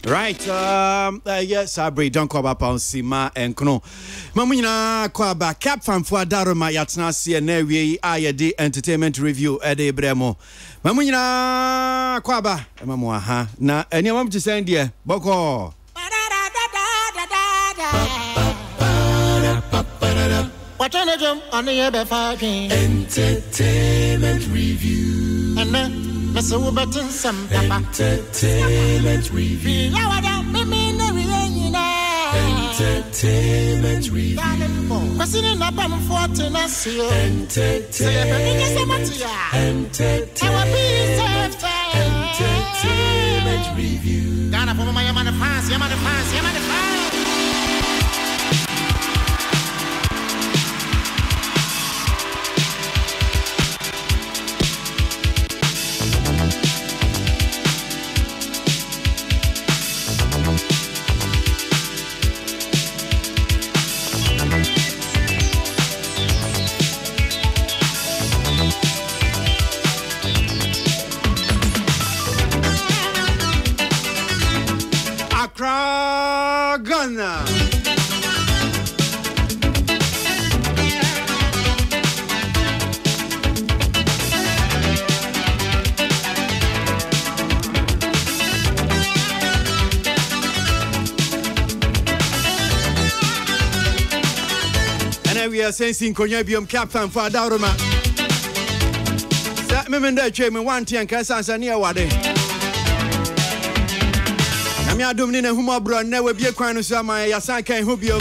Right, yes, Abri, don't call up on Sima and Kno. Mamina Kwaba, Cap from Fuadaruma Yatna CNA, IAD Entertainment Review, Ede Bremo. Mamina Kwaba, Mamuaha, na anyone to send you, Boko. What on a jump on the ever fighting Entertainment Review. And then. Mr. Button, some Entertainment Review. Entertainment Review. Entertainment Review. Ghana for my man of fans, Accra, Ghana. And we are sensing Konyabium Captain for Daruma. That member, Chairman, one thing, Cassania Wade. I domine humo bro never be a kwan so my yasan kan hobio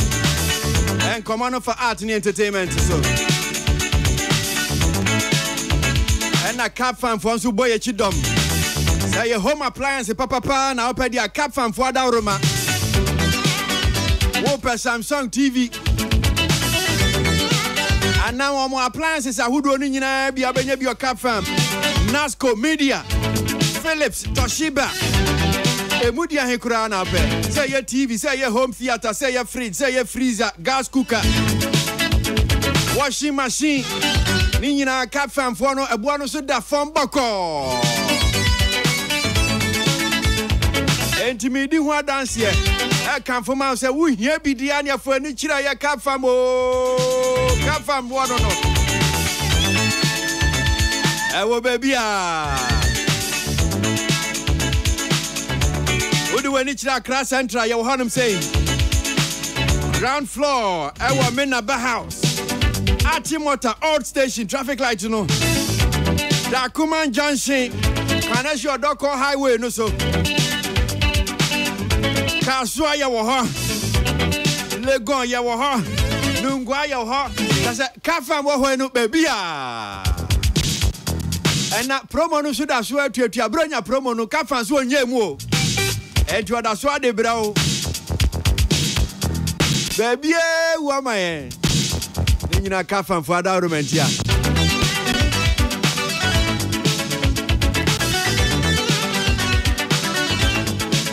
and commander for art and entertainment so and a cap fan for so boy chidom say your home appliance papa na open dia cap fan for Daruma open Samsung TV and now omo appliances ahudo ni nyina bia benya bi cap fan Nasco Media Philips Toshiba Emudia Hekura na pe. Say your TV, say your home theater, say your fridge, say your freezer, gas cooker, washing machine. Nina cap fan for no ebuano so da phone bako. Entimidi ho dance here. I can for man say we here be the anya for ni chira ya cap fan o. Cap fan no. Ewo baby ah. When it's a class central, you heard him saying ground floor, our Menaba house, Atimota, old station, traffic light, you know. Dakuman Junction, Kanasio Doko Highway, no so. Kasua Yawaha, Legon Yawaha, Nungwa Yawaha, that's a Kafam Wahano baby. And that promo no should have swear to your Branya promo no Kafans one year more. And you are the sword, bro. Baby, who am I? You know, Kafan for that room here.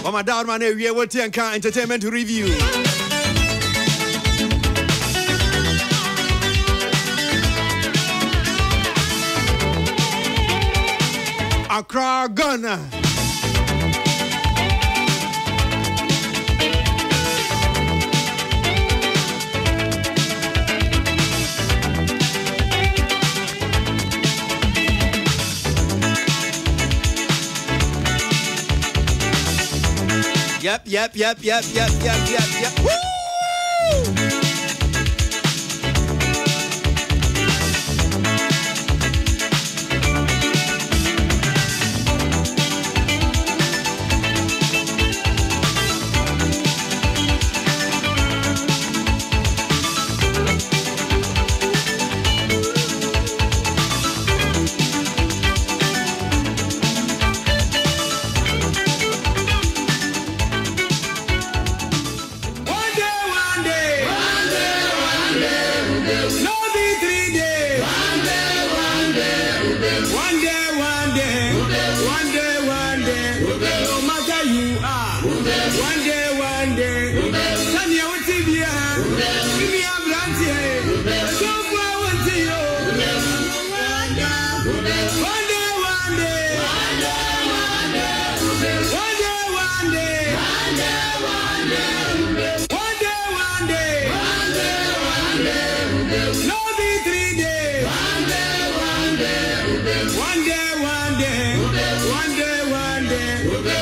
Oh, my dad, man, we are watching Entertainment Review. Accra, Ghana. Yep. Woo!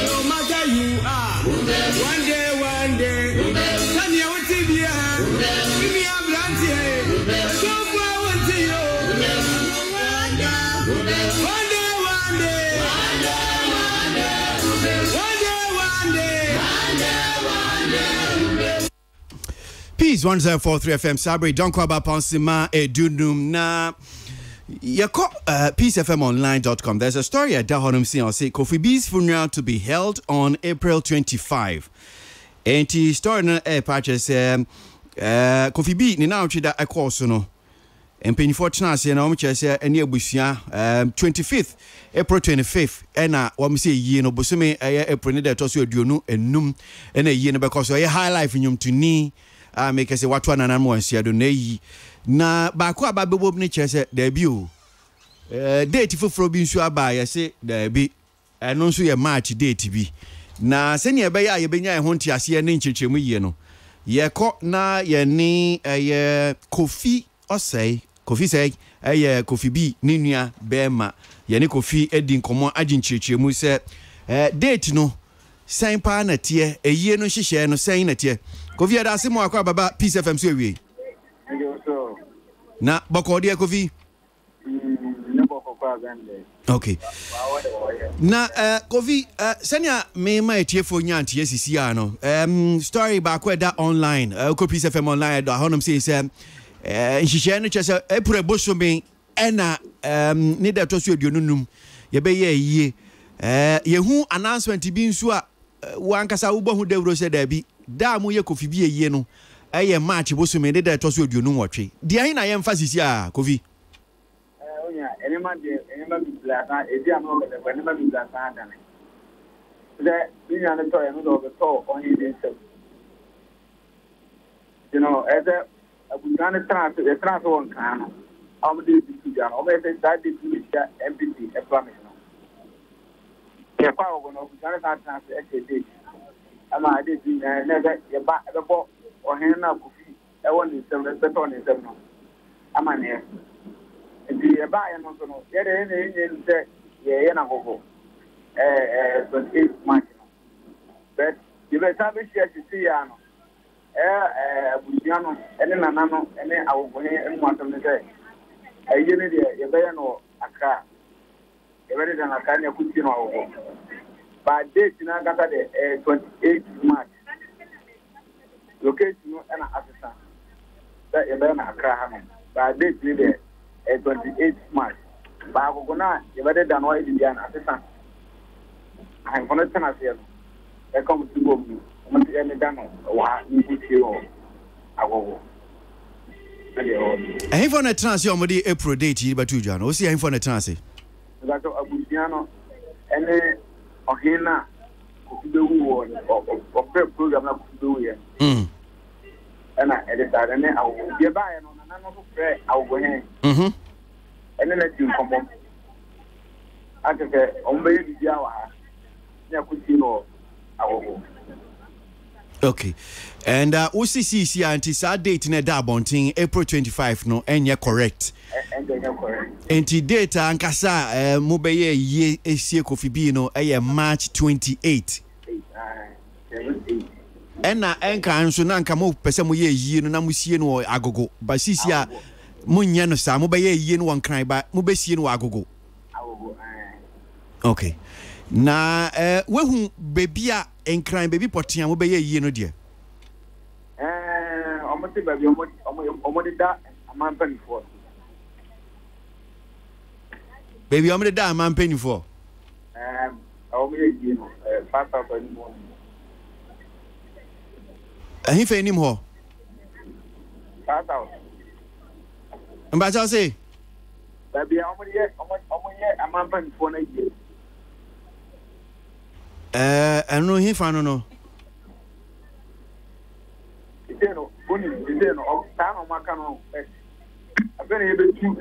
no matter you are, one day, can you TV? Give me a brand here, so far to you. Peace 1043 FM Sabri don't call about Ponsima Edunum na Yako peacefmonline.com. There's a story at Dahonum say Kofi B's funeral to be held on April 25. And the story na patches Kofi B ni na uchida course no. And penny fortuna say na omche say eni abusia 25th April 25th ena wam say ye no bosume April ni da to so aduonu enum ena ye no because ye high life nyum to ni make say what one and one see do na ba ko ababebo ni chese da bi o date foforo bi nso aba ya say da bi eno nso ye march date bi na se ne be ya ye benya e ho ntiase ne nchechemu ye no ye ko na ye ni ye Kofi osei Kofi say ye Kofi bi ni nua bema ye ni Kofi edi nkomo agi nchechemu se date no san pa na tie eyie no hyehye no san na tie Kofi ada se mo akwa baba Peace FM so ewie na boko dia Kofi okay na Kofi senia me ma etiefo nya antie sisi ano story ba kwa da online ko Peace FM online da honom say hyehye no chese epure bosomi ena ni da to so aduonunum ye be ye yie ye hu announcement bi nso a wankasa wo bohu dawro se da bi da mu ye Kofi bi yie no eye match bosomi de da to so aduonu nwotwe de ahin na ye mfa sisi a Kofi onya enema bi blaka edi amo be enema bi blaka adane de binya ne to ye no do be to only dey so you know as a abundant trans one kan am dey to jan o be say that dey to the MPP e promise no ye kwa go no abundant trans e dey ama dey bi na be ye ba be bo o hen na Kofi e won dey sem be to ni sem no ama ne the buy no no ye say ye na go 28 March but you better be sure to see ya no bujiano ene nana no ene awogohe enu atom ne say ye ne de ye be no aka ye be de na aka ne kuti no awogo ba date na gata de 28 March location no ena assistant that ye be na aka ha no ba date ni de 28 March. Ba go na ye bade dan wa Indiana assistant. I am going to tell you. E come to go me. Mo ti ene dan wa ni ti o. Agogo. Eh for na trans yo mo di April date yi batu jano. O si eh for na trans. Ga to abusiano ene ohina ko ti be wu o program na ko ti be wu ye. Ena edita ene awo. Ye ba ye no na no so pre awo he. Ene na ti nkombo. Akeke ombe yi dia wa ha. Ya kuti no awo. Okay. And OCCC anti sa date na da bontin April 25 no enye correct. Enye correct. Anti date ankasa mo be ye esie Kofi bi no March 28. Ena enka nso na nka mo pese mo ye yie no na mo sie no agogo ba sisi a mo nya no sa mo be ye yie no won kran ba mo be sie no agogo. Okay. Na wehu baby a enkran baby potia mo be ye yie no de. Omote baby omote da amampan for. Baby omote da amampan for. Omoye yie no pasta for ni mo. He fe nim ho. Pasta. Mba cha say. Baby omoye amampan for na yie. Anu he fa no. Iteno, o tano makano. Abene yebe tu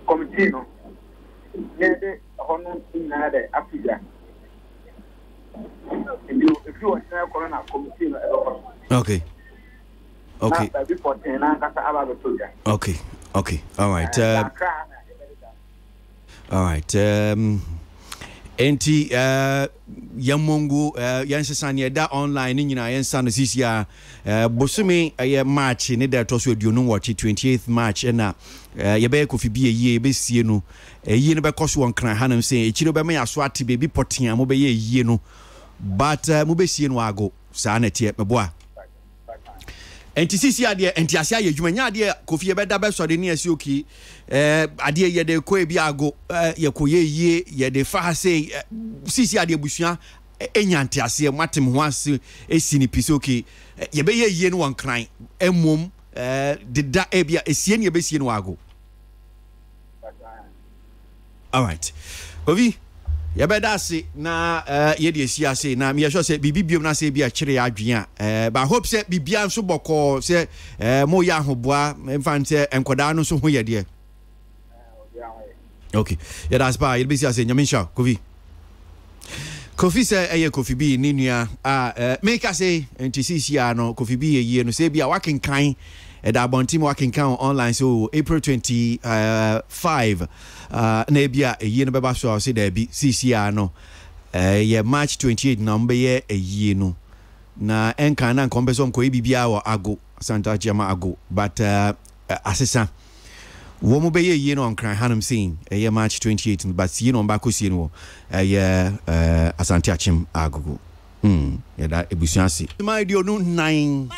committee no. Nede hono na de Africa. If you want to corona committee no. Okay. Okay. Okay. All right. All right. enti yamongu yansesane da online nyina yensa no sisia bosumi March ne da to so aduonu watch 28th March na yebe kofi bi yie be sie no yie no be koso won kran hanam say echi no be me aso ate be potia mo be yie no but mo be sie no ago sa na tie meboa enti sisi ade enti ase aye dwuma nya ade kofi be da be so de ne ase oki ade ye de ko e bi ago ye ko ye ye de fa say sisi ade busua enyante ase matem ho ase esi ni pisoki ye be ye no won kran emom de da e bia esie ne ye be sie no ago. All right ovi ye be da se na ye de esi ase na me sure say bibi biom na se bia kire adwen a but hope say bibia nso boko say mo ya hoboa mfante enkoda no so ho ye de. Okay yeah that's ba ye be si ase nyamisha Kofi say eye Kofi bi ni nua make us say ntisi no Kofi bi ye no say bia wakenkan da bontim wakenkan online so April 25 na bia ye no beba so say da bi CCR no ye March 28 na mbe ye ye no na enkan na kompeso mko bibia wo ago Santa Jama ago but asesa wo mo be ye no nkran hanam sin ye March 28 but ye no mba ko sie no ye Asante Achim agogo ye da ebusuansi my dio no 9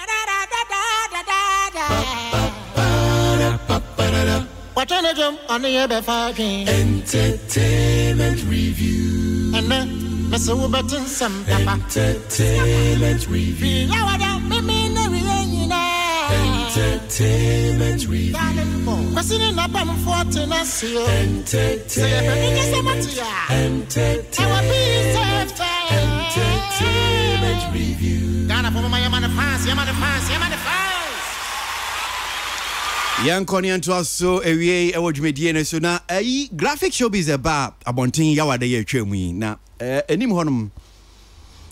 Entertainment review. Entertainment review. Entertainment review. Entertainment review. Yankoni so ewie ewodwumedie ne so na graphic showbiz eba abontin yawade ye twemu na enim honum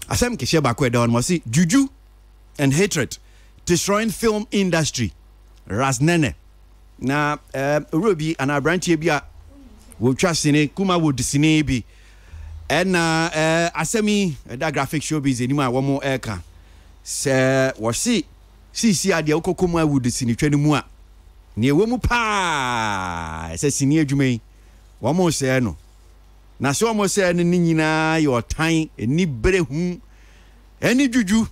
asem keshe bakwe da on say juju and hatred destroying film industry rasnene na robi ana branch bi a wo twasene kuma wo disine bi na asemi da graphic showbiz enim a wo mo eka se wo si ade okokomu a wo disine twani mu a ne wemu pa se sini adwumai wo mo se no na se wo mo se no ni nyina yo tan eni brehu eni juju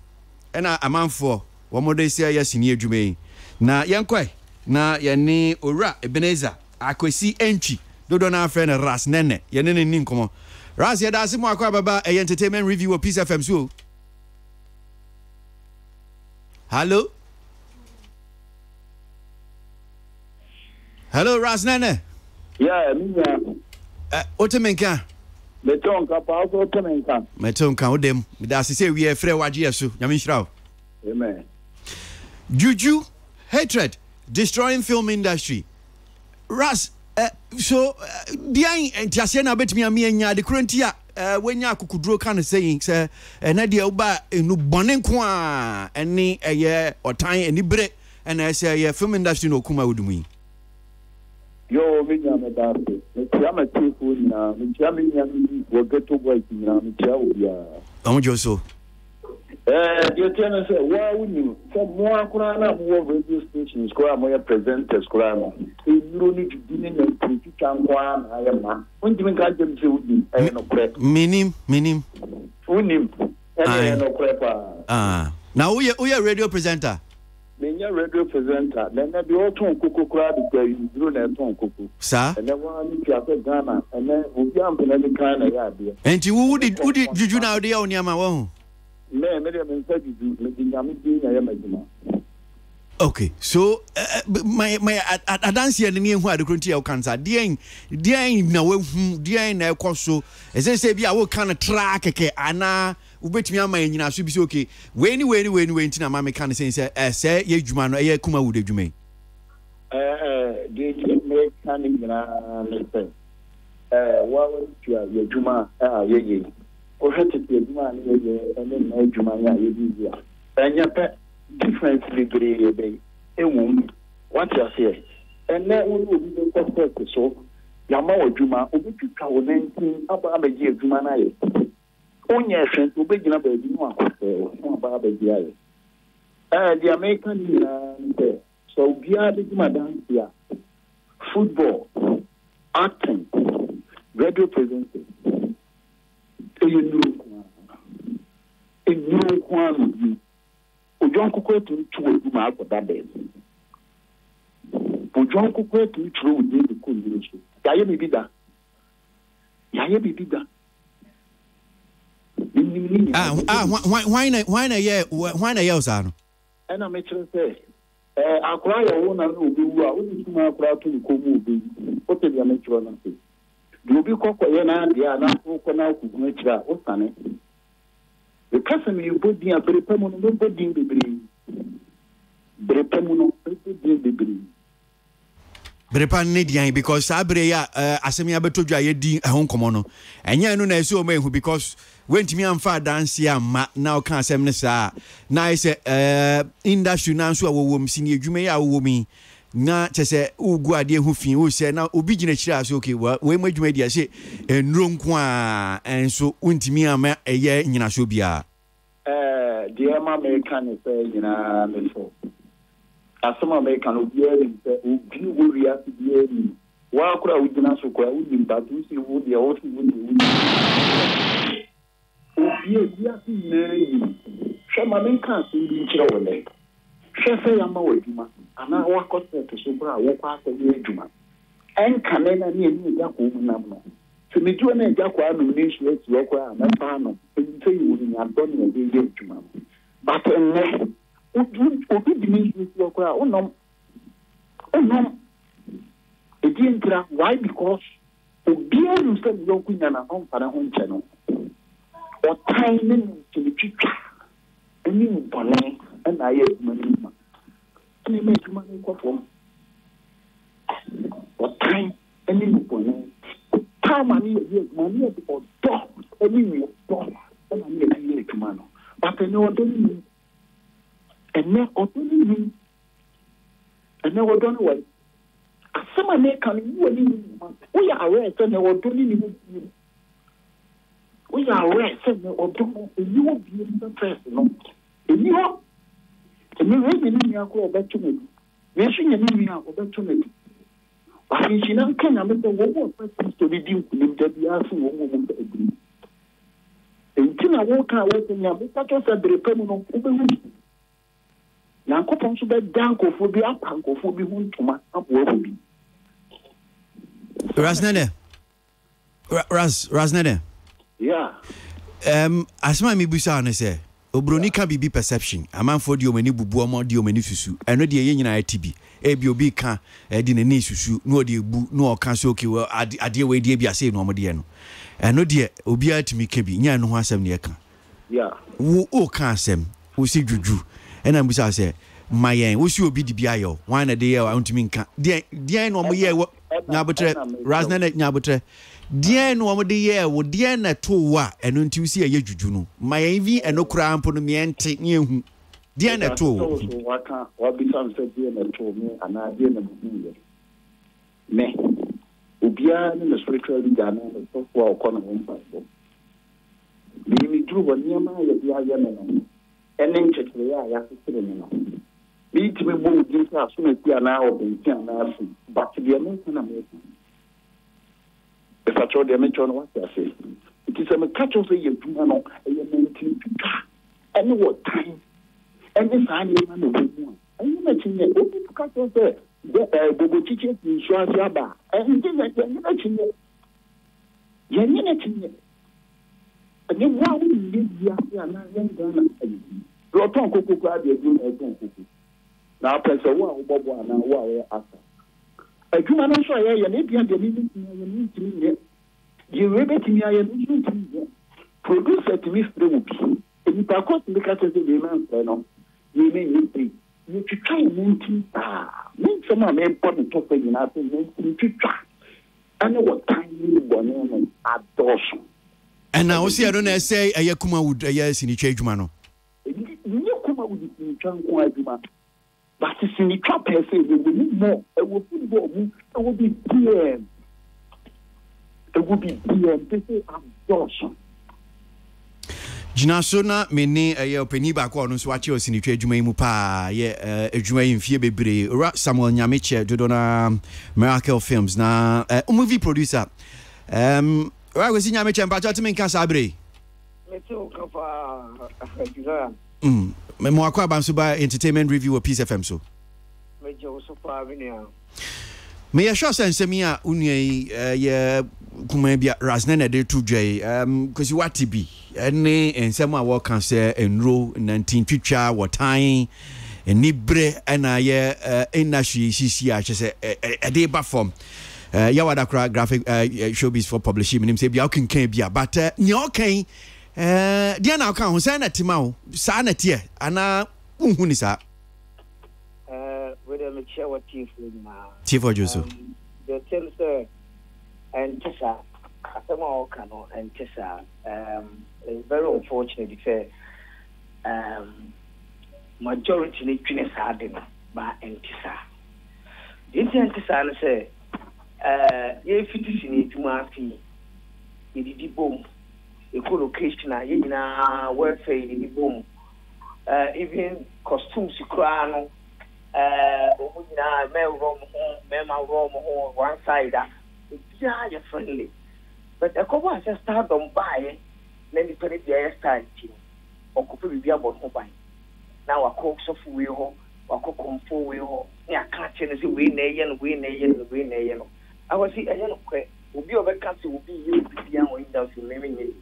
na amanfo wo mo de se ya sini adwumai na yenkoi na ye ni owura Ebenezer akwesi entry dodo na afre na ras nene ye ne ni nkomo ras ye da se mo akwa baba entertainment review of Peace FM so hello hello Rasnene. Yeah, me. Otemenka. Metonka pa otemenka. Metonka odem. Me da say we e frɛ wagye so. Nyame nhyira. Amen. Juju hatred destroying film industry. Ras so bian entiase na betimi ame anya de krantia wenya akukuduro kan saying say na de uba enu bone nko a ene eye otan eni bre na say film industry no kuma wodumi. Yo, minya medarte. Metiama tifu na metiama wogeto boy na metiawo ya. Amujoso. You tell us why wouldn't for more kuna more radio stations ko amoya presenters ko na. You need to do any critical kwa na yema. Unti minka jem se wudi e no kre. Minim. Unim. E no kre pa. Now we are radio presenter. Menya radio presenter na na bi oton koko kura de gba yiro na eton koko sa na wa ni ti afa Ghana na obi ampena ni kan na ya de enti wudi juju na ode ya oniama wo me de me nsa juju me dinyame bi na ya majuma. Okay, so my adansi ene hu adekronti ya kansa dien na wehu dien na ekoso ese bi a wo kan track keke ana ubetimi ama nyina so bi se okay we ni ntina ma me kan say say ye djuma no ye kuma wude djuma de me kan nyina me say wa tia ye djuma ye o hete ye djuma ni ye ene na djuma ya ye bi ya enya pe different degree be ewum what you say and na won obi be concept so Yama or Juma, Obitaka, or 19, Ababaji, Jumana. Only a sense, Obigina, baby, one Babaji. The American, so Bia, Madame, here. Football, acting, radio presenting. A new one. John Cook to do my that day. John Cook to through the cool. Yaya be that. Yaya be that. Why na years are? And I'm making say, I cry a woman who be my crowd to come. What did you make you say? Do be cocoyana, the other coconut, nature, or sunny. The person you put the permanent body be permanent be Brepan need because Sabrea Asemia Betoja Yedi a home commono. And ya no so me who because went to me and far dance ya now can't say nice industry now so wom senior you may woman na chese ugwade hu fin wo se na obi gina chira so okay we madwuma dia se enro nko enso untimi ama eye nyina so bia dear ma American say nyina me so asoma American obi eri say obi wo ria ti bi eri wa kura ugina so kwa udi mbadu si wo dia wo si wo obi eri ati neri shema American si bi chira wole shefe ya ma waduma ana wakose to so bra wo kwa so ye adwuma en kanena ni eni ya ko munam no se me juo na ya kwa no ni so eti wo kwa na pa no enti yi ni adon na ye adwuma but en obi di mi so kwa onom edintra why because obi enu se yo kunya na on para ho nche no o time ni ti twitwa eni mbone na ye adwuma ni ma any make money for what time any money time money or dog any dog and any tomorrow but I know don't and now don't way some can we are aware so no don't we are aware so no don't you will be in the first no you me we ni ya ko obetume me hwenya ni ya obetume ba fi na kan na me wo wo first to be din kunim da bia so wo wo mo agri enti na wo ka wo nya me ta to sa dere pemu no obehu na kopon so be dan kofo bi apan kofo bi hu ntoma abo abo bi Rasnede yeah asma mi busa na say Obroni ka bibi perception amanfo di omani bubu omo di omani susu eno de ye nyina atibi ebi obi ka di ne ni susu no de ebu no o kan so ki ade we de bi ase no omo de no eno de obi atimi ka bi nya no ho asem ne ye ka yeah wo o kan asem wo si juju ena mbusa se mayen wo si obi di bi ayo wan na de ye wa ntimi nka de no omo ye nyabotre rasnene nyabotre Dien no de ye wo dien na to wa eno nti si ye juju no mayen vi eno kura ampo no miente ne ehu dien na to waka wa bi sam se dien na to me ana dien na mu me obia ne na spiritual leader na so for okona ho mpa mi dru wo niam ya bia ya me no ene nchekere ya sesere me no bi ti me bo di sa so na ti ana obenti ana asu but bia me na me if I told them, what I say, it is a catch of you, no, and what time, and this I am and you mentioned it, open to catch of the teachers in Shwazaba, and you mentioned it. You mentioned it. And then why would you live here and I am done? Roton Coco Crab, you're doing a don't now, press a wall, Bob, and now, why after. A human answer, you need to be you rebate me, I am producer to Miss Drupi. And if I could make us a demand, you may you try and make someone important to say in our to try. I know what time you born in adoption. And now, see, I don't say a Yakuma would a yes in the change mano. You come out with the trunk, but it's in the trap, I say, you will need more. I will put more, I will be PM. it would be absorption. Jinasona mene openi ba ko no so ache osinitwa adwuma mu pa ye adwuma yimfie bebre Samuel Nyameche dodona Miracle Films na movie producer wa go si Nyameche mpa chat men kan sabre meto kafa me mo akwa ban so ba entertainment review of Peace FM so mejo so pa binia me ya sure sense me a unye ye kuma bia rasnene de to dwai because you what be any ensem a work can say enroll 19 twitwa wotan enibre na ye industry cc a che say e dey ba form ya wada graphic showbiz for publishing him say bia can bia but nye okay dia na kan ho say na tima ho sa na tie ana unhu ni sa whether me share what chief for Joseph the tell sir and Tessa, Asama Okano and Tessa, it's very unfortunate if majority need to harden by Tessa. The Tessa say, if it is in it, Marty, it is boom, a co-location, welfare, it boom, even costumes, crown, memo room, one side. Yeah, you're friendly. But a couple has start on buy, then you put it the style or could be about mobile. Now a cook of wheel or cook on 4 wheel. Yeah, catching as a win a I was see a yellow quay will be over country will be you to be young windows in living in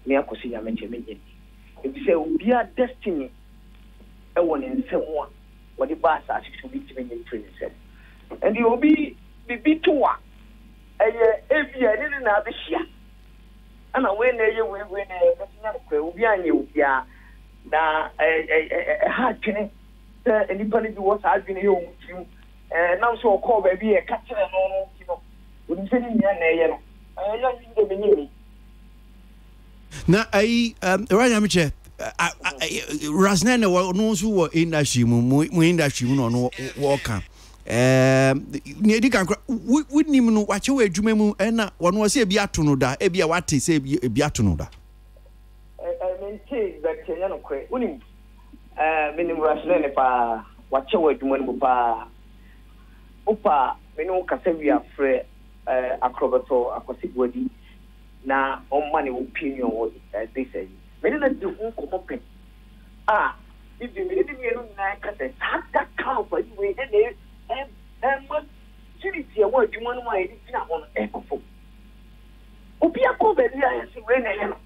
near Cosina mentioned. If you say will be a destiny, I want in someone what the boss asked you to be giving in training said. And you will be to one. If you didn't have a share, and I win a will be on you. Yeah, now a hard penny. Anybody who was has been here with you, and now so called baby a catcher and all, you know, wouldn't say in your I don't think na ai right amache Rasnene no so wo industry mu industry mu no work ne di kan wudnim no wache wa adwuma mu na wono se bi atono da e bia wate se bi atono da maintain that you know kwe unim minim Rasnene pa wache wa adwuma mu pa opa menu kasa wi afre acrobato akosigwadi na on money opinion was they say many na do ko if the many me na kasa that kind of way and what city what you want my na on ekofo obi akọ be dia yesi we na yeno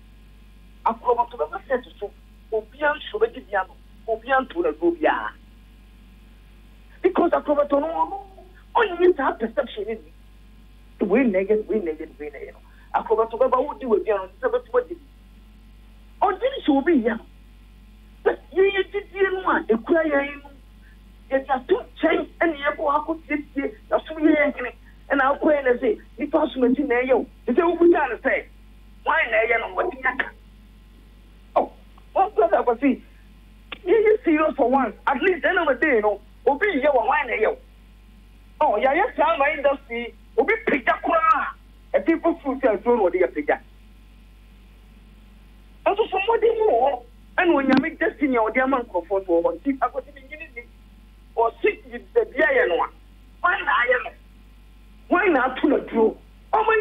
akọ to be set so obi an so be dia no obi an to na go bia because akọ to no on you have perception is we negative akọ to be ba wo di we bia no se be to di on this so be ya but you did no a ekura ya yin it's a two change and you go out sit that's what you and I'll go and say the person in there you say who can say why na you what you oh what does I see you serious for once at least end of the day you know obi you why na you oh yeah yes my industry obi pick up and people feel say don't what they pick up and so somebody more and when you make destiny or the man comfort for one thing I got to be or sit with the beer no why na why not to the true oh my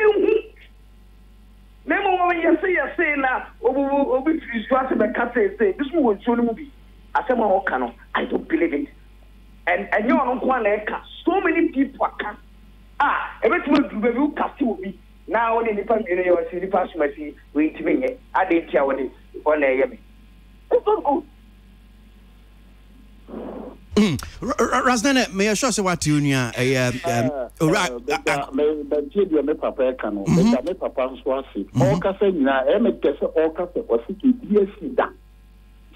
memo when you say na obi trust the cat say this one show no movie asema o ka no I don't believe it and you don't want to so many people can everything do be cast will be now only the family you see the past mercy wait me I didn't tell what it on there me it's not good. Rasnene, may I show you what you know? Me papa kano, me papa swasi. O ka se nyina, e me kese o ka se o si ki DSC da.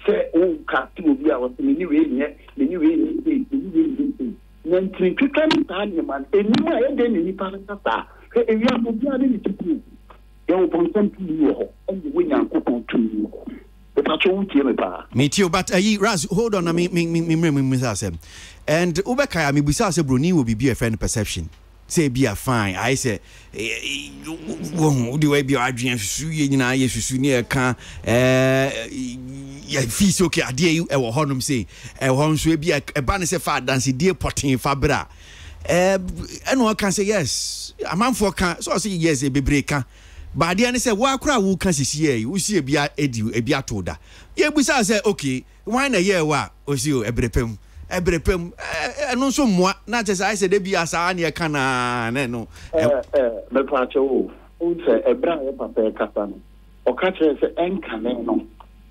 Se o ka ti obi a o se ni we nye, ni we. Na ntritwika ni ta ni man, enimu a ye de ni pa sa. E wi a obi a ni tipu. E o bon ton tu ni ho, e we nyankopon tu ni ho. Me too, but Raz, hold on, me and Ubekaya, me busa se Bruni will be a friend perception. say be a fine I say the way be adrian susu ye nyina ye susu ne ka ya fees okay ade you e wo honum say e ho nso be e ba ne say fa dance die potin fa bra and one can say yes a man for can so say yes e bebre ka but ade ne say wa kra wo kan sisi ye wo sie bia edi e bia to da ye busa say okay why na ye wa o si o ebrepem no so moi na just I said be asa na kana na no me pacho o se ebra e papa e kasa no o ka kire se enka no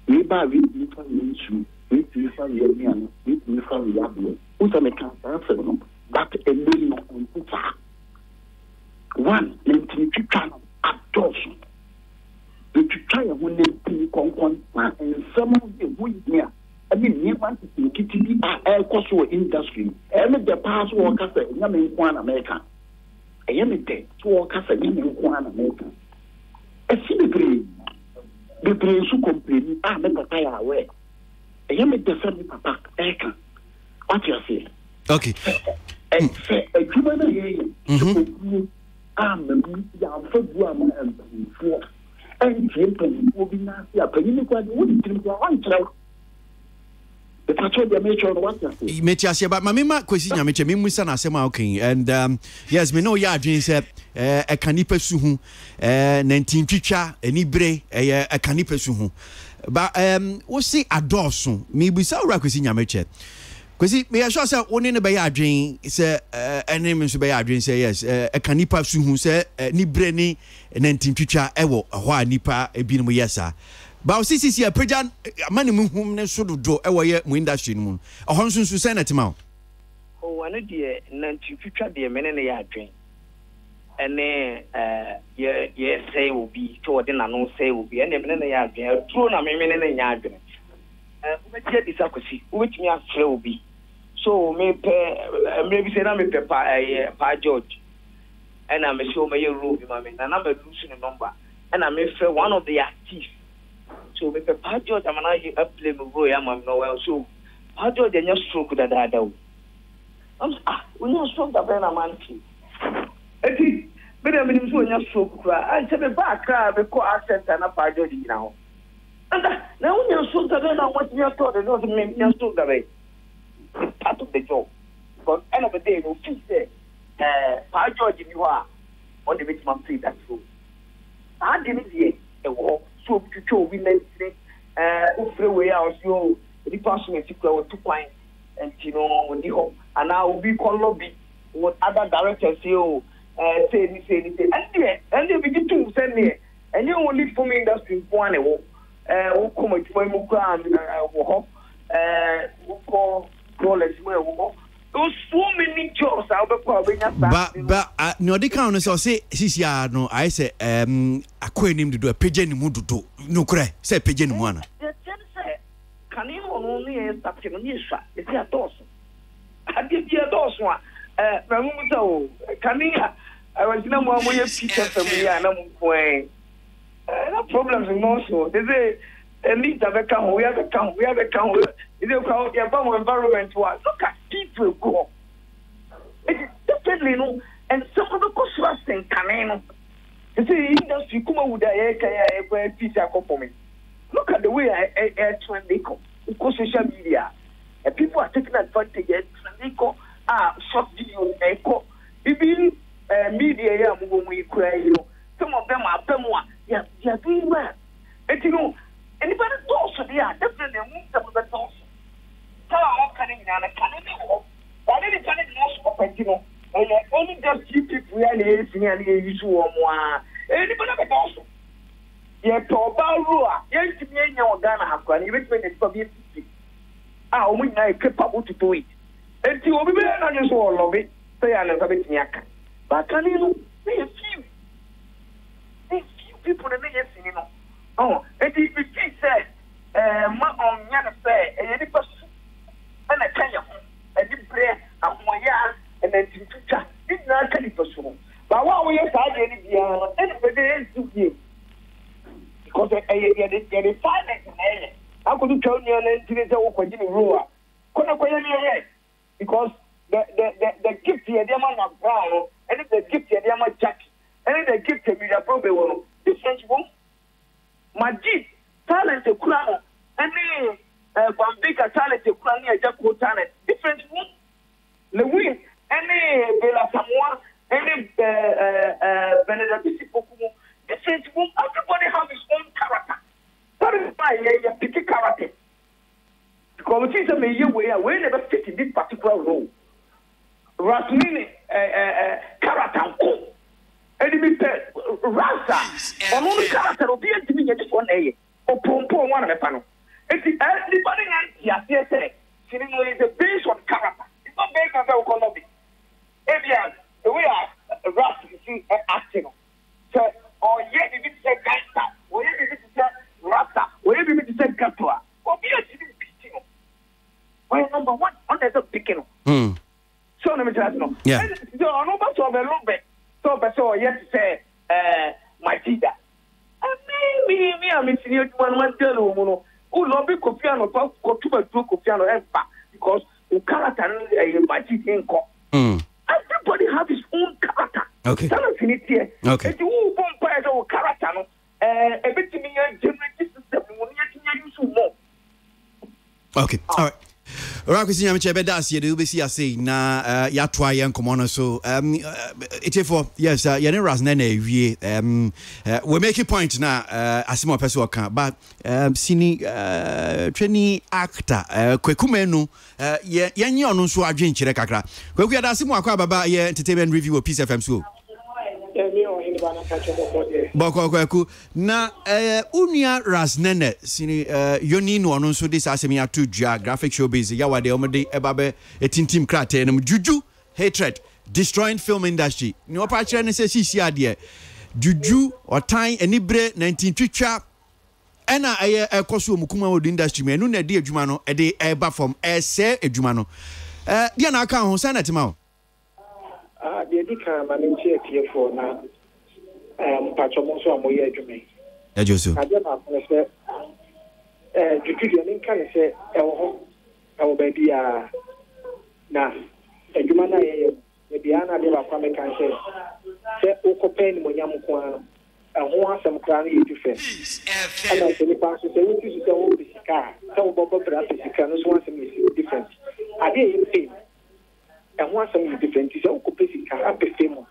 we ba we fa nsu we fa ye ni an we fa ya bo o se me kan sa fe no that a million on puta one lenti twitwa no adoption the twitwa ye ho lenti konkon and some of the we here I mean, you want to be a coastal industry. Every the past workers, Yamin Kwan America. I am a day to workers, Yamin Kwan America. A city the brain so complete, I never tire away. I am a different papa, Eka. What you say? Okay. And say a human, I'm a football and four. And Japan will be nasty. A penny wouldn't drink one child. The patrol they make sure what you say. Metiasia but mamma kwesi nyameche me musa na asema okay and yes me know ya adwen say e kanipa su hu 19 twitwa eni bre e kanipa su hu but wo see adoso me busa ura kwesi nyameche kwesi me ya sure say woni ne be ya adwen say enem so be ya adwen say yes e kanipa su hu say ni bre ni 19 twitwa e wo ho a nipa e bi no yesa. But CCC a prejan mani muhum ne so do e wo ye mu industry mu ohon sunsu say na tema o ane de nanti twitwa de mene ne ya adwen ene ye say obi to de na no say obi ene mene ne ya adwen tro na mene ne ya adwen we tie di sakosi we timi afre obi so me pe me bi say na me pe pa George ena me show me ye robi ma me na me lose the number ena me fe one of the active. So me pa George amana you play me go ya mam no well so pa George dey stroke da when you stroke da na man ki eti me dey me so nya stroke kra I say me back kra be ko accent na pa George gina ho anda na when you stroke da na what you thought no me nya stroke da be part of the job but end of the day no feel say pa George ni ho a on the bit man play that role I didn't see e wo so to we let free way out so the person is equal to point and you know the home and now we call lobby what other directors say anything and they begin to send me and you only for me industry one who come to my muka and call dollars where those so many jobs I'll be probably but no the count so say sisia no I say akwenim do page ni mu do no kure say page ni mu ana can you only start to use it's a toss I give you a toss one so can you I was no more picture for me and I'm going no problems in also they say need to become we have become is the environment was look at people go it's definitely no and some of the costs and caneno you see industry come with a pizza for me look at the way I trend they come because social media and people are taking advantage they go short videos echo even media when we cry you know some of them are yeah they are doing well and you know anybody does they are definitely move them the doors tell all can in and can but any kind of most of you know only just few people really is any issue or more anybody but also yeah to about rule yes to me in your Ghana have gone even when it's probably we are capable to do it and you will be not just all of it say I never bit yak but can you know they few people that they you know oh and if you say ma on yana say any person and I tell you and the prayer and my yard and then to chat it's not any person but what we are saying any beyond anybody else to you because they find it how could you tell me and then to walk in the room because the gift here the man of brown and and the gift and Yama Jack, and the gift and Mira Probe, different one. Majid, talent a crown, and Bambika talent a crown, a Jacko talent, different one. The win, any Bella Samoa, any Benedict Pokumo, different one. Everybody has his own character. That is why you pick a character. Because it's a major way, we never fit in this particular role. Rasmini, character, enemy Rasa, among the character of the enemy, just one day, or Pompo, one of the panel. It's the anybody, yes, sitting with the base on character. It's not based on the economy. We are Ras, you see, acting. So, or yet, if it's a gangster, or yet, if it's a Rasa, or yet, if it's a Gatua, or be a city picking. Why, number one, on the picking. So, let me tell you, yeah. So, I know about a little bit. So, yes, say, my teacher. Me, I'm in senior one tell you, who lobby Kofiano, go to a Kofiano Empa, because the character my teacher. Everybody has his own character. Okay. Okay. If you compare our character, a bit to me, a generative system, more. Okay. All right. Rakwisi nyame beda asie de ubesi ase na ya toa ye nkomo so for yes ye ne ras na ewie we make a point na asimo person oka but sini training actor Kwekumenu ye nye onu so adwen kire kakra Kweku ya da asimo akwa baba ye entertainment review of Peace FM so Boko na unia rasnene sini yoni no ono so this asemi atu dua graphic showbiz ya wade omde ebabe etintim krate no juju hatred destroying film industry ni opa kire ne se sisi ade juju otan enibre 19 twitwa ena aye ekoso omukuma wo industry me enu na de adwuma no ede eba from ese adwuma no dia na aka ho sana tema o de dika manenche tie na Pachomo so amoye adwume. Ejoso. Ade na afọ se juju ni nka ne se ewo ho ewo ba bia na adwuma na ye ye bia na de ba kwa me kan se okopen mo nyam ko ano ho asem kra na yetu fe. Ana se ni pa so se wuti se wo bisika se wo bobo bra bisika no so asem is different. Ade ye pe ho asem is different se wo ko bisika apefe mo.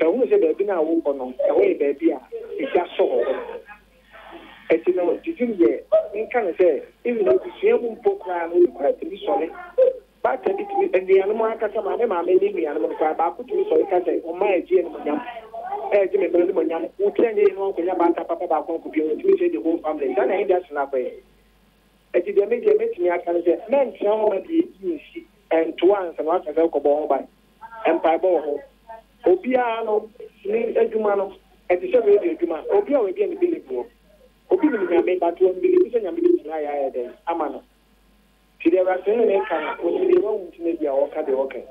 Who said baby now on away baby it's just so it's no didn't get in can say even though the same program will quite to be solid but the animal customer I made me animal back to be solid can say on my gym Jimmy Belmonian who tell you no about Papa could be the whole family then I that's not way it did make me I can say men somebody you see and to once and once as alcohol by empire ball Obia no ni adwuma no e te se we adwuma obia we bi an believe obi ni nyame ba to believe se nyame bi na ya den ama no ti de ba se ne kan o ni de won ti ne bia o ka de okay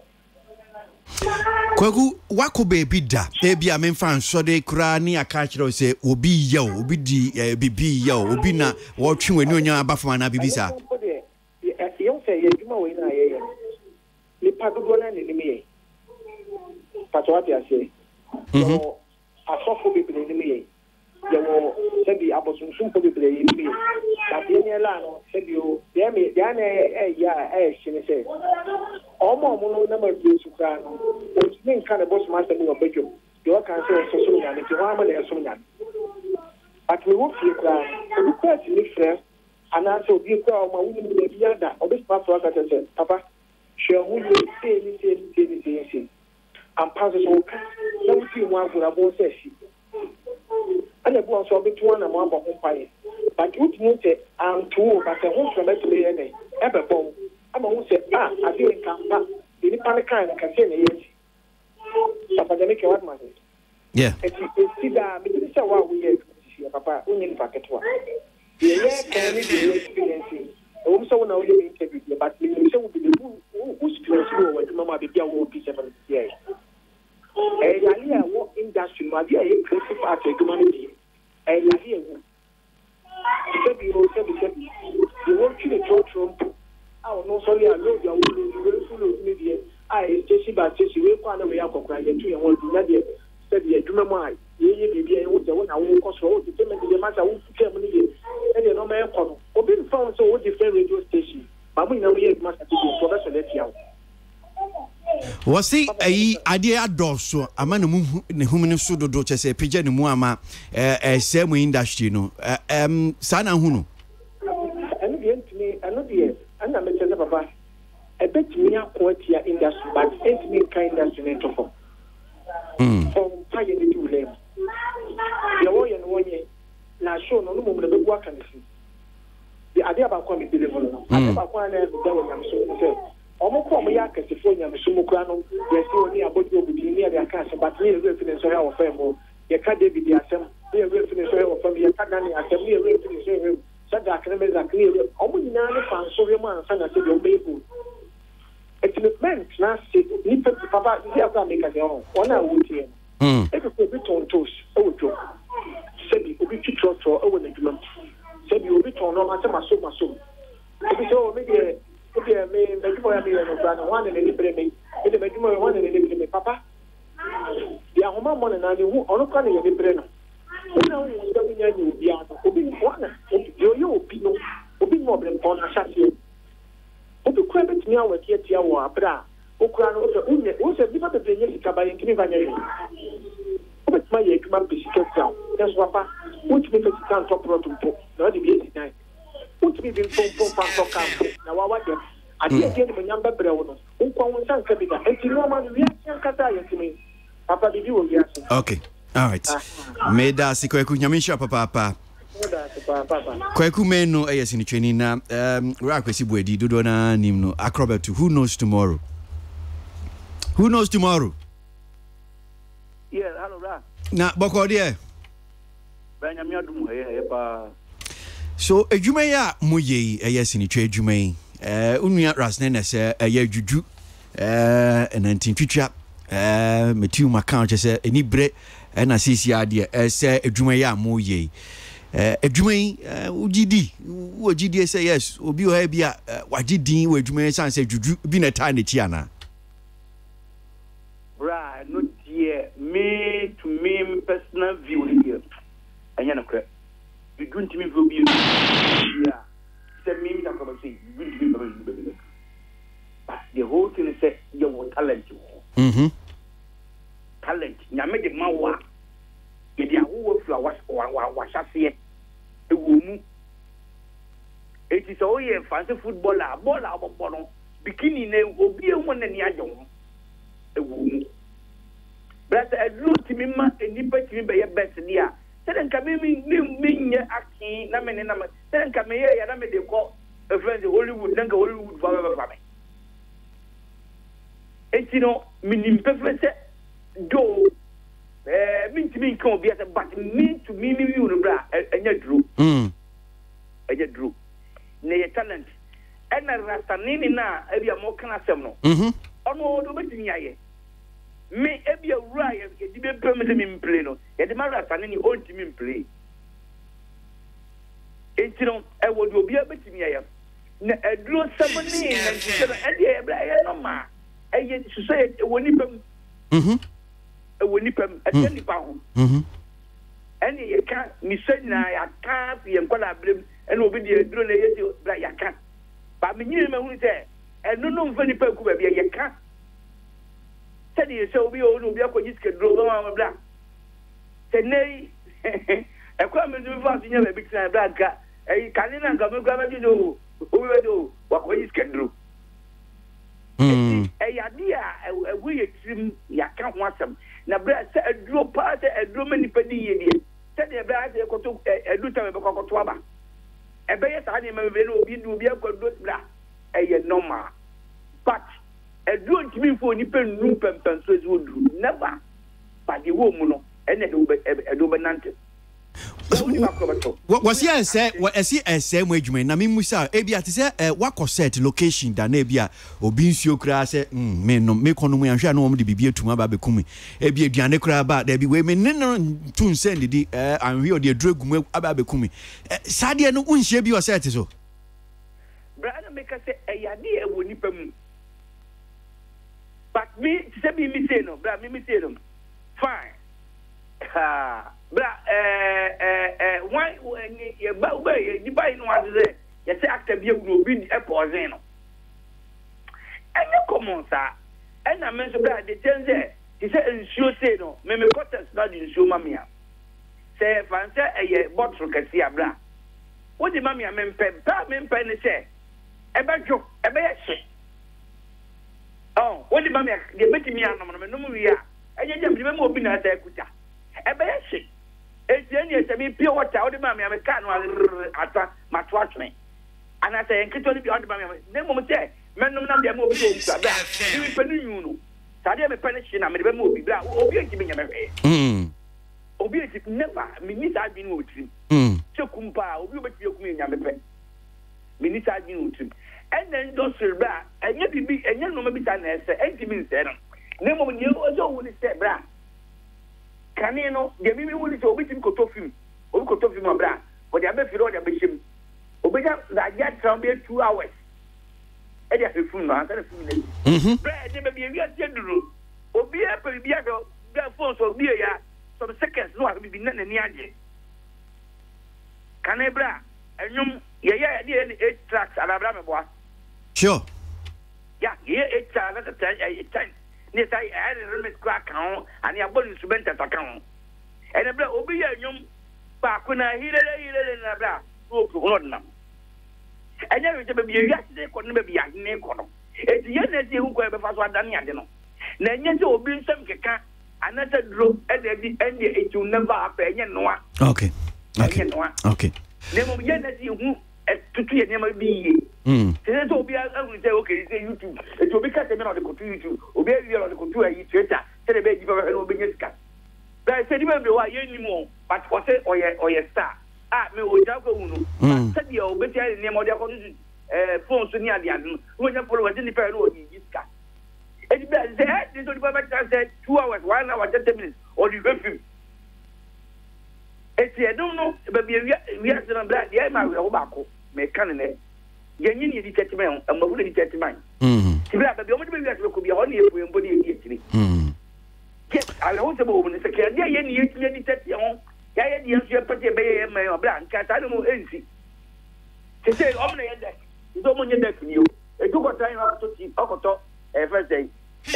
Kwaku wako baby da ebi amemfa nso de kura ni aka kire se obi ye obi di bibi ye obi na wo twe wani onya abafama na bibisa ye se ye adwuma we na ye ni pa dogo na ni mi Patwati ase. Yo asofo bibele ni me. Yo se bi abosunsun po bibele ni me. Da bi ni la no se bi o de me de na shine se. Omo no na ma bi su kra no. O ti nka na boss master ni obejo. Yo kan se so nya ni ti wa ma na so nya. But we wo fi kra. O bi kwati ni frɛ ana se obi kra o ma wu ni bi ya da. O bi pa so aka se papa. Hwe hu ni se and passes all don't see one for a boss says she. And the boss will be to one and one of fire. But you won't say, I'm too, but the whole from that lady, ever bomb. I'm going to say, I didn't come back. The panic kind can say, yes. Papa, they make your money. Yeah. And you see that, but this is what we have, Papa, only in packet one. Yeah, can be experiencing. Also, now you interview, but you say, who's close to Mama be a war piece of yeah. What industry might be a creative art humanity. And you won't kill a Trump. I will not sorry, I know you will media. I station by station we kwa na we akokra ye tu ye won du na de said ye adwuma mu ai ye bibia ye wo de wo na wo koso wo de payment de matter wo fuka mu ni ye e de no me kono obi found so wo different radio station ba mu na we ye matter to go for the let yawo wasi ayi ade adoso ama ne mu ne humene so dodo chese pije ne mu ama same industry no sana hu no anu de ntimi anu de ana me chese papa e betimi akwatia industry but ntimi kind industry ne tofo paye ne dule ya wo ye no wonye na show no mo mo be gwa kan si the ade abakwa me deliver no ade abakwa na da wo nyam so se omukọ mo ya kasifo nyam so mu kra no ye se oni abojo obidi ni ya ka se but ni re finish so ya wo fam mo ye ka David asem ni re finish so ya wo fam ye ka Dani asem ni re finish so ya sada kana me za kri omo nyina ne fan so re mo ansa na se de obebu equipment na se ni papa ya ka make ka o ona wo tie e ko bi ton tos o jo se bi obi kitro to o na dwuma se bi obi ton no ma se maso obi so me de okay, me medimo ya me no brother one and any breme me de medimo one and any breme papa ya homa mo na ni hu onu ka na ye bre no una hu da nya ni obi a obi ni wana yo obi no obi mo bre pon na shasie obi kwa betimi a wati atia wo abra okura no so unye wo se bi pa be nye sika ba yentimi ba nye obi ma ye kuma be sika down that's papa which me be sika top rotumpo na di bi 89 put me in phone camp na wa dem ade ade ni nyamba bre wo no nkwa won san ka bi da enti no ma wi asan kata yetimi papa bibi wo wi asan okay all right meda sikweku nyamisha papa kweku meno eyesini training na ra kwesi buedi dodo na nimno acrobat who knows tomorrow yeah hello ra na boko de banyami adum he pa so adwuma ya moye eyesini twa adwuma yi unua rasne na se eye juju enantintwitwa metiu makaunt se eni bre na sisi ade se adwuma ya moye adwuma yi ugidi say yes obi o ha bia wagidin wa adwuma san se juju bi na ta na ti ana bra no dear me to me personal view here anya na kra you don't me view be yeah say me that come say you don't me but the whole thing is say your talent talent nyame de mawa ye dia wo fla wa shase ewumu it is all ye fancy footballer baller bono bikini ne obi ehun na ni ajo ewumu but look to me ma enipa timi be ye bet dia seden ka me nye aki na me na seden ka me ye ya na me de ko a friend Hollywood nanga Hollywood fa me etino minim pefese do me can be but me to me you bra enya dru enya dru ne ye talent ena rastanini na ebia mo kana asem no ono do betimi aye me ebia wura ye di be pem de me play no ye de ma rastanini on ti me play entino e wo do bia betimi aye na edro samani na ntino e de bra ye no ma eye society woni pem woni pem ateni pa ho eni ye ka mi senya ya ka fi enkola brem eni obi de duro na ye bra ya ka ba me nyire me hu se eno no mfani pa ku ba bia ye ka tedi ye se obi o no obi akoji ske duro ma bra tenei e kwa me du fa sinya be bitina bra ka e kanina nga me kwa me do obi we do wa koji ske duro ya dia we ye trim ya ka ho asem na bra se aduro pa se aduro mani padi ye die se de bra se koto adu ta me kokoto aba e be ye sa ni me be no obi du obi akodo bra ye normal but aduro ntimi fo ni pe nu pempen so ezu odu never but the wo mu no ene de do be nante was here say what ese mo adwuma na me musa ebia te say wako set location da na ebia obi nsuo kra say me no me kono mu anhwe na wo de bibie tuma ba bekumi ebia aduane kra ba da bi we me ne no tun send di anhwe o de dragumu aba bekumi sade no unhye bi o set so brother make say eyade e woni pam but me say me say no bra me say no fine bra why you buy no what say you say actor be no be e pause no and common sir and I mention bra the thing there he say ensure say no me contest not ensure mamia say fancy a bottle kasi abra what the mamia men pen ne say ebejo ebeyese oh what the mamia de betimi anom no mu wi a enye jam de me obi na ta kuta ebeyese etieni esemi pure water what the mamia me kan ata mato atwe ana say enkito ni bi what the mamia ne mo say menum na de mo obi o kuta bra ni penu nyunu sade me pen shi na me de me obi bra obi enti me nyame obi enti never me ni sa bi no otrim chekumpa obi obeti ekum nyame pe me ni sa bi no otrim and then do silbra enye bibi enye no ma bi ta na ese enti mi nse no ne mo ni ozo wo ni se bra kane no de bibi wo ni se obi tim kotofim obi kotofim bra o de abefiro o de abeshim obi ja da ja tram be 2 hours e de afifum no ansa fim ne bra de bibi wi ase duro obi e pe bibi ado ga phone so bi ya some seconds no bibi na ni age kane bra enyum ye de 8 tracks alabra me boa. Sure. Yeah, it's another time. Yes, I had a remit crack on, and I bought instrument at account. And a black obi yum back when I hear it in a black book of London. And then it will be yesterday, couldn't be a name. It's yesterday who go before what done yet. Then yet will be some caca, another drop at the end, it will never happen. Okay. Okay. Never yet who to see never be. Then to be able to say, okay, say YouTube. It will be cut on the YouTube. Obey on the computer, you Twitter, tell the baby for an obedience cut. But I said, remember why anymore, but for say, or your star. Me will Jago Uno. Said you obey the name of their phone to near the end. When you follow within the pair of this cat. And this will be said 2 hours, 1 hour, 30 minutes, or you refuse. I don't know, but we are still on black. Yeah, my Obako, mechanic. Yenny is the man, and Mabuli is the man. But the only way that could be only if we embody it. Yes, I also move in the second. Yeah, Yenny is the detective. Yeah, yes, you put a bay and my blank cat. I don't know anything. To say, only a deck. You don't want your deck from you. A two or time to see Okoto every day. He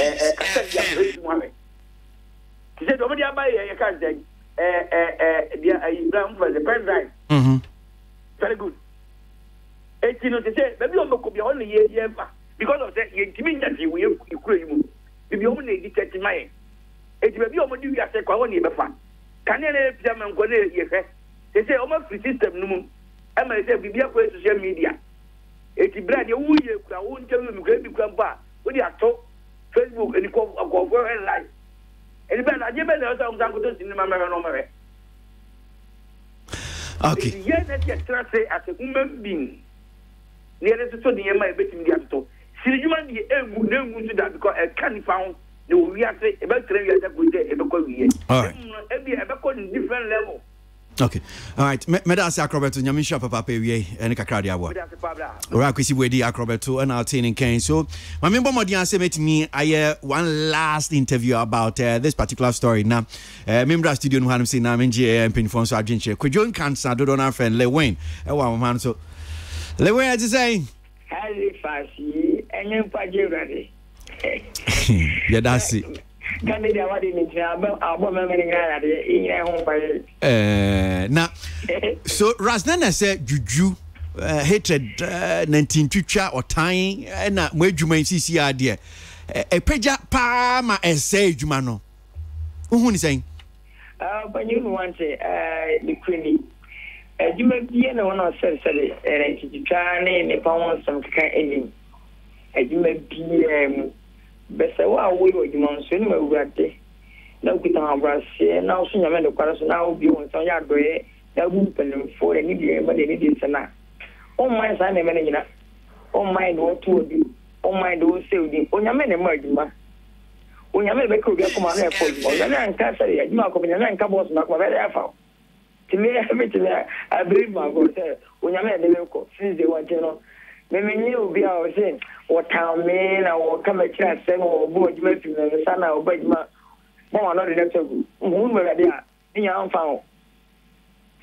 said, over there by a car day. Brown for the pen drive. Very good. It's you know to say, maybe on could be only year because of that, you give me that you will you be only detecting my. It may be only you as a colony before. Can you let them and go there? They say, almost free system. No, I might say, be a social media. It's brand new. I won't tell you, great become back. When you are talk, Facebook and you go over and life. And then I give it a sound to cinema. Okay. Yes, that's what say as a human being. Near the study, my betting the ato. See, you might be able to that because I can't found the we are say about 3 years ago. All right. Every different level. Okay. All right. Medasi Acrobato, Nyamisha Papa Pewe, and Kakradia. Rakwisi Wedi Acrobato, and I'll take in Kane. So, my member Modian said to me, I hear one last interview about this particular story. Now, member studio, who had seen Naminji and Pinfon Sargent, could join cancer, don't our friend Lewin. Man, so Lewin, as you say, highly fancy, and you pay ready. Yeah, that's it. Now, so Rasnana said, Juju, hatred, 19 teacher or tying, and where you may see idea. A peja palma essay, Jumano. Who is saying? But you want the queen. You may be in one of the to try and if I want some kind of you may be. Besa wa wo yo djuma nso ni mawurade na kuta abrase na so nyame de kwara so na obi won so ya doye na bu pelemfo ni die ma de ni di sana o mai sa na me nyina o mai do to obi o mai do se odi o nyame ne ma djuma o nyame be ko bi akoma na e fo o nyame nka sare ya djuma ko bi nyame nka boss na ko be ya fa ti me me ti na abri ma go se o nyame de le ko since they want no Many will be our saying, what town man or come a chance, or board you in the sun or bed more not enough to whom were there in your found.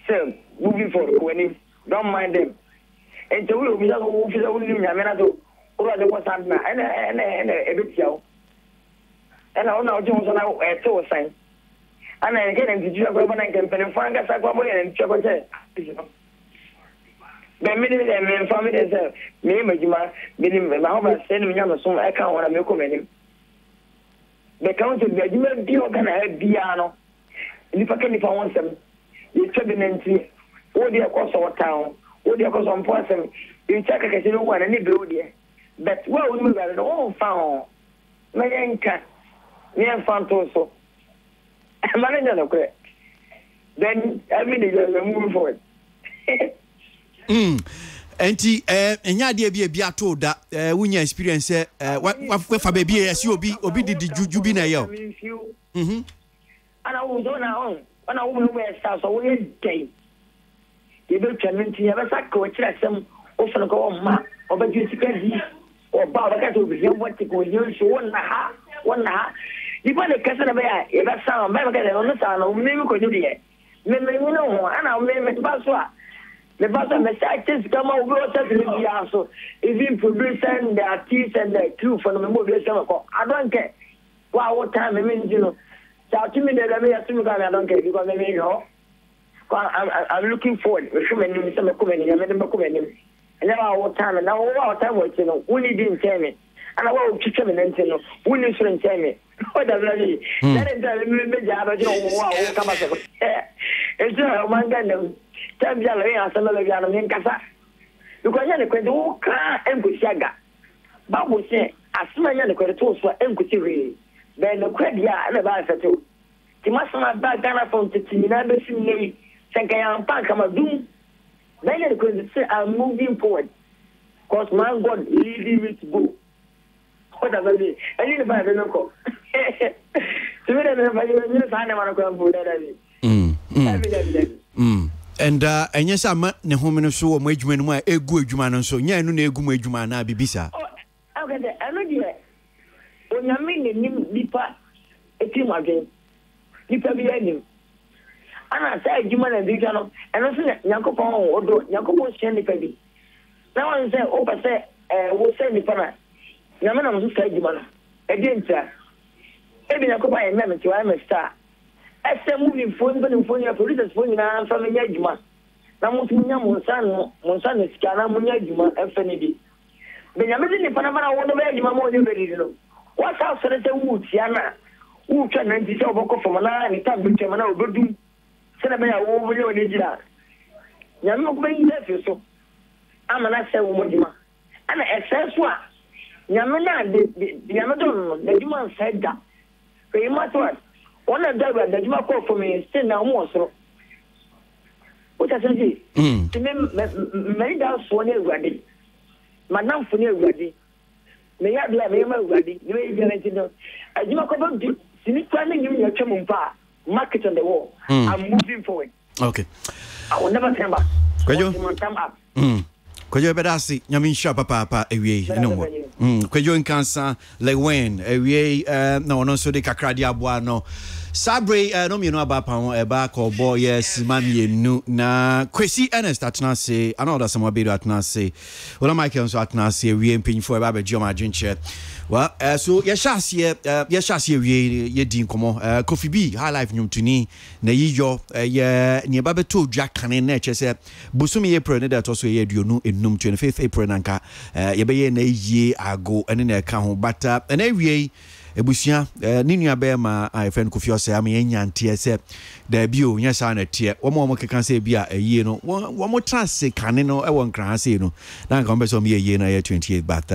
So, moving forward, when don't mind them. And so we'll be able to only Yamanado or the was and a bit young. And I know Johnson at so sign. And I get into your government campaign and find us a government and trouble. The minute and family is a name of Juma, meaning my home send me on some account when I'm your committee. The council, the Juma deal can have piano. If I can, if I want them, you check the name, all the across our town, all the across on person, you check a casino one and you go there. But well, we got it all found. My anchor, near Fantoso. Manager, okay. Then I mean, you're moving forward. Enti enya de bia to da wunya experience what for baby as you obi di juju na yo and I was on our own when I went where start so we day you be challenge you be sack ko kira sem o fana ko ma o ba ju sikadi o ba ka to bi what ko you so wona ha you ba le kasa na ba ya e ba sa ba ka de no sa no me ko ju de me no ana me ba so the bottom messages come over to the also even producing the artists and the crew from the movie. I don't care what time I mean, you know. So to me, I don't care because I mean, you know, I'm looking forward. Some coming, I made them coming, and now what time and now what time was, you know, we didn't tell me. And I want to tell me, you know, we didn't tell me. What does that mean? That is the job, you know, wow, come up. It's a man gun. Tell me, I'm some of the young Casa. Because you're going to cry and go shaga. Babu say, as soon as you're going to toast for Enkuti, then the credit and the bar for two. You must not back down from the Tinaba Singay, Sankayam Pankama Doom. Then you're going to say, I'm moving forward. Because my God, leading me to go. What does that mean? I need to buy the local. To me, I don't know. And yes, I'm not the home and so much when my a good human so yeah, no good human na bibisa. Okay, I know you. When you mean Nipa, a team again, Nipa be him. And I say, human and Vicano, and also Yankopon or Yankopon Shandy Peggy. Now I say, oh, I say, we'll send Nipa. Yamana was say, Jumana. Again, sir. Every Yakopa and Mamma to I'm a star. I say moving phone, but in phone, your police phone, and from Yajuma. Now, Monsan is Cana Munajuma, Infinity. But you're making the Panama on the way, you are more than ready to know. What's out for the woods, Yana? Who can rent his over from an eye and time with Germano, good do? Send a man over your Nigeria. You're not going there, so I'm an answer woman. And I says what? Yamana, the Amadon, the human said that. But you must what? One of them that you call for me still now more so. What I say? To me, many doubts for near ready. Madame for near ready. May I be a member ready? You may be ready. As you are about to see planning you your chamumpa, market on the wall. I'm moving forward. Okay. I will never turn back. Could you? Could you better see? Yamin Shapa Papa, away, no more. Could you in cancer, like when, away, no, so the Cacradia Buano. Sabre, no, you know about a back or boy, yes, mammy, no, na, Chrissy Ernest at Nasi, I know that's some bit at Nasi. Well, my counsel at Nasi, we ain't paying for a baby, Joma Ginger. Well, so yes, ye deem come Coffee B, high life new to me, na yo, near Baby 2 Jack Canning nature said, Busumi April, that also ye do no in Num 25th April, Nanka, ye be a year ago, and in a account, but an every ebusia ninu abema I friend Kofi say am yen tie there bio nya sa na tie wo mo keka say bia ayie no wo mo trance kane no e won kran say no na nka mbe so me ayie na 28 but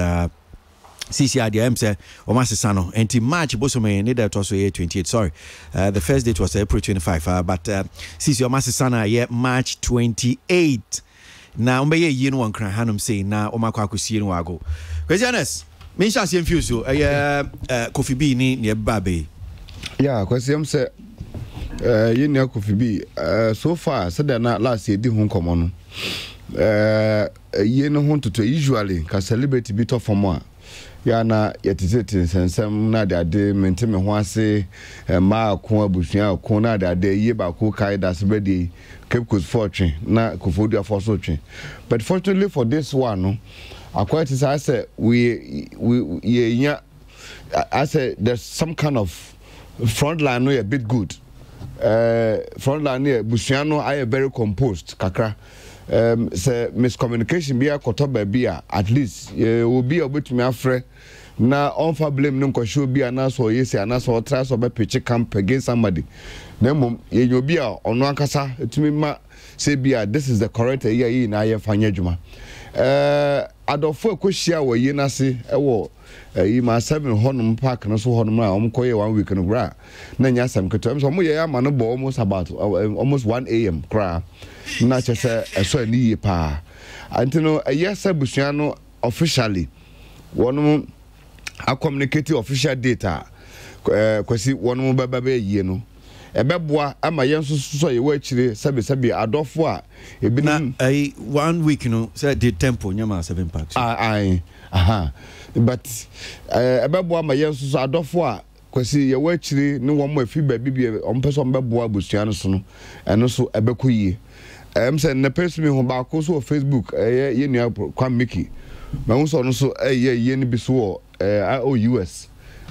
CCR the say o masesa no enti March boso me need that also 28 sorry the first date was April 25 but CCR o masesa na March 28 na mbe ayie no won kran hanum say na o makwa akosie no wago Christianes me shall see infuse so Coffee B ni babe yeah question say you know Coffee B so far said that last year di hon komo no ye no ho to usually ka celebrate bit of more ya na yetete sensem na de mente me ho ase ma ko abusua ko na de ye ba ko kai das bedi Cape Coast fortune na Kofodia for fortune. But fortunately for this one, no, according to I said I said there's some kind of front line no a bit good. Front line here Busiano I very composed kakra. Say miscommunication be a kotoba be at least will be a bit me afre na onfa blame no show be anaso yesi anaso try so be pitch camp against somebody. Nemo ye obi a ono ankasa etumi ma say bia this is the correct year na ye fanya dwuma adofo ekohia wo yi na se ewo yi ma 7 honum park no so honum a omkoye 1 week no bra na nya sam keto so mo ye ama no bo almost about almost 1 am kra na chese eso ni ye pa antino yesa busua no officially wonum a communicate official data kwesi wonum baba be yie no ebeboa ama yenso so ye wachire sabe adofo a ebi na 1 week say the tempo nyama 7 packs but ebeboa ama yenso so adofo a kwesi ye wachire ne wo mo afi ba bibie ompeso mbeboa busua no so no eno so ebekoyie say na person me ho ba ko so Facebook ye nua kwa Mickey ma wo so no so ye ni bi so US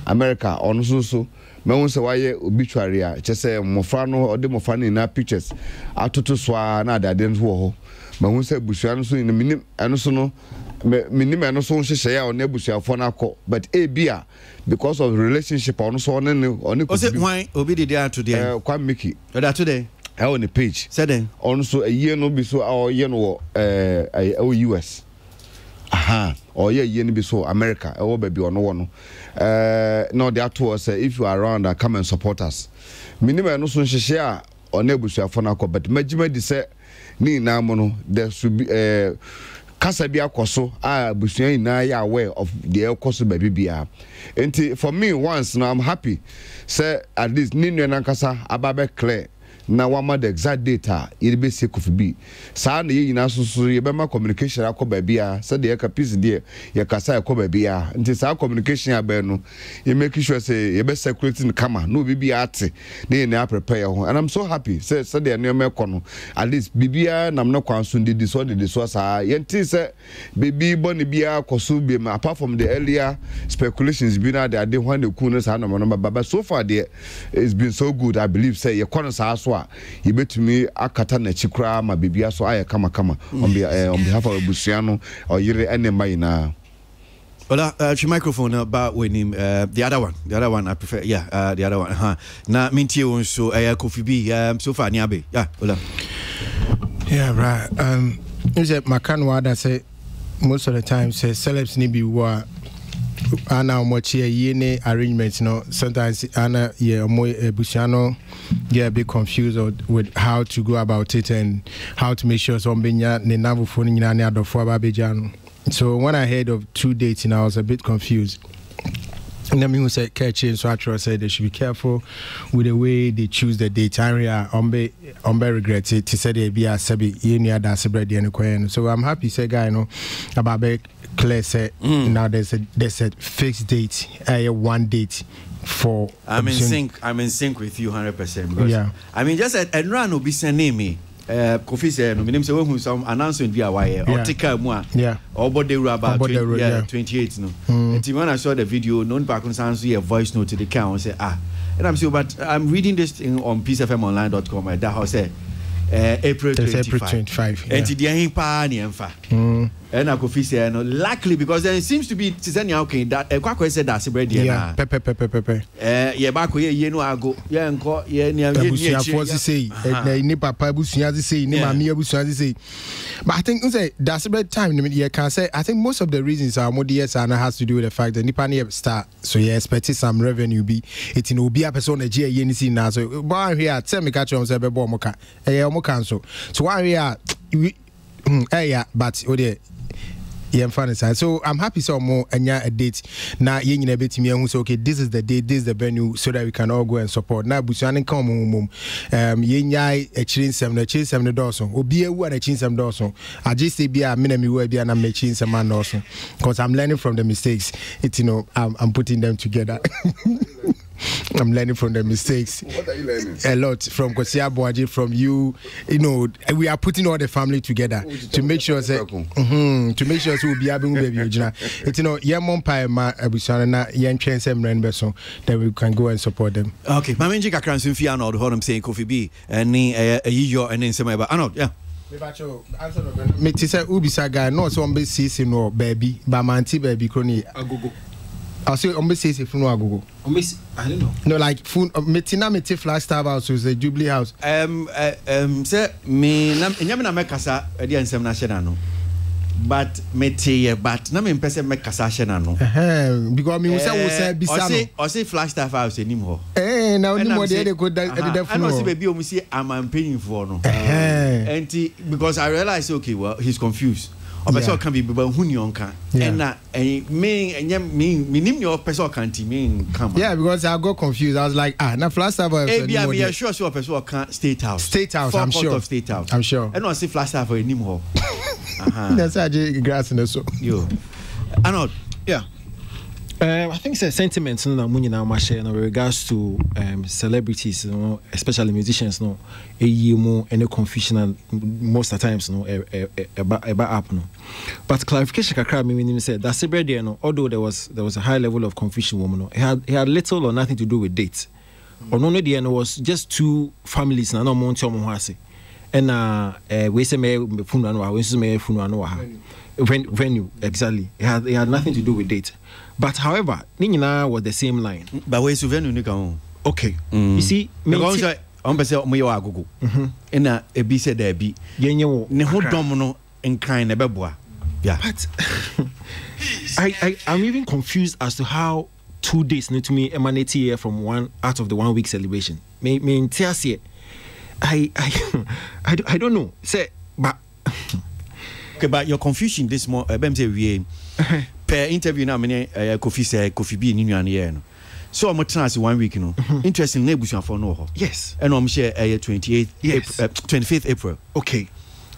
America on so me won se waye obituary a chese mofra no ode mofra ni na pictures atoto so na adade no ho me won se busua no so ni minim eno so no minim eno so hyehyɛ ya on abusuafo na akɔ but bia because of relationship on so on o se why obi dey there today kwa Mickey that today on the page said then on so a year no bi so ye no US or ye ni bi so America e baby ono no no they are to us if you are around come and support us minimum no so nhyehyɛ a on abusuafo na akɔ but magima di say ni na mo no there should be kasa bi akoso abusua ina ya aware of the akoso baby bia enti for me once now I'm happy say at least ni nua kasa ababe clear na wama the exact data it be say could be sa na ye nyina so ye be ma communication akoba bia say the ka piece there ye kasa akoba bia nti sa communication abe no ye make sure say ye be circulating kama no bi ate na na prepare ho and I'm so happy say the no me kono at least bibia nam no kwanso ndi so sa ye nti say bibi boni bia koso bi apart from the earlier speculations bi na the when the cool sa na baba so far there it's been so good I believe say ye kono sa so you bet me akata na chikra ma bibia so aye kama on behalf of Busiano or yire enema ina. Well, your microphone about when him the other one I prefer the other one na mintie won so Kofi B so far niabe hola right is it makanwa that say most of the time say celebs ni bi wa ana omochi yene arrangements no sometimes ana Busiano get a bit confused with how to go about it and how to make sure sombenya ne navu phone nyina ne adofo ababejano. So when I heard of 2 dates and I was a bit confused. And then who said catching so I said they should be careful with the way they choose the date. Area ombe regret it to say they be a sabi yenia da sebredi and coin. So I'm happy say guy no about Claire said now there's a fixed date, 1 date for I'm in sync with you 100% because I mean just a run will be sending me Kofi said no menim say we some announcement via wire article mu a obode about 28 no and when I saw the video non back on sounds a voice note to the count say and I'm saying but I'm reading this thing on peacefmonline.com that house say April 25 and the hin pa ni emfa and I Kofi say no luckily because there seems to be okay that kwakwa said that sebredi na pepe ye ba ko ye no ago ye nko ye ni busuafo say ni papa busuazi say ni mama busuazi say but I think say that sebredi time you can say I think most of the reasons are more has to do with the fact that nipa na start so you expect some revenue be it in obi a person na je ye ni see na so ba here tell me catch am say be bo mo ka so why we are but Yeah, fun side. So I'm happy so more a date. Now you know bit me who say okay, this is the date, this is the venue, so that we can all go and support. Now Busuan come home. Yenya a chin some Dawson. Obi a one a chin some Dawson. I just say be a minimum way be an I'm chin some man Dawson. Because I'm learning from the mistakes. It's I'm putting them together. I'm learning from the mistakes. What are you learning? A lot from Kosia Boaji, from you. We are putting all the family together to make sure to make sure we'll be able to be it's mom pie ma abusana yen train some beso that we can go and support them. Okay, my main kakran so fia no the saying Kofi B and your and then some about yeah. Me say ubisa guy no so be season no baby ba manti baby crony agogo. I say say if no agogo. I don't know. No, like phone metina Flagstaff house is a Jubilee house. Say me na make kasa e dey nsem na hye na no. But but na me pese make kasa hye na no. Because me say bisa no. I say Flagstaff house enim ho. Na oni mo dey go that phone. I know say baby o mu say am paying for no. And because I realize okay, well, he's confused. Person can be hunionka and me your person can't mean come. Yeah, because I got confused. I was like, now Flagstaff I'm sure person can't State House. I'm sure of State House. I'm sure. I don't see Flagstaff anymore. That's actually grass in the so. Yo. Arnold. Yeah. I think it's a sentiment in regards to celebrities, especially musicians, any confusion most of the times, about app. But clarification, kakra meaning said that Sebredi, although there was a high level of confusion, woman, it had little or nothing to do with dates. Or no, the end was just two families, no more to and we say me funeral, we say me funeral. Venue, exactly. It had nothing to do with date. But however, Nina was the same line. But where's the venue? Okay. You see, I'm say me wa agogo. Na ebi say there be. Yenye ne ho dom no nkran na beboa. Yeah. But I'm even confused as to how 2 days need to me emanate here from one out of the 1 week celebration. Me intiasie. I don't know. Say but okay, but your confusion this more we per interview na me Kofi B ni nuane ye no. So I'm trans 1 week no. Interesting na ebusuafo no ho. Yes. And I'm share 28th yes. 25th April. Okay.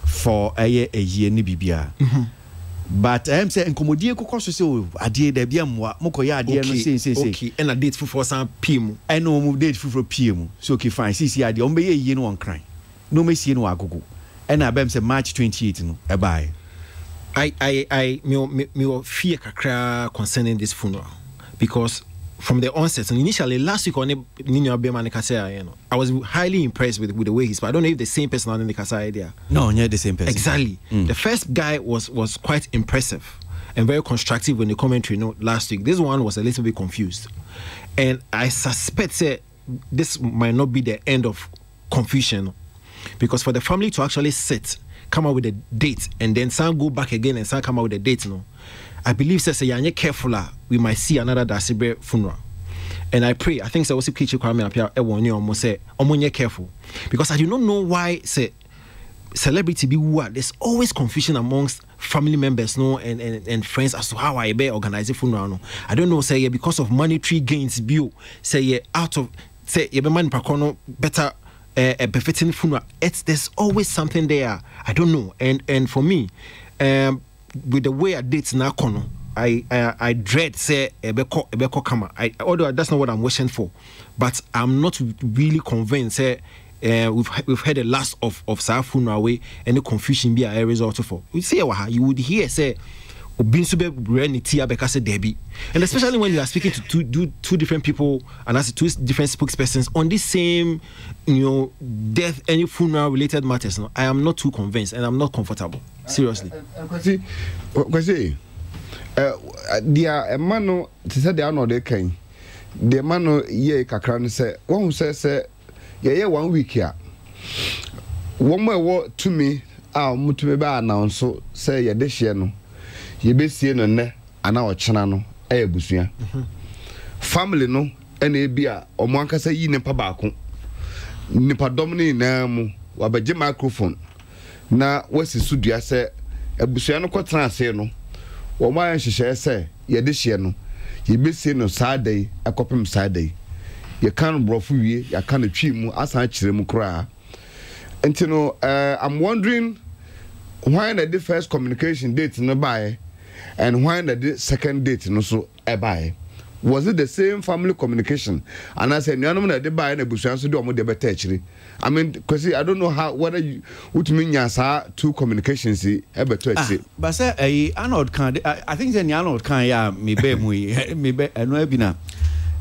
For a year ni bibia. But I'm say enkomodie kokko so say ade da bia mwa mokoya ade no say. Okay. And a date for some PM. I know mo date for PM. So okay fine. See ade on be ye no on cry. No me see no agogo. And I say March 28 no. E bye. Me fear kakra concerning this funeral because from the onset and initially last week on I was highly impressed with the way he spoke. I don't know if the same person on the Kasa idea. No, not the same person. Exactly. The first guy was quite impressive and very constructive in the commentary last week. This one was a little bit confused. And I suspect this might not be the end of confusion because for the family to actually come out with a date and then some go back again and some come out with a date I believe say you're careful we might see another Dasibre funeral and I pray I think so also Kichi Kwame appear almost say omonye careful because I do not know why say celebrity be what there's always confusion amongst family members and friends as to how I be organize a funeral I don't know say because of monetary gains view say out of say you be man pakono better a befitting funeral. There's always something there. I don't know. And for me, with the way I date now, I dread say ebeko kama. Although that's not what I'm wishing for, but I'm not really convinced. We've had a loss of South funeral way and the confusion be a result for. You see, you would hear say. And especially when you are speaking to two different people and as two different spokespersons on this same, death and funeral related matters. I am not too convinced and I'm not comfortable. Seriously. Dear Emmanuel, said they are not the king. The Emmanuel ye kakran say, one says, 1 week here. One more word to me, I'll move to me by now, so say, ya this year no. You be seeing on there, and our channel, busua. Family no, and a beer, or one can say, ye nepa bako. Nipa domini namu, wabaje microphone. Na, what's the studio? I say, a busua no quatrance no. wo ma nhyehyɛ sɛ ye de hye no ye besie no saadai akopem saadai ye kan brofo wie ya kan twi mu asan kyerɛ mu kra ntino I'm wondering why the first communication date no buy and why the second date no so buy. Was it the same family communication? And I said, no, no, they buy and a bush so do de better. I mean, because I don't know how whether you would mean yes, two communications ever to but say a anod can I think the anod can ya me be and webina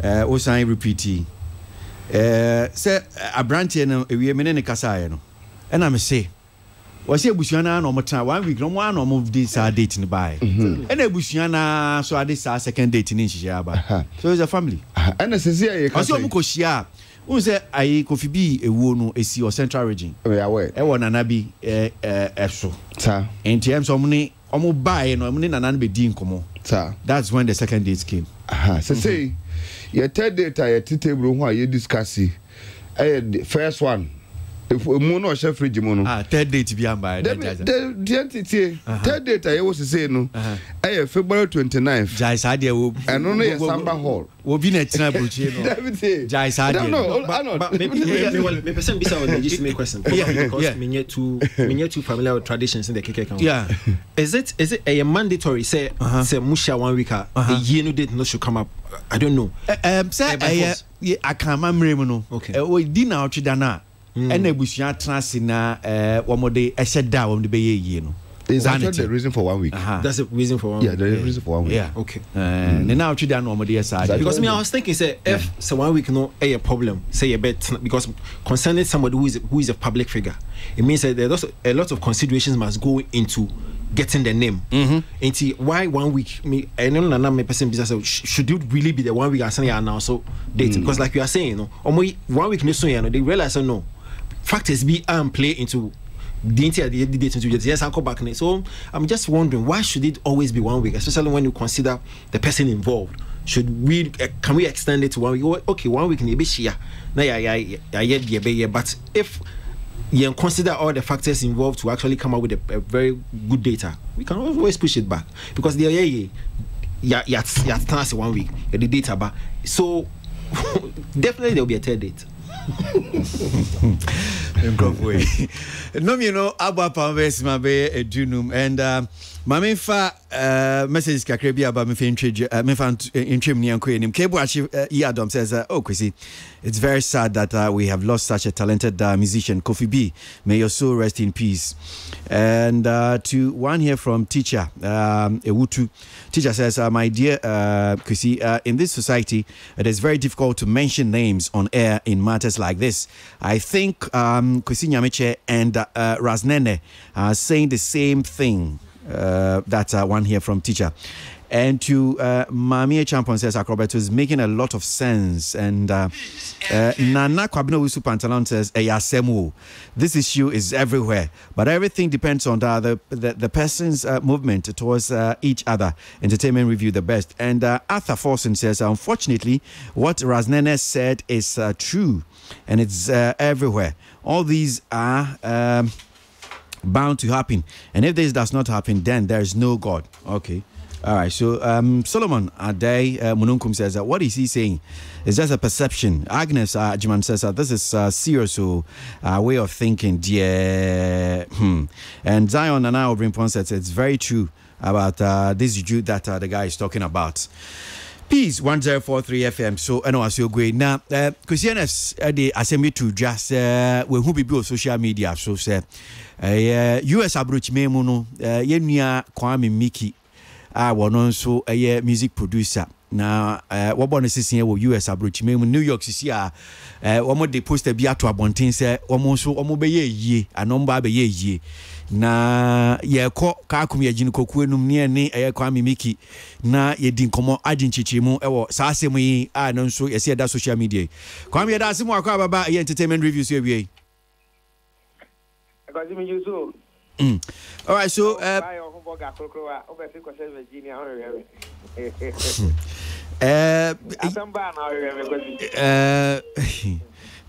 osan repeat say a branch no we me kasa no and I say was a bushana no more 1 week no one of this date in buy and a bushana so this second date in Shaba so it's a family and as I also mukoshia who say I coffee be a wono a sea or central region we are aware want anabi so and TM so many almost buy no money and be din komo that's when the second date came so say your third date your table who you discuss the first one. If mono chef fridge mono third date be am by the entity third date I was to say no February 29th Jai Sadia will and only Samba Hall will be net Jai Sadia but maybe person bisa on just make question because me too familiar with traditions in the KK country. Yeah, is it a mandatory say musha 1 week a year no date no should come up? I don't know say I can't remember no okay we did now chidana and ebusia transi na womode eheda womde be ye no is actually the reason for 1 week. That's the reason for 1 week. Yeah, the reason for 1 week. Yeah, okay. Now chida no womode side because me I was thinking say if so 1 week no a problem say a bit because concerning somebody who is a public figure it means that there's a lot of considerations must go into getting the name. Into why 1 week me I don't know me person business should it really be the 1 week I say now so date because like you are saying no 1 week no so you know they realize no factors be play into the entire date into yes I'll come back so I'm just wondering why should it always be 1 week especially when you consider the person involved. Should we can we extend it to 1 week? Okay, 1 week maybe share now yeah but if you consider all the factors involved to actually come up with a very good data we can always push it back because the yeah 1 week the data back so definitely there will be a third date. No, you know, Abba Pamves Mabe Edunum and Mamifa message Kakrebi about me in Chimney and Queen. Cable Yadom says, oh, Chrissy, it's very sad that we have lost such a talented musician, Kofi B. May your soul rest in peace. And to one here from teacher, Ewutu. Teacher says, my dear Chrissy, in this society, it is very difficult to mention names on air in matters like this. I think Chrissy Nyamiche and Raznene are saying the same thing. That's one here from teacher. And to Mami Champon says Acrobat is making a lot of sense. And Nana Kwabino Wisu Pantalon says Eyasemu. This issue is everywhere, but everything depends on the person's movement towards each other. Entertainment review the best. And Arthur Forson says, unfortunately, what Raznene said is true, and it's everywhere. All these are bound to happen, and if this does not happen, then there is no God. Okay. All right, so Solomon Adey Mununkum says that what is he saying? It's just a perception. Agnes Jiman says that this is serious way of thinking. Yeah. And Zion and I Obrimpon says it's very true about this Jew that the guy is talking about. Peace 1043 FM. So I know as you go now. Christians the assembly to just we who be on social media. So say US abroach me muno yenua Kwame Miki. One so a music producer. Now, what bonus is here with US abroach me New York City. One more they post a beer to a bontin say almost so be ye a number be ye. Na ye ko kakum ye jin koku enum ne ne Kwame Miki na ye din komo agin chichimu ewo sa asemu yi a no so ye se da social media. Kwame ye da asemu akwa baba ye entertainment reviews ye wie. Because me use so. All right, so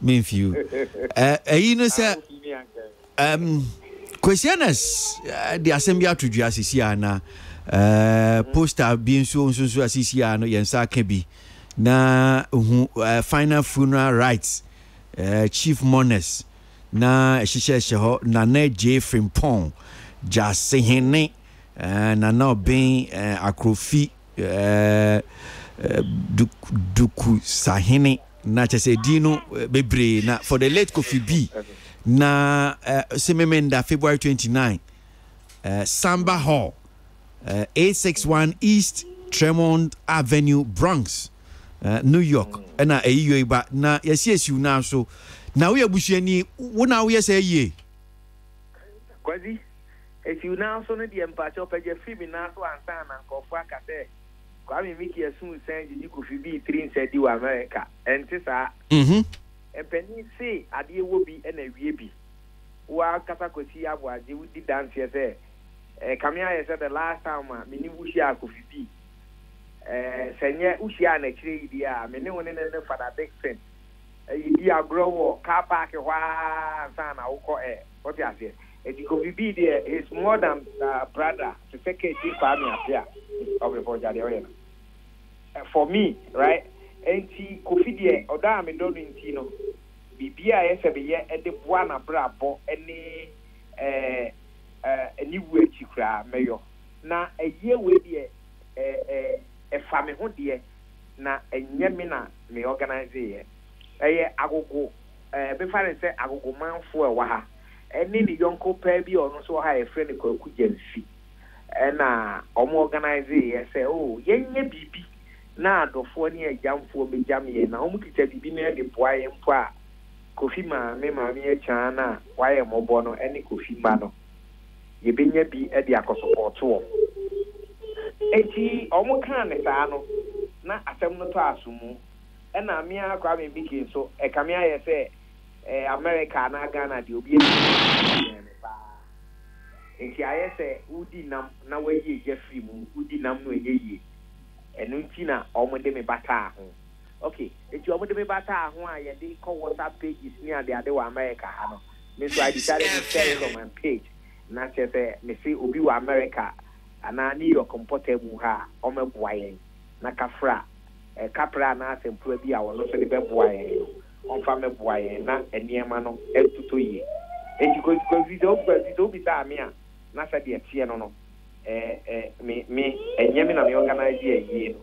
mean few you know sir questioners the assembly to do asisiana poster being so asisiano yensa can be na final funeral rites chief mourners na hihye na na J Frimpong jasehene na na obin akrofi duku sahene na chese dino bebre na for the late Kofi B na sememenda February 29 Samba Hall 861 East Tremont Avenue Bronx New York na eyiyo ba na yesi na so na we abusuani wona we say ye kwazi if you now so no the empacho page film na so ansa na nkofo akase kwa me miki asun sen jiji Kofi B 3 said di America enti sa empeni say ade wo bi na wie bi wa kasa kosi aboaje we di dance say kamia said the last time mini wushi Kofi B senye ushia na kire idi a me ne woni ne Father Dixon idi agro car park wa sana uko what you say Kofi B there is more than brother to take it family affair of the Forja for me right enti Kofi there oda me do nti no bibia yese be ye e de boa na brabo eni eni wu echi kra meyo na eye we there fa me ho de na enye me na me organize ye eye agogo be fare se agogo manfo e wa ha eni ni yonko pa bi ono so ha e friend ko kujensi na omo organize ye se oh yenye bibi na adofo ni ejamfo be jamye na omo tita bibi na de boa ye mpo a Kofi ma me e chan na wa ye mobo no eni Kofi ma no ye benya bi e de akosupport wo eti omo kan ne saa no na asem no to asumu e na me akwa me biki so e kamia ye se America na Ghana de obi enti aye se udi nam na we ye Jeffrey mu udi nam no ye ye enu nti na omo de me bata ho okay eti omo de me bata ho a ye de ko WhatsApp pages ni ade wa America ha no me so I decided to share it on my page na che se me see obi wa America ana New York comfortable ha omo boaye na kafra kapra na asempro bi a wono so de be boaye on fame boaye na eniema no etuto yi enti ko video bi ta me a na sa de tie no no me enyeme na me organize yi no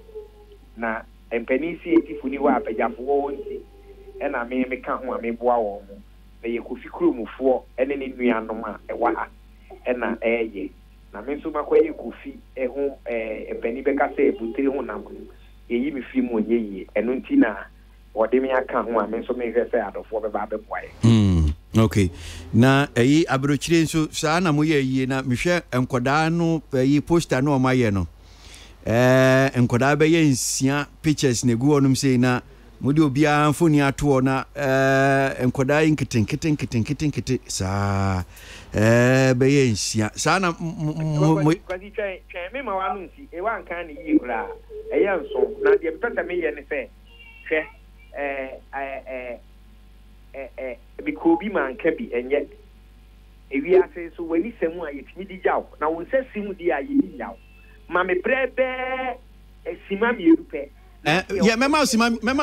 na empenisi etifu ni wa apejafo wo nti e na me ka ho a me boa wo mo na ye Kofi kromufo ene ne nuanom a e wa ha e na eye na me so makwaye Kofi e ho empeni be ka se ebutiri ho nam yeyi me fi mu onye yi eno nti na wode me aka ho a me so me hwese adofo be ba be boaye okay na abrochire nso saa na moye yi na mehwe enkoda no poster no omaye no enkoda be ye nsia pictures ne gu onum sei na modi obia mfoni ato na enkoda inketen saa be ye nsia saa na kwazi twen me ma wanu nti e wan kan ni yi kura eye nso na de pesa me ye ne se hwe bi ko bi man ka bi enye ewi ase so wani semu a yetimi di jaw na won se simu di a yi jaw ma me brebe esima mi erupe yeah mema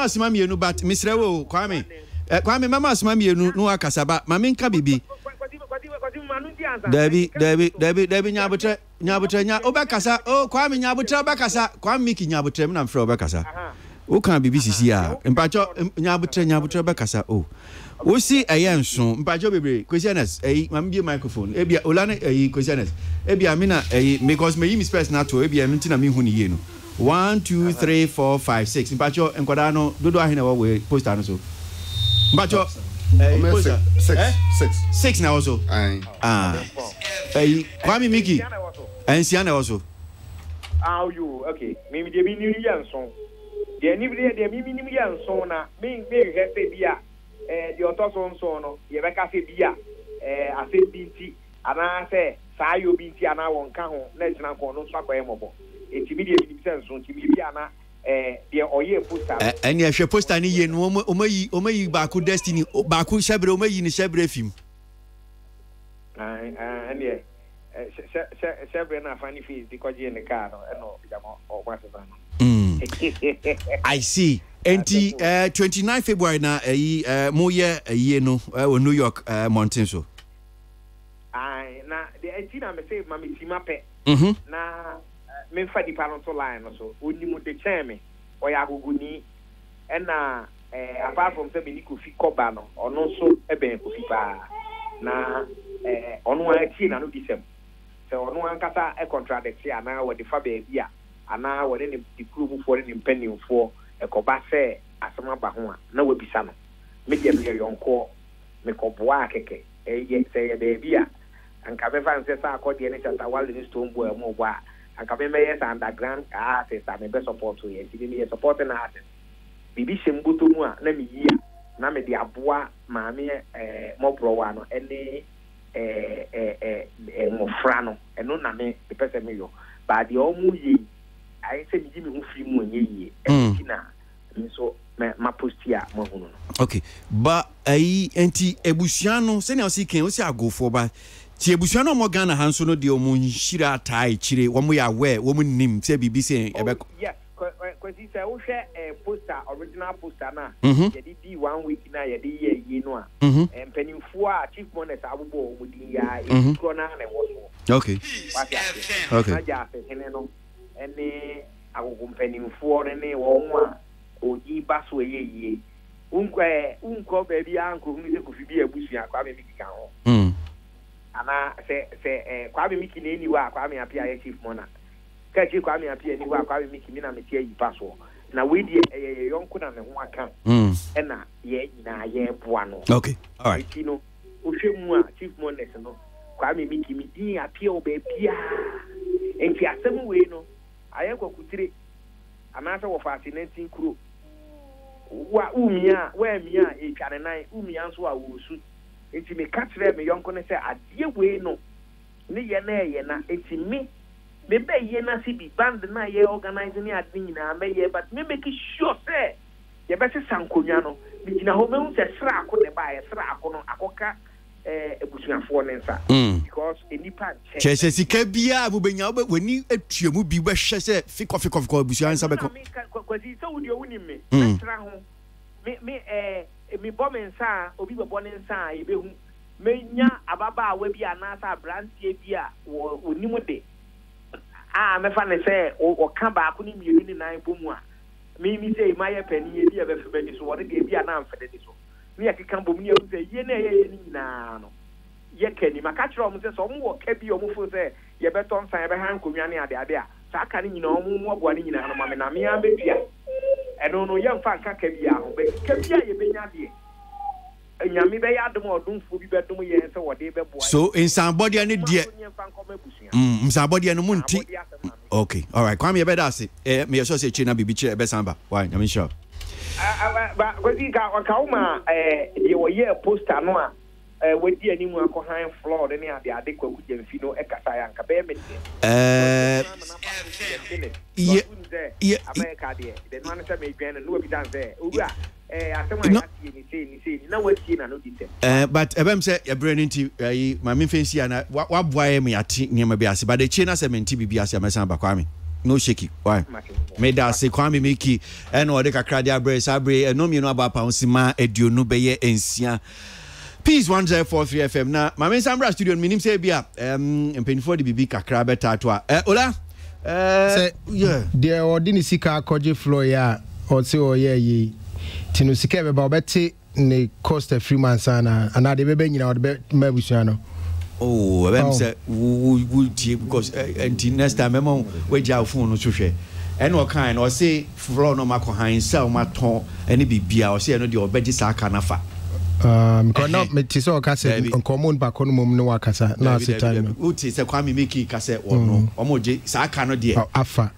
osima mi enu but misrewo kwame mema osima mi enu no akasaba ma me nka bibi Debi nyabutre nya obekasa kwame nyabutre obekasa kwame miki nyabutre me na mfre obekasa o kan bibi sisi a mpacho nyabutre obekasa o si ayenso mpacho bebre questioners mam bi microphone ebia olane questioners ebia me na because me yi space na to ebia nti na me hu ni ye no 1 2 3 4 5 6 mpacho enkoda no dodo ahina wa we poster no so mpacho 6 na also kwame miki ensia na also you okay me de bi ni yanso de ni bi de mi ni yanso na me hese bia de otoso nso no ye be ka se bia ase binti ana se sayo binti ana won ka ho na jina ko no so akoye mobo etimi de bi senso timi bia na de oye poster eni ehwe poster ni ye no omayi ba ku destiny ba ku shebre omayi ni shebre film and several na funny fees because in the car no or what I see. 29 February na mo ye no New York mountain so. Na the 18 me say mama timape. Na me fa di panonto line so oni mo de cheme oya aguguni na apart from say me ni kofi koba no ono so ebe kofi pa na ono a ti na no disem. So ono ankasa e contradict ya na we de fa ba bia ana we ne di group for the penny for e koba say asema ba ho a na we bisa no me dia me yonko me koboa keke ye say de bia anka be fan say sa akodi ne chata wale ni stone boy mo boa anka be yes underground artist and be support to ye ti me support na artist bibi sembuto mu a na me yia na me de aboa maame mo browa no ene mo frano eno na me the person me yo ba de o mu yi ai se mi ji mi hu free mu nye yi na so ma postia mo hunu. Okay, but enti ebusuano se na o si ken o si agofo ba ti ebusuano mo Ghana hanso no de o mu nhira tai chire wo mo ya we wo mu nim se bibi se ebe. Yes, because he say o hwe poster original poster na ye di 1 week na ye di ye no a empanimfo a chief monest abubo o mu di ya e kro na na wo so. Okay. Okay. Na ja se hene no ene agogo mpanimfo ne wo ho a oji baso ye unko baby anko mi se ko fi bi abusua kwa me miki kan ho ana se kwa me miki ne ni wa kwa me apia ye chief mona ka chi kwa me apia ni wa kwa me miki mi na me tie yi baso na we die yonko na me ho aka na ye nyina ye boa no. Okay, all right. You know o hwemu a chief mona no kwa me miki mi din apia o bebia enti asem we no aye kwakutire anasa wo fascinating kuro wa umia wa mia e tware nan umia nso a wo su enti me ka kire me yonko ne se ade we no ne ye na enti me be ye na si bi band na ye organize ni ade nyina me ye but me make sure say ye be se sankonwa no bi gina ho me hu se sra ako ne ba ye sra ako no akoka ebusuafo ne nsa because enipa che sika bia abubenya wani atuamu bi be hwe se fiko ebusuan nsa be ko kwazi so wudi owuni me sra ho me bom nsa obi be bon nsa e be hu menya ababa awa bi anasa brantie bi a wonimu de me fa ne se o kan ba ko ni mienu ni nan bomu a me say maye pani e bi e be fe be so wode de bi ana amfede de so me ya kikan bom ni e say ye na ye ni na no ye kani maka kire o mo se so mo wo ka bi o mo fo se ye be ton san ye be han konwa ne ade ade a sa aka ni nyina o mo mo boa ni nyina no ma me na me ya be bia eno no ye mfa ka ka bia ho be ka bia ye be nya de nyame be ya dum odumfo bi be dum ye se wode be boa so insan body ani de insan body no munti. Okay, all right, kwame ye be da se me ye so se chi na bibi chi e be samba why nyame sure ba kwezi ka uma ye wo ye poster no a wedi animu akohan floor ne ade kwaku jemfi no e kasa ya nka be me ye America de no na se me dwen no obi dan se owura asema ya tie ni sei na watie na no dite but ebem say e brand nti ma me fancy ana wa boaye me ate niam bi ase but the chain na se menti bibi ase amesan ba kwame no shaky why me da se kwame meki eno ode kakra dia sabre no mi no aba pa onsima eduonu beye ensia Peace 1043 FM na ma me sambra studio minim say bia empenifo de bibi kakra beta to ola say yeah there ordinary sika koje floor ya o se o ye yi tinu sika be ba obeti ne cost a free man sana and de be nyina o de mabusu no. Oh, I'm say because until next time memo we ja phone no hwehwe and what kind or say floor no mako han sell ma ton any bibia or say no de obedi sa aka nafa because now me tiso ka say common ba kono mum no wakasa na say time o ti say kwame meki ka say ono omoje sa aka no de afa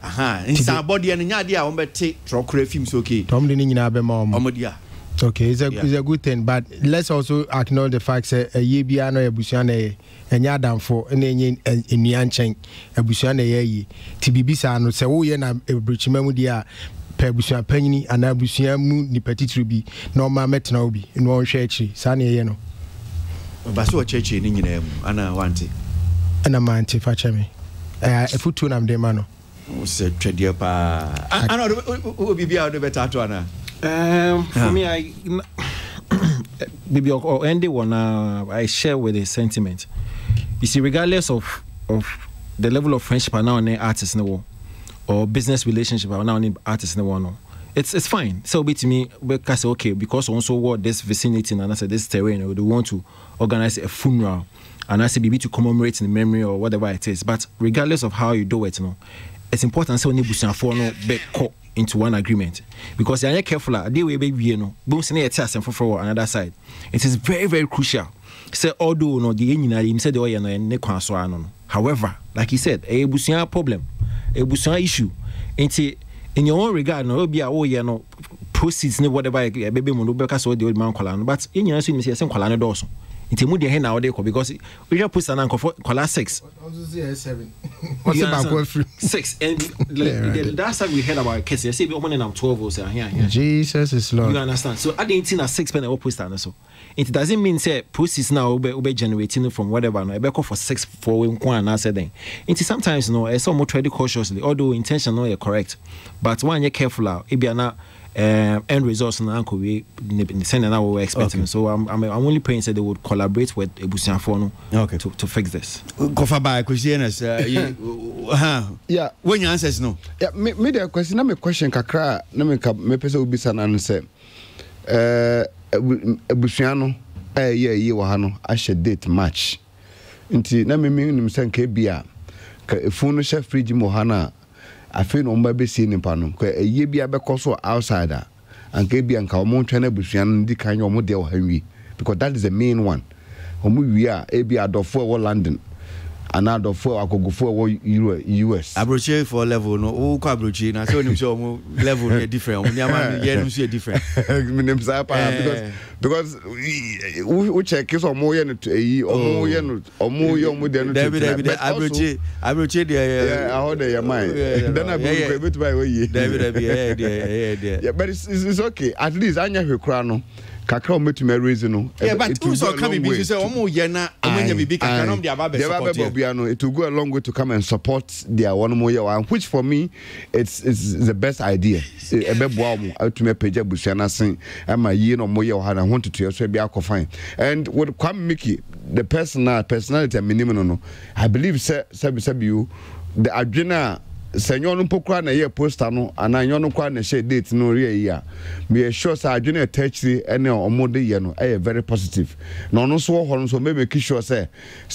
insan body en nya de a ombeti trokra film so okay tom de nyina be ma omodia. Okay, it's a good thing, but let's also acknowledge the fact that a ye be ano ebusuane enya damfo enye enuanchen ebusuane ye ti bibisa no se wo ye na ebrichima mu dia pe ebusua panyini ana ebusua mu ni petitru bi no ma metna obi no hwe achi sa na ye no ba so cheche ni nyina mu ana wanti and a man to fetch me. A foot to them, mano. Said Tredia Pa. I know who be out of the better. For me, I maybe or Andy one I share with his sentiment. You see, regardless of the level of friendship I now need artists in the world, or business relationship I now need artists in the world. It's fine. So be to me because okay, because also what this vicinity and I said this terrain, they want to organize a funeral and I say maybe to commemorate in the memory or whatever it is. But regardless of how you do it, it's important so nebusan for no back into one agreement because they are careful. They will be both in a test and for another side. It is very, very crucial. Say although no the engineer said the however, like he said, a busan problem, a busan issue. In your own regard, no be no proceeds no whatever baby mono so the old man colano, but in your say some colano also. Into mood here now because we just put an uncle for color 6. 7. What's about 6 and that's how we heard about case. I say we opening up 12 or say here. Jesus is Lord. You understand? So I didn't think a 6 pen up stand so. It doesn't mean say proceeds now be generating from whatever no. I call for 6 for one answer then. It sometimes no I some more tread cautiously although intention no correct. But when you careful it be na end results na uncle we send our we expecting. Okay. So I'm only praying that they would collaborate with Ebusianfo to fix this. Go for by questions. Yeah. When your answers no. Yeah, me the question na me question kakra na me pese obisa na no say Ebusiano ye wa ha no a date match. Nti na me nim say nka bia ka phone chef fridge mo ha na I feel no be see nipa no ko eye bia be koso outsider and ke bia nka omo ntwa na busuan ndi kan omo de o hanwi because that is the main one omo wi a e bia adofo e wo London and adofo akogofo e wo US abroche for level no o kwa abroche na say onim say omo level no different omo nyama ye no so different minim say pa because we check is omo ye no eyi omo ye no omo de no abroche there I hold your mind then I be bit by we yeah but it's okay at least anya hwekura no kakra ometuma reason no yeah but who's coming be say omo ye na omanya bibi kakra no dia ba support it will go a long way to come and support their one more year which for me it's the best idea ebeboa omo atuma page abusia na sen ama yi no mo ye ha na want to so be akofine and with Kwame Mickey the personality minimum no I believe say you the adwena senyo no pokra na ye poster no ananyo no kwa na share date no re yi a me sure say adwene attachly ene omode ye no very positive no no so ho no so me sure say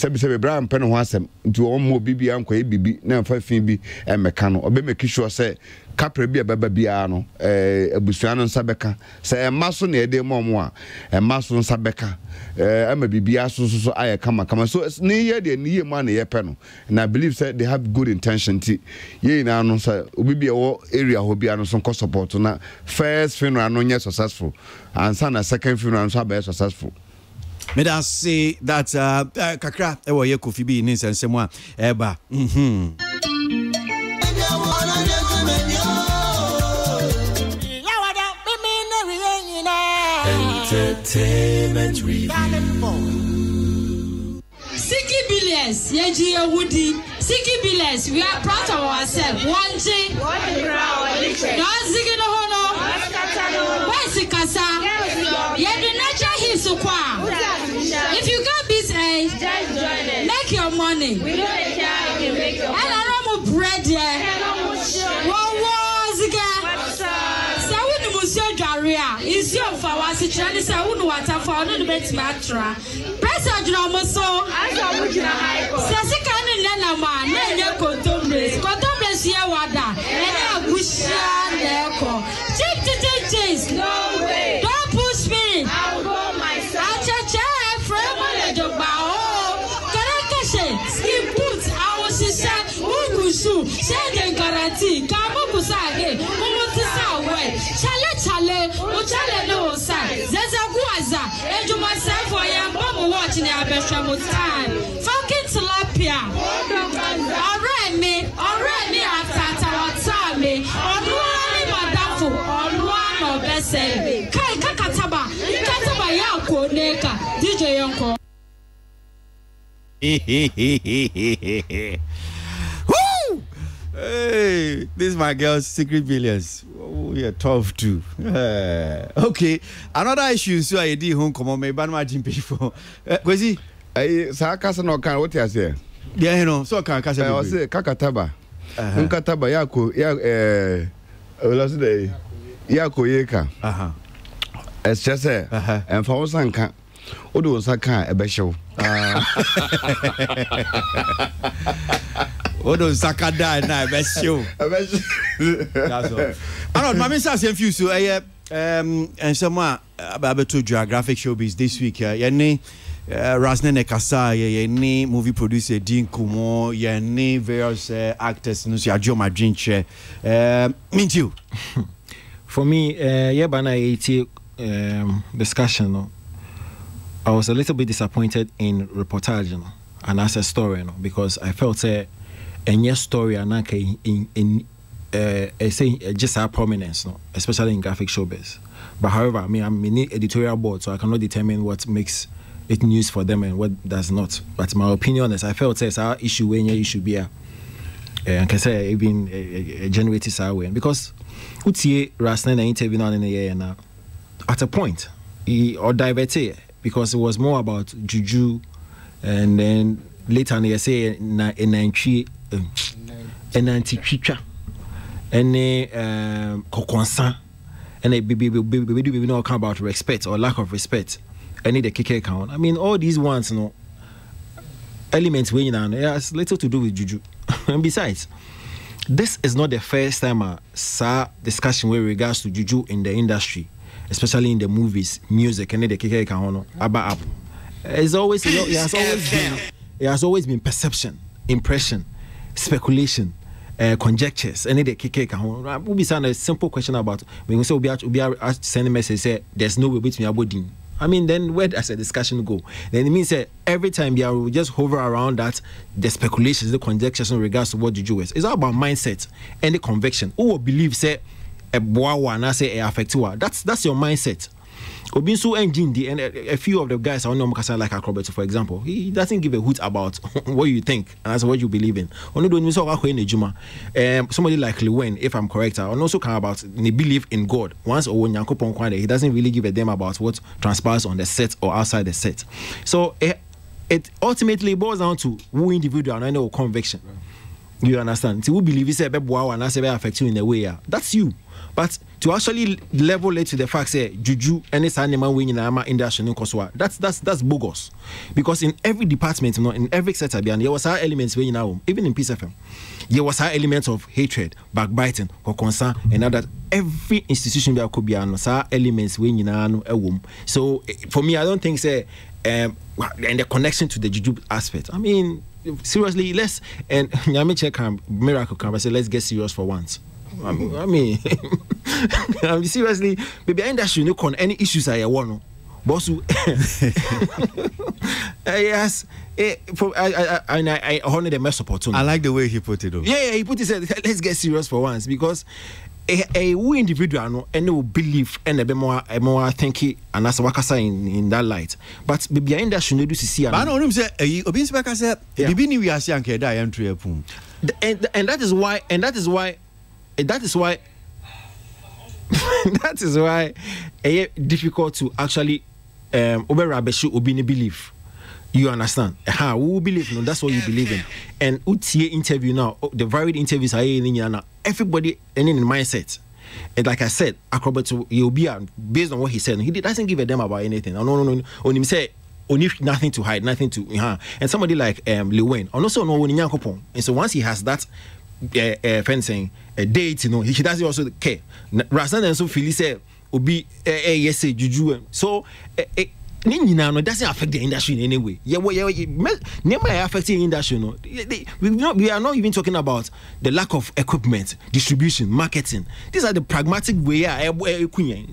Abraham pen ho asem nti omo bibia nkwa e bibi na mfa fin bi meka no obe make sure say kapre bia baba bia no abusuan no nsabeka say emaso na ede momo a emaso nsabeka ama bibia so aye kama so ne ye de ne ye ma na ye pe no and I believe say they have good intention ti ye na no say obibia wo area ho bia no so ko support na first funeral no nye successful and second funeral so be successful. Me da say that kakra e wo ye Kofi bi ni nsensem a eba Entertainment Review. Siki Billions, Yeji Woody. Siki Billions, we are proud of ourselves. One thing, don't Ziggy no Hono. Where's the Casa? Yeah, the natural he's so quiet. If you got business, just join it. Make your money. We don't care if you make your money. And I don't bread there. What was it? Is your for Chinese? I wouldn't want to follow the best matra. President Romoso, I saw which I Sassican and Lenama, Nana Contombles, Yawada, and I wish Echo. Take the chase, no way. Don't push me. I'll go myself. Chacha, Fremont, Bao, Karakashe, skin boots, our sister, Mugusu, Send guarantee, Kamukusage, Mumutusa, Chale, Uchale no side. Zaza Guaza, and to myself for your mom watching the Abesham time. Fucking tilapia. Alright, me, after our time, me, on one Madafu, on one of best say. Kai Kakataba, Kataba Yako, Neka, DJ Yonko. Woo! Hey, this is my girl's secret billions. Oh, you're tough too. Okay, another issue. So I did home come on, me ban my gym people. Kwesi, sa kasa no kan what you say? Yeah, you know, so can kasa. I say kakataba. Nkataba yako last day. Yako yeka. It's just and for one can odo nsa kan e be hyew. Odo nsa ka die na e be hyew. That's all. Arnold, my mensa say few so and some about to Graphic Showbiz this week. Yene Rasne Kasa, yene movie producer Dean Kumo, yene various actors no so ajo my drink chair. Meet you. For me, bana 80 discussion, no, I was a little bit disappointed in reportage, and as a story, because I felt a new story and in just our prominence, especially in graphic showbiz. But however, I'm in editorial board, so I cannot determine what makes it news for them and what does not. But my opinion is, I felt it's our issue when you should be and can say even generated our way because Utie Rasna interview on in the year now. At a point, he or diverted because it was more about juju, and then later on, they say an anti-chicha, and kokonsa, and a baby not come about respect or lack of respect. Any the kick count. I mean, all these ones, elements weighing on. It has little to do with juju, and besides. This is not the first time I saw discussion with regards to juju in the industry, especially in the movies, music, and the keke kahono about up. It has always been perception, impression, speculation, conjectures, and the keke kahono. We'll be saying a simple question about when we say we are sending a message say there's no way between abodin. I mean, then where does the discussion go? Then it means that every time we just hover around that, the speculations, the conjectures in regards to what juju is. It's all about mindset and the conviction. Who will believe, say, a boa and I say a affectua. That's your mindset. Obinsu engine and a few of the guys I know like Acrobat, for example, he doesn't give a hoot about what you think and that's what you believe in. Somebody like Lewen, if I'm correct, I also care about the belief in God. Once he doesn't really give a damn about what transpires on the set or outside the set. So it ultimately boils down to who individual and no conviction. You understand? So who believe it's a and that's affect you in a way. That's you. But to actually level it to the fact say juju and this animal winning industry that's bogus. Because in every department, in every sector, there was our elements when even in Peace FM, there was our elements of hatred, backbiting, or concern, and that every institution there could be an elements when So for me, I don't think say and the connection to the juju aspect. I mean, seriously, let's and Nyame check miracle can say let's get serious for once. I mean, seriously, maybe industry no con any issues I want. Boss, yes, I honor the mess opportunity. I like the way he put it. Though. Yeah, he put it. Let's get serious for once because a individual and no belief and a bit more thinky and as wakasa in that light. But maybe industry no do see. But I know him say Obin's back said bibi ni we ase anke da entry epum. And that is why that is why it's difficult to actually obini believe. You understand? Who believe? No, that's what you believe in. And UTA interview now, the varied interviews are in now. Everybody in the mindset. And like I said, Acrobat you'll be based on what he said. He doesn't give a damn about anything. No. On him say only nothing to hide, nothing to and somebody like Lewen, and also no one in Yankopon. And so once he has that fencing a date, he doesn't also care. Rasan and so Philly said Obi yes juju. So it doesn't affect the industry in any way. Never affecting the industry. We are not even talking about the lack of equipment, distribution, marketing. These are the pragmatic way.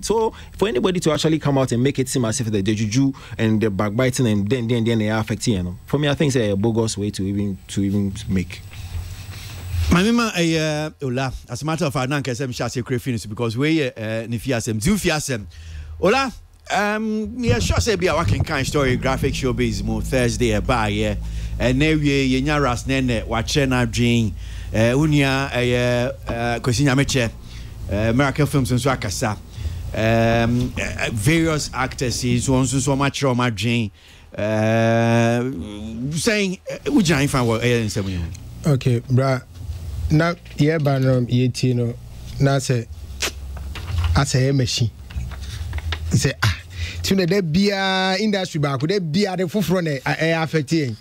So for anybody to actually come out and make it seem as if the juju and the backbiting and then they are affecting, for me I think it's a bogus way to even make. My mama Ola, as a matter of fact, I'm sure crayfish because we nifiasem, zufiasem. Ola. Yeah, sure. Say be a working kind story. Graphic Showbiz more Thursday by newie yenya ras nene wache na dwen unia kwesi nyameche American films nso akasa various actors is one so much on my dwen saying ujan fan wo nsem okay bra na ye banom yeti no na say asa machine say tune de bia industry ba ko de bia de foforo na affecting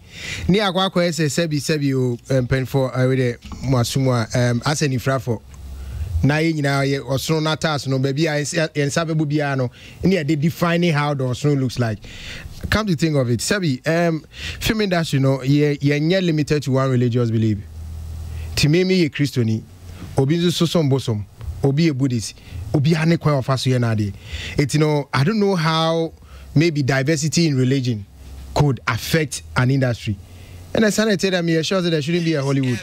ni akwa sebi o pen for we de mwasumu asa ni frafo na ye nyina ye osoro na task no ba bia yensa bebu bia no ni they defining how the osoro looks like. Come to think of it, sebi film industry no ye limited to one religious belief. Timemi ye Christiani obi so som bosom obi a Buddhist obi ane kwa ofaso ye na de. It I don't know how maybe diversity in religion could affect an industry. And I started to tell them, sure that there shouldn't be a Hollywood.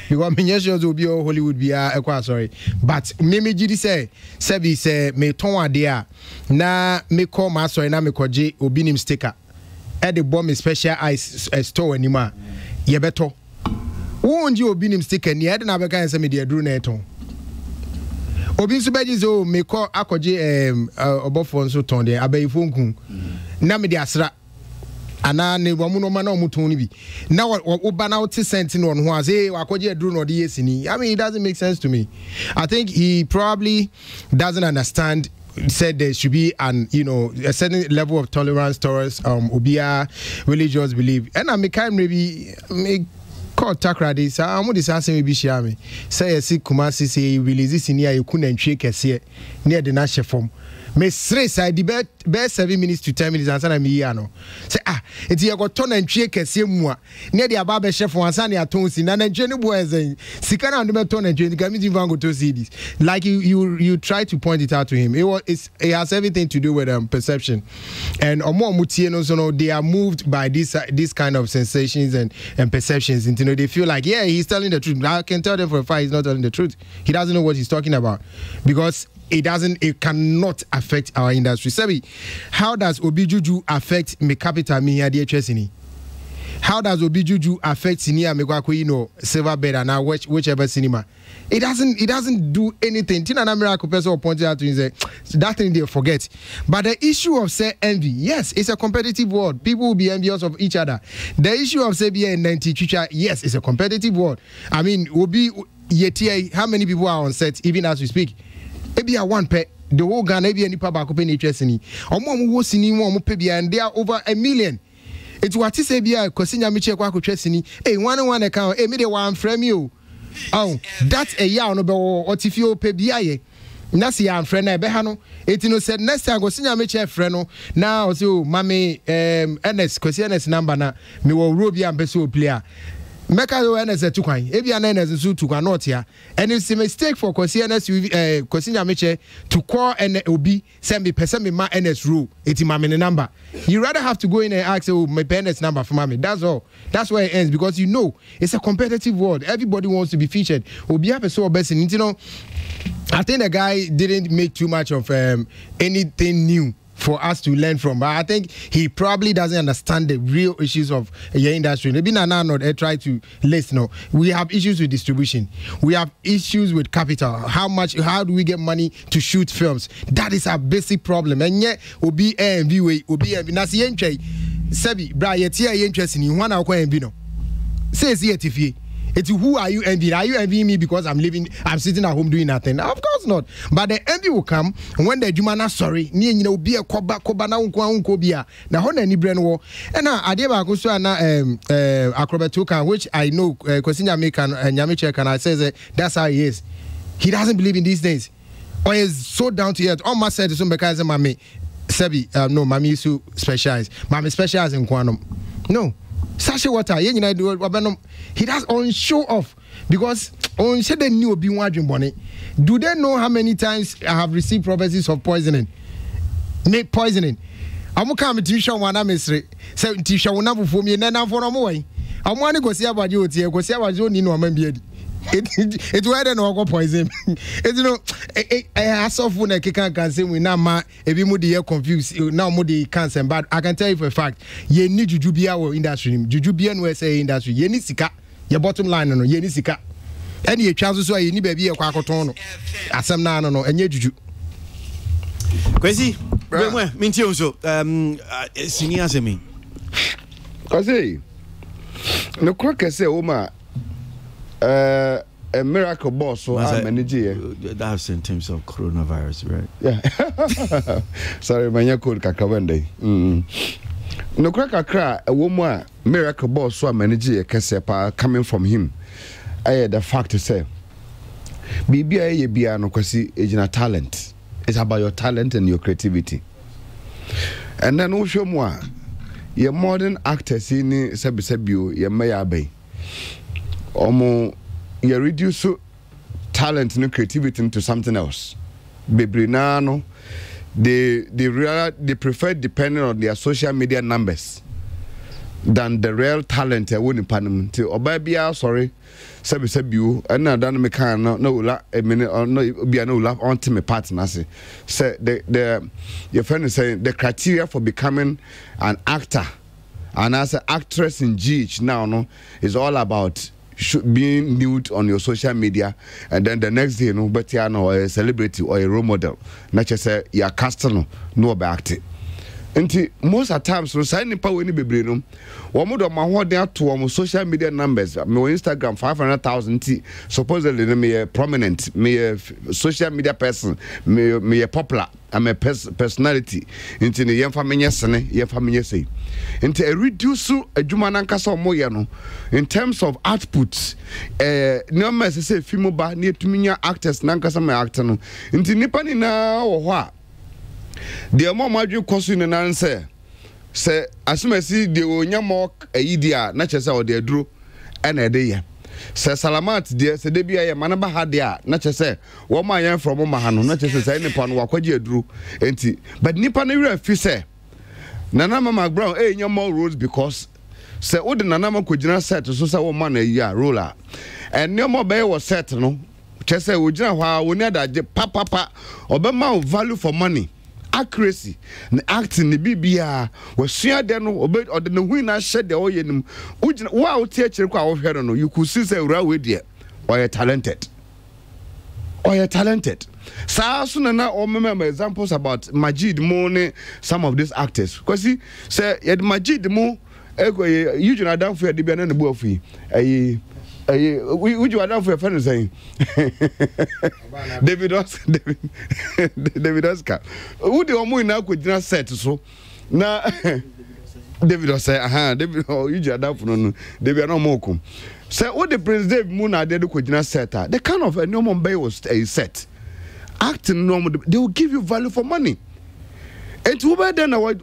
Because me sure will be a Hollywood be a sorry. But me jidi say sebi say me ton idea na me call my sorry na me koje obi nim sticker. At the bomb special ice store anima. Ye beto. Who nji obi nim sticker ni ade na beka say me dey duru na eton. Obi so beji so me call akoje obofo nso ton dey abayifo nkun. Na me dey asra ana ne wamu no ma na omutun ni bi na oba na oti sent no ho ase wakoje aduru no de yesini. I mean, it doesn't make sense to me. I think he probably doesn't understand. Said there should be a certain level of tolerance towards obia religious belief. And I make maybe call takradi sa amu dis asem maybe share me say yesi Kumasi say release this in here you couldn't shake kese near the national form. Me stress I debate 7 minutes to 10 minutes answer me here no say it you go turn and twe kese mu a near the ababa chef answer na aton si na nje ne boys sika na ndome turn and twe gami di vango to see this like you try to point it out to him. It has everything to do with perception and omo mutie no so no they are moved by this kind of sensations and perceptions and they feel like yeah he's telling the truth. I can tell them for a fact he's not telling the truth. He doesn't know what he's talking about because it cannot affect our industry. Sebi, how does Obijuju affect me capital me here the How does Obijuju affect Sinia Megwako, Silver Bed and now whichever cinema? It doesn't do anything. Tina Namira Kupeso pointed out to him say that thing they forget. But the issue of say envy, yes, it's a competitive world. People will be envious of each other. The issue of say BA 90 Chicha, yes, it's a competitive world. I mean, Obi Yetia, how many people are on set even as we speak? Maybe a one pet the whole Ghana maybe any papa open interest in and they are over 1 million. It's what is say be a Kosinya Miche Kwako Chesini. Hey, one account, me the one frame you. Oh, that's a ya no or tifio pebiaye. Nasi ya friend behano. Etino said next time Kosinya Miche freno. Now so mami NS Kosianes number na me will Robia and Beso player. Meka do NS tukwan ebia na NS so tukwan not here and it's a mistake for Kosinya Meche to call and obi send me person me ma NS rule eti ma me number. You rather have to go in and ask my NS number for me. That's all. That's where it ends because it's a competitive world. Everybody wants to be featured. Obi have so best in I think the guy didn't make too much of anything new for us to learn from, but I think he probably doesn't understand the real issues of your industry. Maybe not try to listen. We have issues with distribution. We have issues with capital. How do we get money to shoot films? That is our basic problem. And yet, obi nasi yenche sebi bra yetia interest in one no. Says here TV. It's who are you envying? Are you envying me because I'm sitting at home doing nothing? Of course not. But the envy will come when the Jumana sorry, be a koba na unkobia. Na hona ni brain war. And now Adeba Kusu na acrobatuka, which I know Kosinya Mekan and Yamiche can I say that's how he is. He doesn't believe in these things. Or he's so down to earth. All my said is because mami Sebi no mami su specialize. Mami specialize in quantum. No. Sasha water, he does on show off because on said they knew being watching bonnet. Do they know how many times I have received prophecies of poisoning? Make poisoning. I'm coming to show one mystery. So Tisha will never for me and then I'm for a way. I want to go see about you here, go see about you, Nino, maybe. It whether no go poison. It I hassle for na can say we now ma ebi mu dey confused now mu dey cancer but I can tell you for a fact ye need juju bia wo industry juju bia no say industry ye ni sika your bottom line no ye ni sika and ye twa so ye ni ba bi ye kwa akoton no asem na no enye juju Kwesi we minti onso sini asemi Kwesi no croke say o ma a miracle boss so I manage that's in terms of coronavirus, right? Yeah. Sorry, my code kakawende. No crack a cry a woman miracle boss so I manage a casepa coming from him. I had the fact to say BBA Biano Kwesi is talent. It's about your talent and your creativity. And then also more your modern actors in Sebisebu, your mayabe. Omo you reduce talent and creativity into something else. Bebrinano, they prefer depending on their social media numbers than the real talent I wouldn't pan to Obabia sorry Sebisebu and now done me can no la a minute or no be no love on to me partner say the your friend is saying the criteria for becoming an actor and as an actress in GH now no is all about being nude on your social media and then the next day you know but you know a celebrity or a role model not just say you're casting no about it and most of the times so sign in power any baby no one more my whole day to social media numbers my Instagram 500,000 supposedly me a prominent me a social media person me a popular I'm a personality into the young family say into a reduce a jumananka moya no in terms of output no mess say film ba near to me actors nanka some actor no into nipani na or what the more maju question and answer say as soon as see the onya more a idea not just or the drew and a day say salamat dear say de bia ye manaba ha de a na che say wo ma yan from mahano na che say nipa no wakwaje aduru enti but nipa na wira fi say nana mama brown nya more roads because say wo de nana mama kogina set so say wo man na yi a roller and no more be was set no che say wo gina hwa wo ni adaje papa obema value for money accuracy na acting the bibia we sua de no obe ode no hu na hye de oyenim ugina wa o tie kire kwa wo hwe no you could see say ura we de or talented so na o remember examples about Majid Mo some of these actors because see say yed Majid Mo you juna down for de bia na bu afi we you are for a friend saying David Oscar who the omo na kwagina set so na David Oscar David you are for no David no mokum say what the Prince Dave Moon na dey kwagina set the kind of a normal bay was a set acting normal they will give you value for money and to be then what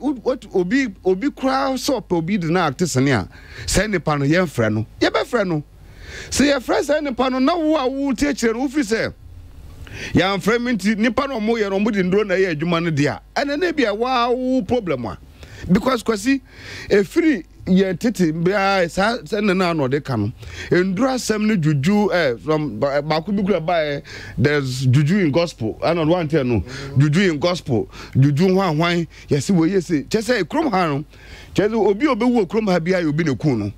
obi crowd so obi the na actors ania say ne pa no ye frɛ no ye be frɛ no say your friends and pano na wo teacher who fi say ya friend nipa no mo ye no mo di ndro na ye adwuma no dia ene na bia wow problem a because kwasi e free ye tete bia sa na no de ka no ndro asem no juju from baku bi kura ba there's juju in gospel I don't want to know juju in gospel juju hwan yes we yes say krom ha no chese obi obewu krom ha bia obi ne ku no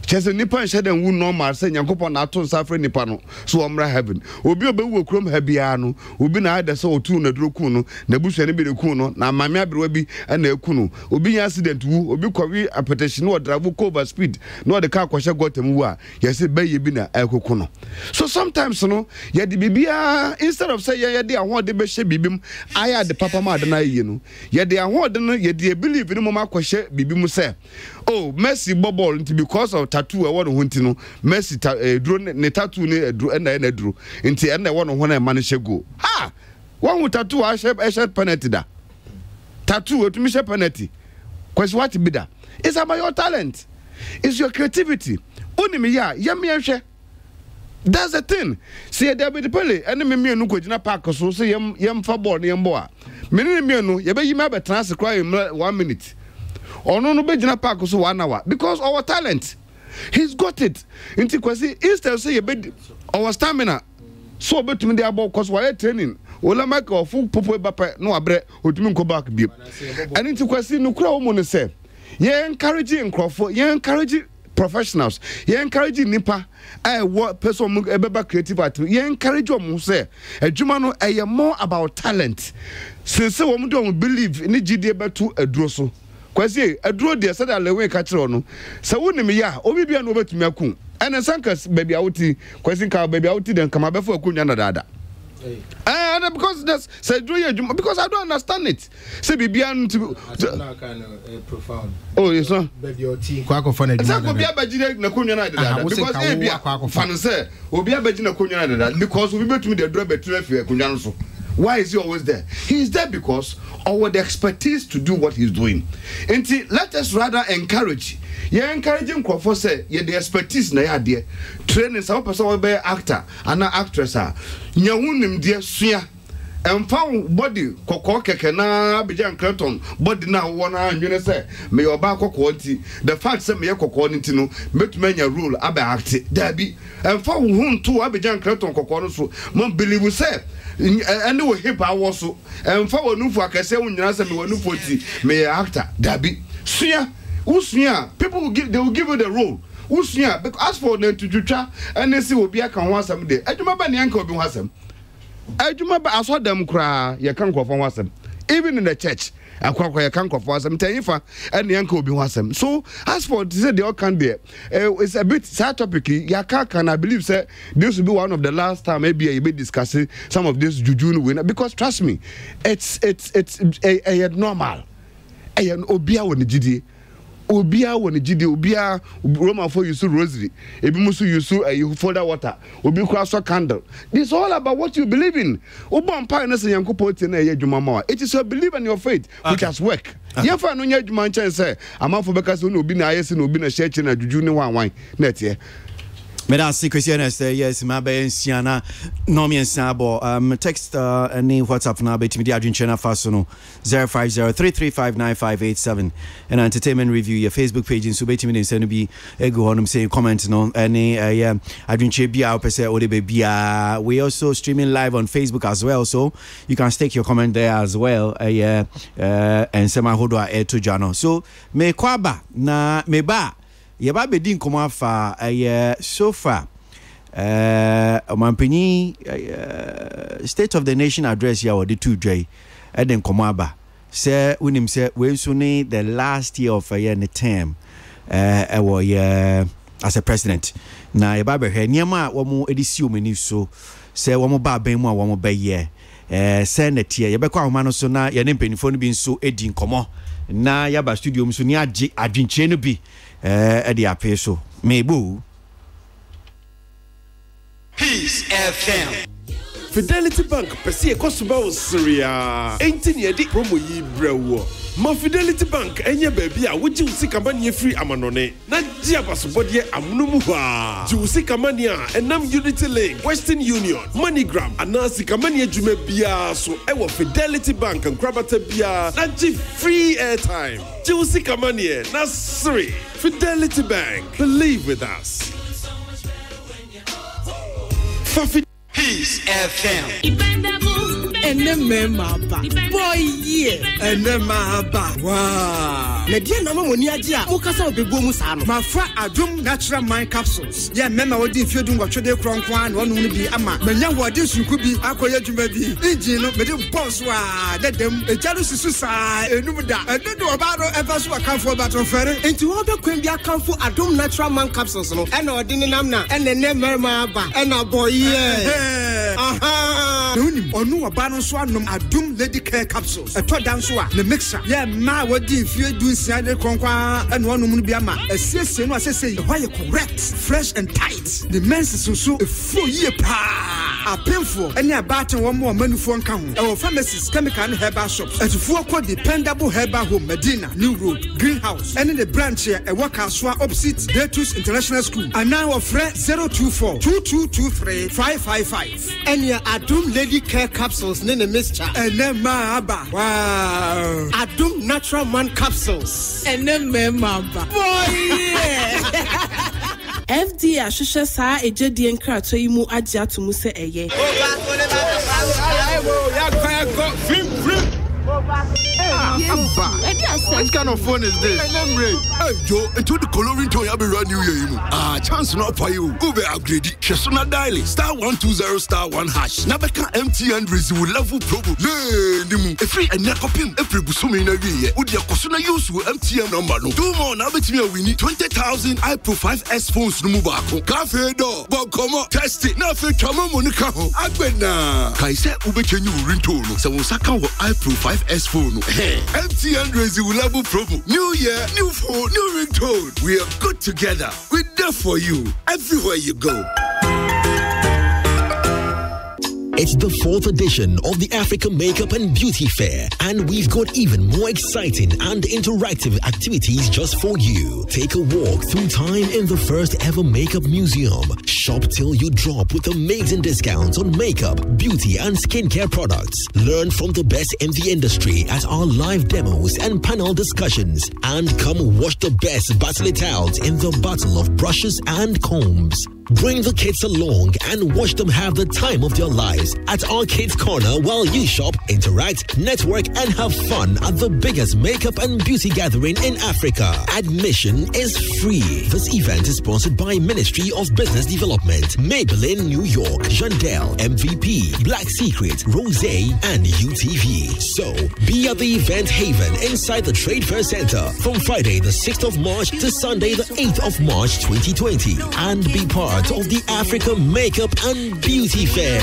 chese nipa nhye den wu normal say nyankopon na ato safre nipa no so omra heaven obi obewu krom ha bia no obi na ade so otu na duro ku no na busua ne bi ku no na mame abrewa bi na eku no obi nya accident wu obi kwawi apetition no drive over speed no de car kwahye gotem wu a yesi baye bi na ekoku no so sometimes no ye de bibia instead of say ye de ahode be hye bibim aya de papa ma de na ye no ye de ahode no ye de believe ni mo ma kwahye bibim say oh Messi bubble because of tattoo e won hunti no Messi dro ne tattoo ne dro na dro nti e na won ho na ma ne shego ha won hu tattoo a she penalty da tattoo to me she penalty cause what be that it's about your talent it's your creativity oni me ya me hwe that's the thing see there be the pele ene me mienu kogina park so say yem fa ball ne yem bo a me ne mienu ye be yi me betrans cry 1 minute ono no be gina park so 1 hour because our talent He's got it. Inti kwasi instead say you our stamina. So betumi dey about cause why training. Ola make of full popo bapa no abre otumi go back bi. And inti kwasi no kura wo no say. You encourage nkrofo, you encourage professionals, you encourage nipa what person ebeba creative art, you encourage them say adwuma no more about talent. Since we don't believe in GD betu aduro so. Kwasi aduro dey say that lewe ka kire no. Se woni me ya, obi bia no betumi akun. And sankas baby outi, kwasi ka baby outi den kama befo akunya na dada. And because that's because I don't understand it. Say Bibian to kind of profound. Oh, yes, sir. Baby, your team. Quack of fun. Exactly. Because we met me the driver to why is he always there? He's there because our the expertise to do what he's doing. And let us rather encourage. You encouraging Crawford say you the expertise na ya there. Training some person will be actor and an actress. Nyawunim dear suya. And found body koko keke na Abidjan Clinton body na wana you say me your back quality. The fact say me koko no make many rule abe act there be and found whom to Abidjan Clinton koko so mon believe say and we hip also and for no for akese unyana say me wonu foti me actor there be suya usuya people will give you the role usuya because as for them to twa and they see obi aka ho asem de adwuma ba ne anka obi ho asem adwuma ba aso dem kra ye kan kofo ho asem even in the church akwakwa ye kan kofo asem tayifa and ne anka obi ho asem. So as for say the all can there it's a bit sad topic ya can I believe say this will be one of the last time maybe you be discussing some of this juju winner because trust me it's a normal and obia won gidi obia won gidi obia Roman for use rosary ebi musu use you further water obi kwa so candle. This is all about what you believe in. Obon pa na se yankopɔ tie na ye dwuma ma. It is your belief and your faith which has work. Ye fa no nya dwuma nchen say amafo beka se no obi na ayese na obi na church na juju ni wan na tie. Me da see Christian say yes ma be nsiana no me nsabo text any WhatsApp na be timi adwin channel faso no 0503359587 and entertainment review your Facebook page in so be timi send be ego honum say comment no any adwin che bia opese o de be bia. We also streaming live on Facebook as well, so you can stake your comment there as well and sema hodo a to jano. So me kwaba na me ba yeba bedi nkomo afa so far omanpani state of the nation address ya wodi two dwai eden nkomo aba say unim say we so ni the last year of the term as a president na yeba be hwe niam a wo mo edisi omani so say wo mo ba ban mu a wo mo be ye senate ye be kwa homa no so na ye ne mpanifo no bi nso edi nkomo na yaba studio so ni age adwinche no bi Eddie Apeso, Mebu. Peace FM. Fidelity Bank, Persia Kosovo, Syria. 18 year di promo yi brewo. Ma Fidelity Bank, enya baby a woji usika mani free amanone. Na dia pasubodie amunumuha. Ji usika mani a enam Unity Link, Western Union, MoneyGram, anasika mani ejume bia so ewo Fidelity Bank and krabata bia na ji free airtime. Ji usika mani na siri. Fidelity Bank, believe with us. Peace FM. Boy, yeah, and then my wow. Nadia Namoni Adia, Mukasa Bebo Musano, my fra Adum natural mind capsules. Yeah, member what if you do what you do, Kwan, one will be Ama. When you were this, you could be Akoya Jumebi, Engine, but you boss, let them a jealous suicide, and I don't know about ever so I come for battle ferry. And to other Queen be account for Adum natural mind capsules, and our dinner, and the name Merma, and our boy, yeah. Aha. Onu abano so anom Adum lady care capsules. A to down so a the mixer. Yeah, ma what if you do siade konkwa and one no bi ama. Asiesie no asese why you correct, fresh and tight. The menses so a full year pa. A painful any about one more manufo nka ho. Our pharmacies, chemical and herbal shops. At full called dependable herbal home Medina, New Road, Greenhouse. And in the branch here a workhouse opposite Datus International School. And now of 024 2223 555. And your Adum lady care capsules nene mixture. And then maba. Wow. Adum natural man capsules. And then maba. Boy yeah. FDA ahwehwɛ saa ejedi nkrato yi mu agye ato mu sɛ ɛyɛ Which kind of phone is this? Hey, Joe, into the coloring toy I'll be running you. Chance not for you. Go be upgrade. Shesuna dial *120*1#. Nabeka MTN Resu level promo. Nimu. A free and nekopim. Every busumi na wiye. Udia kosuna use MTN number no. 2 more na betimi a wini 20,000 iPro 5S phones no mubako. Cafe do. But come on, test it. Na fe chama monika ho. Agbena. Kaise ubechenyu ringtone. Sa wonsaka wo iPro 5S phone. MTN Resu level promo. New year, new phone, new ringtone. We are good together. We're there for you everywhere you go. It's the 4th edition of the Africa Makeup and Beauty Fair, and we've got even more exciting and interactive activities just for you. Take a walk through time in the first ever makeup museum. Shop till you drop with amazing discounts on makeup, beauty, and skincare products. Learn from the best in the industry at our live demos and panel discussions. And come watch the best battle it out in the battle of brushes and combs. Bring the kids along and watch them have the time of their lives at our Kids Corner while you shop, interact, network, and have fun at the biggest makeup and beauty gathering in Africa. Admission is free. This event is sponsored by Ministry of Business Development, Maybelline New York, Jandel, MVP, Black Secret, Rosé, and UTV. So, be at the event haven inside the Trade Fair Center from Friday the 6th of March to Sunday the 8th of March 2020 and be part of the Africa Makeup and Beauty Fair.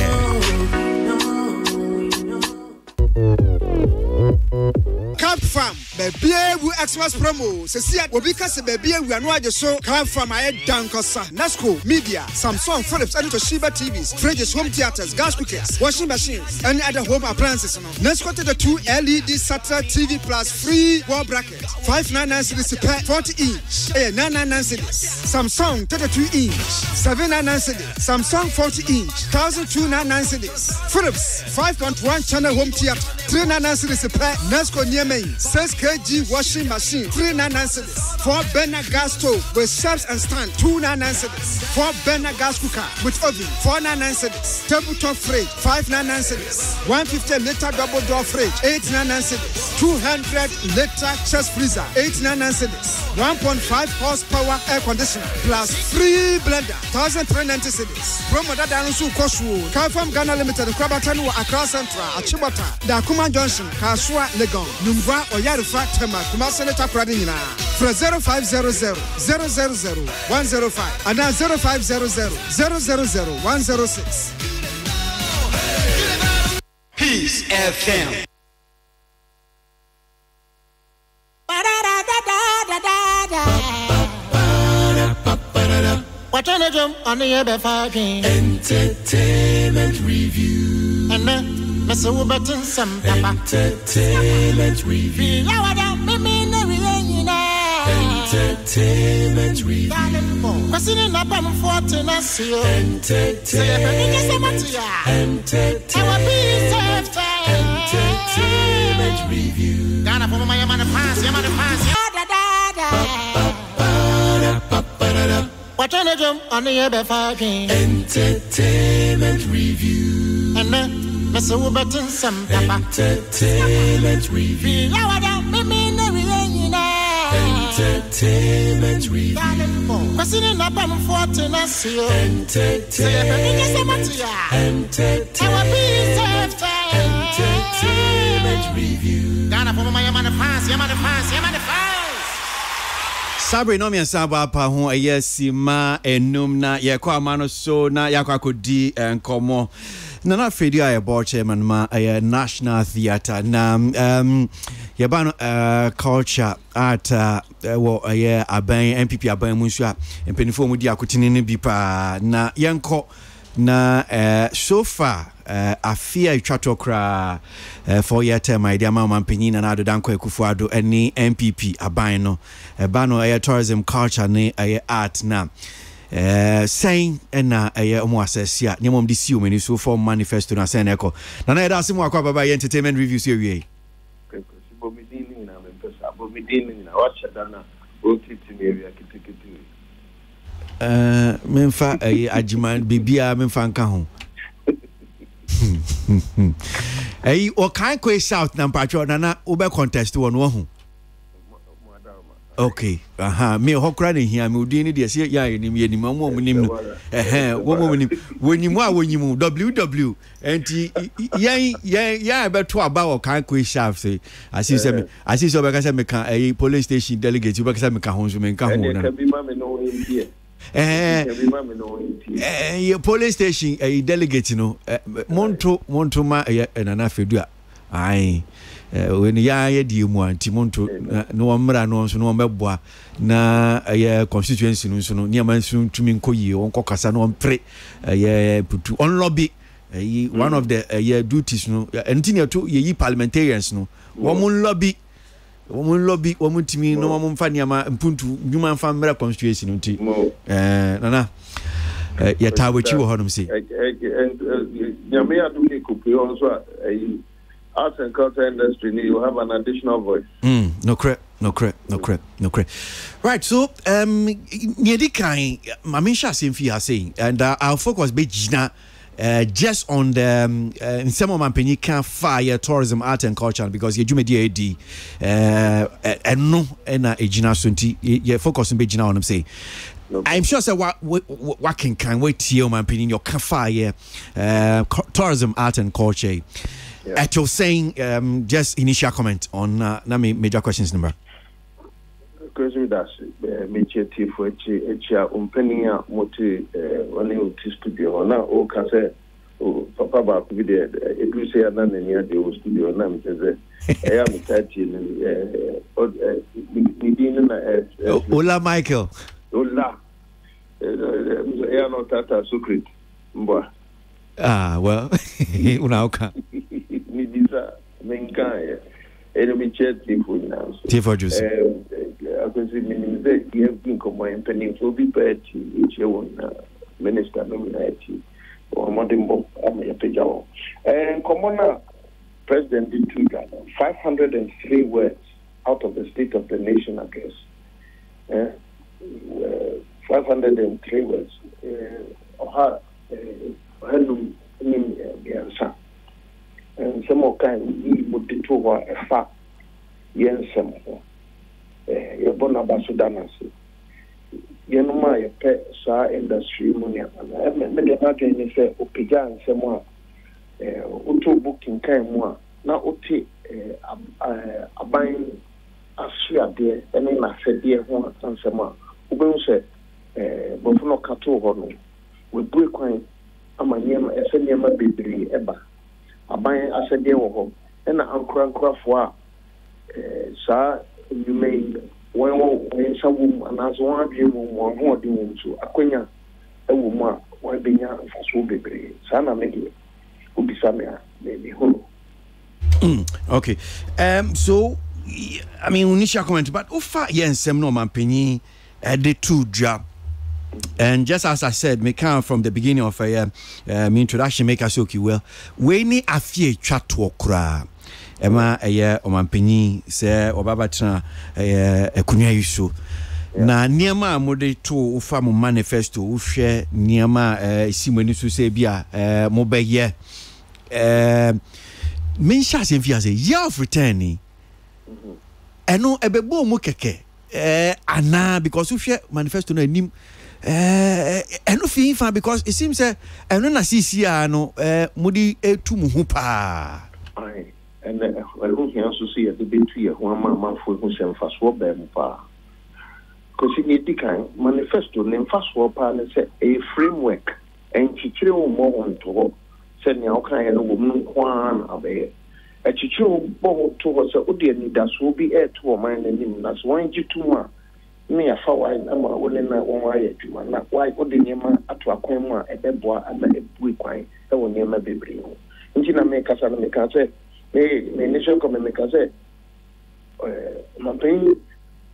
Camp Farm, baby, we Xmas promo. Cecilia, we because baby, we are not just so Camp Farm. I had Dankosa, Nasco, Media, Samsung, Philips, and Toshiba TVs, fridges, home theaters, gas cookers, washing machines, and other home appliances. Nasco to the 2 LED satellite TV plus free wall bracket, 599 cities per 40 inch, 999 cities. Samsung 32 inch, 799 cities. Samsung 40 inch, 1,299 cities. Philips 5.1 channel home theater, 399 cities per Nasco near me. 6 kg washing machine, 399 cities. 4 burner gas stove with shelves and stand, 299 cities. 4 burner gas cooker with oven, 499 cities. Tabletop fridge, 599 cities. 150 liter double door fridge, 899 cities. 200 liter chest freezer, 899 cities. 1.5 horsepower air conditioner plus free blender, 1,390 cities. Promo that also cost you. Confirm Ghana Limited, Krabatanu, Accra Central, Achibata, Dakuma Junction, Kasua, Legon, Numva, Oyarifa, Tema, Kumaseneta Pradina. For 0500 000 105 and now 0500 000 106. Peace FM. What on a jump on the Entertainment Review. And then, Mr. Wuberton, some Entertainment Review. Entertainment Review. Passing up on 14 us here. Entertainment Review. Ghana for my man pass, your man pass. What on a jump on the Entertainment Review. And then, Mr. Wuberton, some Entertainment Review. Entertainment Review. Passing up on 14 us here. Entertainment Review. Ghana for my man pass, your man pass, your man pass. Sabre no me saba pa ho ayesima enum na yekwa amano so na yakwa kodi enkomo na na fedi a board chairman ma National Theatre na yebano culture art wo aban MPP aban mu nso a empenifo mu di akotini ne bi pa na yenko na so far afia itwatokra 4-year term idea mama mpanyina na ado danko ekufuado eni MPP aban no bano tourism culture ne art na saying na omo asesia nyemom di si omeni so for manifesto na sen eko na na eda simu akwa baba entertainment reviews here Bomidini na mpesa bomidini na wacha dana okiti area kitikiti Memfa ajiman bibia memfa nka ho. O kan ko shout na mpacho na ube contest won wo ho. Okay. Me hokra ne hia me odi ni de se ya enim yenim mo nim no. Wo mo nim wonimu a wonimu WW enti ya beto aba o kan ko shout say asi se obeka se me kan police station delegate obeka se me kan ho so me kan ho na. Police station delegate no monto ma nana fedua ai when ya di mu anti monto no mra no so no meboa na constituency no so no niam so tumi nkoyi on kokasa no pre putu on lobby one of the duties no enti to yi parliamentarians no won lobby womun timi no womun fa niama mpuntu nyuma fa mra constituency no nti nana ya tawachi wo honom se nyame adu ni kupe on so arts and culture industry you have an additional voice. No correct. Right, so nyedi kan mamisha semfi ha saying and our focus be jina just on the in some of my opinion can fire tourism, art and culture because you do D and no and a jina sunti you focus on be jina on them say. I'm sure say what can wait to my opinion your can fire tourism, art and culture. At your saying just initial comment on major questions number. Question that's media for echa umpenia moti one uti studio na o ka say papa ba ku bi de edu say na nenia de o studio na mteze e am tati ni din na Ola Michael Ola e no tata secret mbo well unauka ni disa menka ele mi chat for now for juice because minimize you have been combined pending for be party each one minister nominati or modern amayapejawo and common president did 503 words out of the state of the nation address 503 words and some of kind we would do a fact yen some yebona basudanas yenuma yepe sa industry munia me de na gani se opija nsemo uto booking kan mu a na oti aban asuade ene na fede ho nsemo a ubenu se bofuno kato ho no we break kwan amanyema esenyema bebiri eba aban asede wo ho ena ankorankorafo a sa you may when some and as one dream one more doing to Aquina a woman why being so baby sana maybe will be somewhere maybe home. Okay, so I mean initial comment but ufa yes no man penny the two job. And just as I said, me come from the beginning of me introduction make us okay well we ni afie twa to okra ema omanpanyi se obaba tena ekunwa yiso na niema amode to ufa mu manifesto uhwe niema simani so se bia mo beye me sha se mfia se year of returning eno ebebo mu keke ana because uhwe manifesto na nim eno fi fa because it seems eno na sisia no mudi etu mu hu pa and I don't also see at the between one man for himself as well, because he need the kind manifesto name fast swap and say a framework and chichiro more on to send your kind of woman one away. A chichiro more to us, that will be air to a mind and him. That's why you too much. Me a foul, I'm a willing that one way to one, not why would the name at a corner at the boy and a week wine that will never be bring. Intina make us and make us say. Me initial comment make say my pain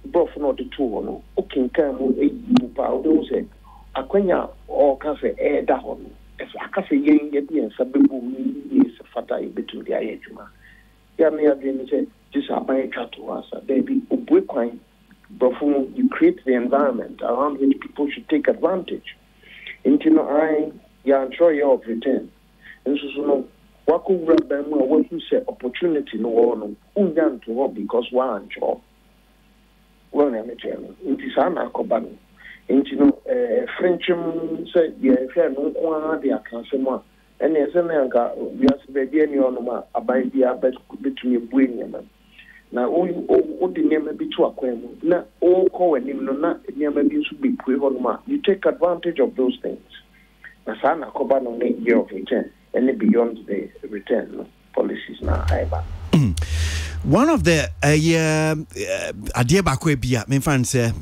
both not the two no okay can we pa do say akwanya o ka say e da ho no if aka say yen ye bi ensabebu mi is fata e betu dia ye juma ya me adwene say just abai twa to asa there be obwe kwan before you create the environment around which people should take advantage. And you know, I'm sure you're of return. And so, what could grab them or what you say opportunity no one to work because one job. Well, I'm a chairman. It is an accoban. And you know, Frenchman said, yeah, if you no one, they are cancer. And as an anchor, we are baby any on a by the between a buoyant. Now, all the name be to acquaint. Not all call and not never be to be pre-honma. You take advantage of those things. Nasana Koban on a year of return, and beyond the return policies now. One of the idea bakwe bia me fan say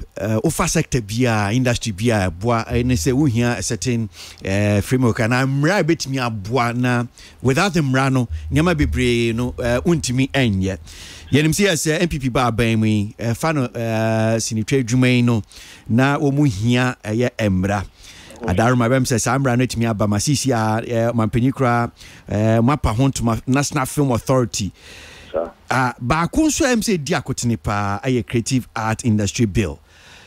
offer sector bia industry bia boa and say we here a certain framework and I'm right betimi aboa na without them rano nyama bebre no untimi enye yenim see as MPP ba ban mi fa no sinitwa dwuman no na omu hia ye emra adaruma bem say samra no timi aba masisi mampani kra mapa hontuma National Film Authority Bakun so MC Diakotini pa a creative art industry bill.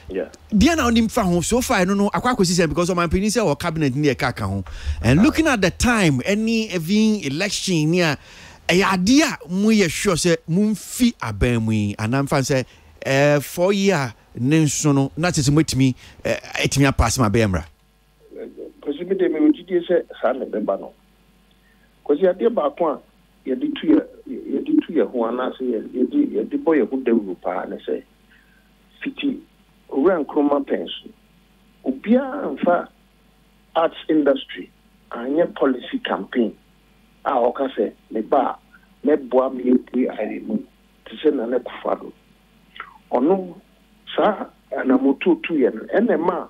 Yeah. Diana on him found so far I don't know akwa kwesi because of my opinion or cabinet near kaka ho. And looking at the time any election near a idea mu ye sure say mumfi abemwi and I'm fan say 4 year nenso no na tese metimi etimi pass my bemra. Because me dey me gidi say sa na be ba no. Because ya dey ba kwa ye di tu ye ho ana say ye di boy who dey pa na say fiti ran kroma pension obia amfa arts industry anya policy campaign oka say me ba me boa me ari mu to say na na kufado ono sa na moto tu ye no enema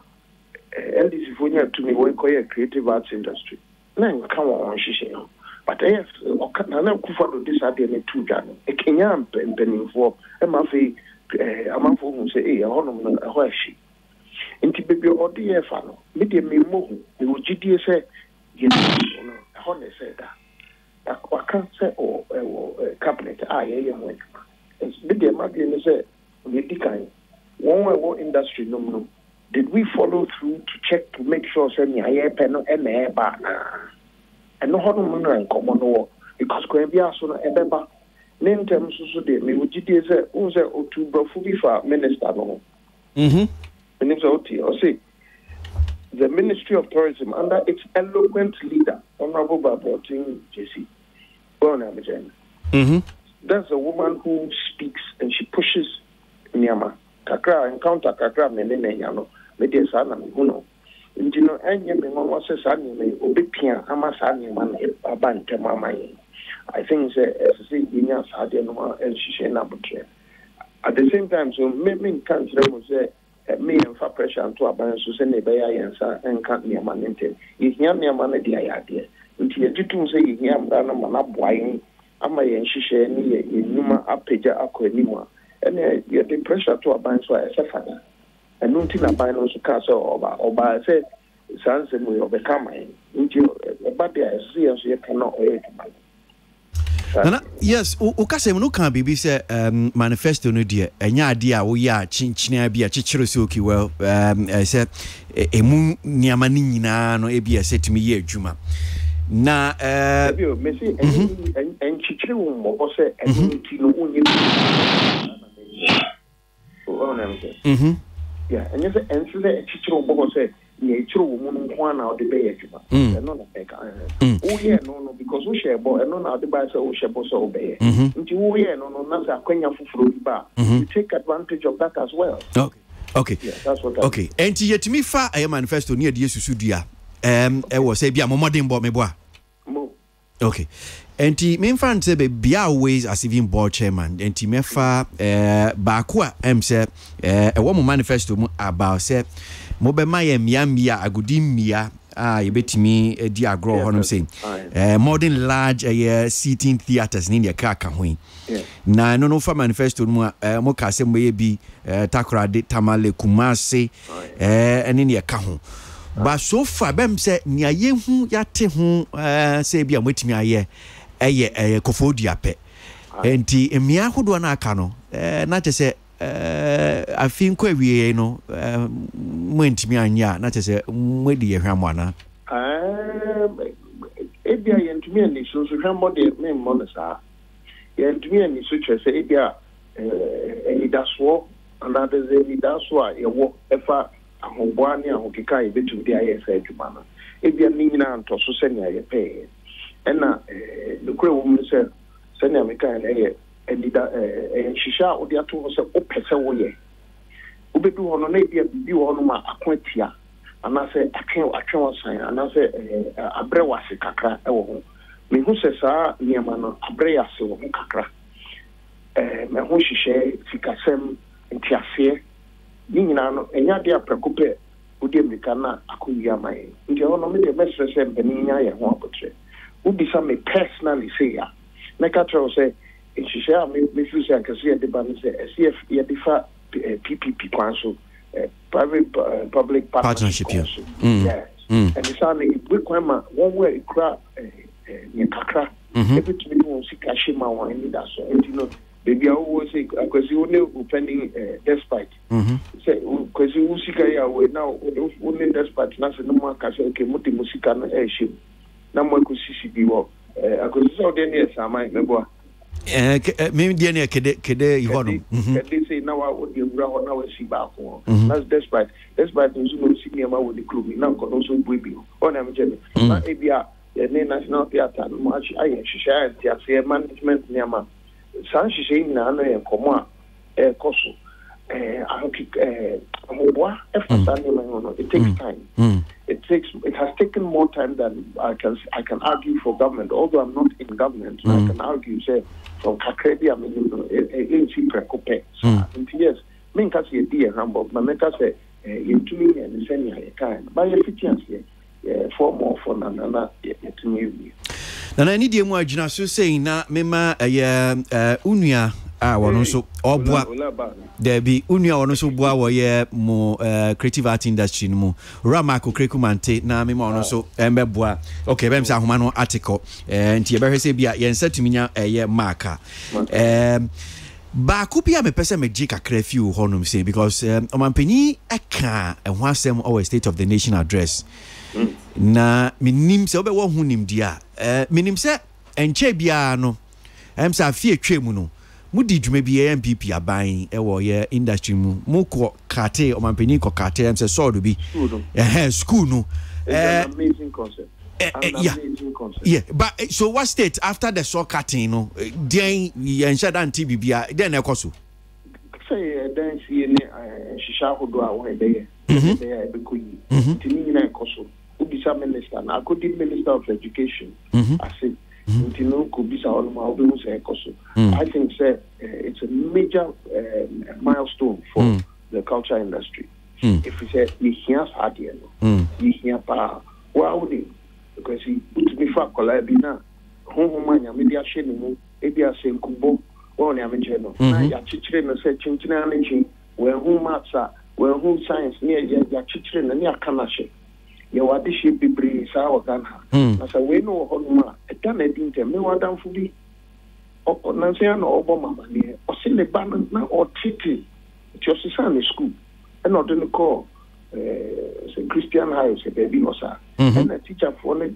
ndc fonya to me we call creative arts industry na nka won hihye no. But yes, Okana Kufado disadvantage to Jan. A Kenyan penning for a Mafi, a month who say, a honor, a hoshi. Into baby or the Fano, medium me move, the GD say, yes, honor said that. I can't say, or cabinet, I am with. It's medium Magdalene say, we decline. One industry, no. Did we follow through to check to make sure, send I pen and air bar? And no one and common war because Quabia so ebeba. Name terms so de me would say, o to Brofubi for minister. And it's OT or say the Ministry of Tourism under its eloquent leader, Honorable Babotin JC. That's a woman who speaks and she pushes Nyama. Kakra encounter Kakra Meneno, Media Sana Huno. You know, and you know, I think at the same time, so maybe can't say me and for pressure to a balance to send a bay and can't near man. If you have near man, the idea. Until you do say you have done a man up wine, am I and she share me in Numa up pager aquanima, and you have the pressure to a balance for a father. And no thing about no castle or by say, Sans and we overcome into but there see as you cannot wait. Yes, Ukase no can be say manifesto no dear, and ya dear, we are chinchina be a chichirosuki well, said a moon niamani no abia said to me, ye Juma. Na, Messi and Chichirum or say, and yeah, and you say, and so the Chichirum say, nature woman one out the bay, and not a baker. Oh, yeah, no, because we share boy, and not the by so share so obey. Into yeah, no, not a quenya for bar. You take advantage of that as well. Okay, yeah, that's what. Okay, and yet to me, far a manifesto near the Sudia. I was a be a modern boy, me boy. Okay. And the main fan say be always as even board chairman. And the mefa bakwa say a woman manifesto about say mobe my mia agudimia yebetimi di agro honum saying modern large seating theaters in India kaka hoin. Na no for manifesto mo ka se mo bi takrade tamale kumase and in ka ho. But so far bem say nia yehu yate ho say bia motimi aye kofodia pe enti emia hodo na aka no na te say I think we no went me anya na te say we di ehwam ana ebia yentumi ani so hwambo de me mo sa yentumi ani so che say ebia enidaso another enidaso a yewo efa ahoboa ne ahokeka ebetum de ayesa adwuma no ebia ni nyina ntoso se ne ayepe ena nokure wo mu se ne ameka na enida shisha odi ato se opese wo ye obedu hono na ebia bibi wo no ma akwatia anase atwe san anase abre wase kakra ewo ho me hu se saa niema no abre yase wo kakra me hu hihye fikasem ntiafe ni nyina no enya de aprekope odi amerika na akowi amaye nti hono me de mesre se mbani nya ye ho apotre udi sa me personally say ya na ka tro se hihye me fu se akase de ba se SCF ye defa PPP kwanso private public partnership. Yes. And it's only we come one way cra kakra every to me see kashima one that so you know baby I always say because you know pending despite say because you musika ya we now only despite na se no more kashe okay muti musika na eshim na mo ko sisi bi wo because so dey near samai mebo maybe the near kede ihono they say now I would be around now see back that's despite those who see me about the club now got also baby on am jeni na ebia the national theater much I share the management niama san shise na na e komo a koso it takes time. It has taken more time than I can argue for government. Although I'm not in government, I can argue say from Kakredi I mean precope. Yes, men can see a dear humble, but men can say into me and send a kind. By efficiency, for more for nana to me. Now I need you more so saying na mema unia wono so obua there be unia wono so bua wo ye mo creative art industry no rama ko krekumante na mema wono so embeboa okay bem say ahoma no article nti ye behwe say bia ye nsatuminya ye marka ba kupia me pese me jika krefiu honum say because omampani aka ehwo asem our state of the nation address na minim se obe wo hunim dia minim se enche bia no sa afie twemu no mudi dwuma bi MPP aban ewo ye industry mu ko kate omampani ko kate se so bi school no amazing concept amazing concept yeah but so what state after the saw cutting no then yen shada anti bibia then e koso say then see ni shisha hodo a won dey dey be koyi tini na koso ubisa minister na ko minister of education I say I think it's a major milestone for the culture industry. If we say we hear hardly, we hear power. Wow, because he put me for collabina. Home media shame, Ebia Saint Kubo, or Namijano. Now, children say Chinchin, where whom maths are, where whom science near your children and near Kanashi. You are the ship be brave, sour than her. As a way no honor, a done a dinner, me want down for me. Or Nansian or Obama, or send a banner now or treaty. It's your son in school, and not in the call. Christian House, a baby or sir, and a teacher for a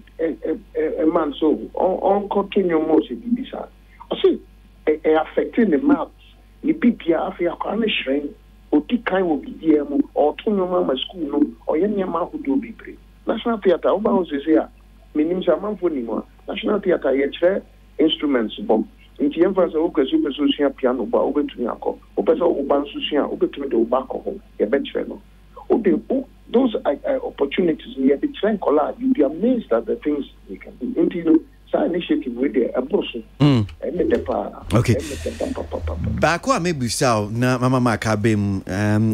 man so on continue most of this. I see affecting the maps, the PPR, your corner shrine, or Tikai will be dear, or Tunoma school, or any amount who do be brave. National Theatre, Oba is here. Meaning, Saman for Nima. National Theatre, yet instruments, Bob. In the emphasis of super social piano, but open to Yako, open to Oban Susia, open to the Obako, a bench fellow. Those opportunities, you be trying collide. You'll be amazed at the things you can do. Into initiative with the abortion. Okay. Back maybe so na mama makabem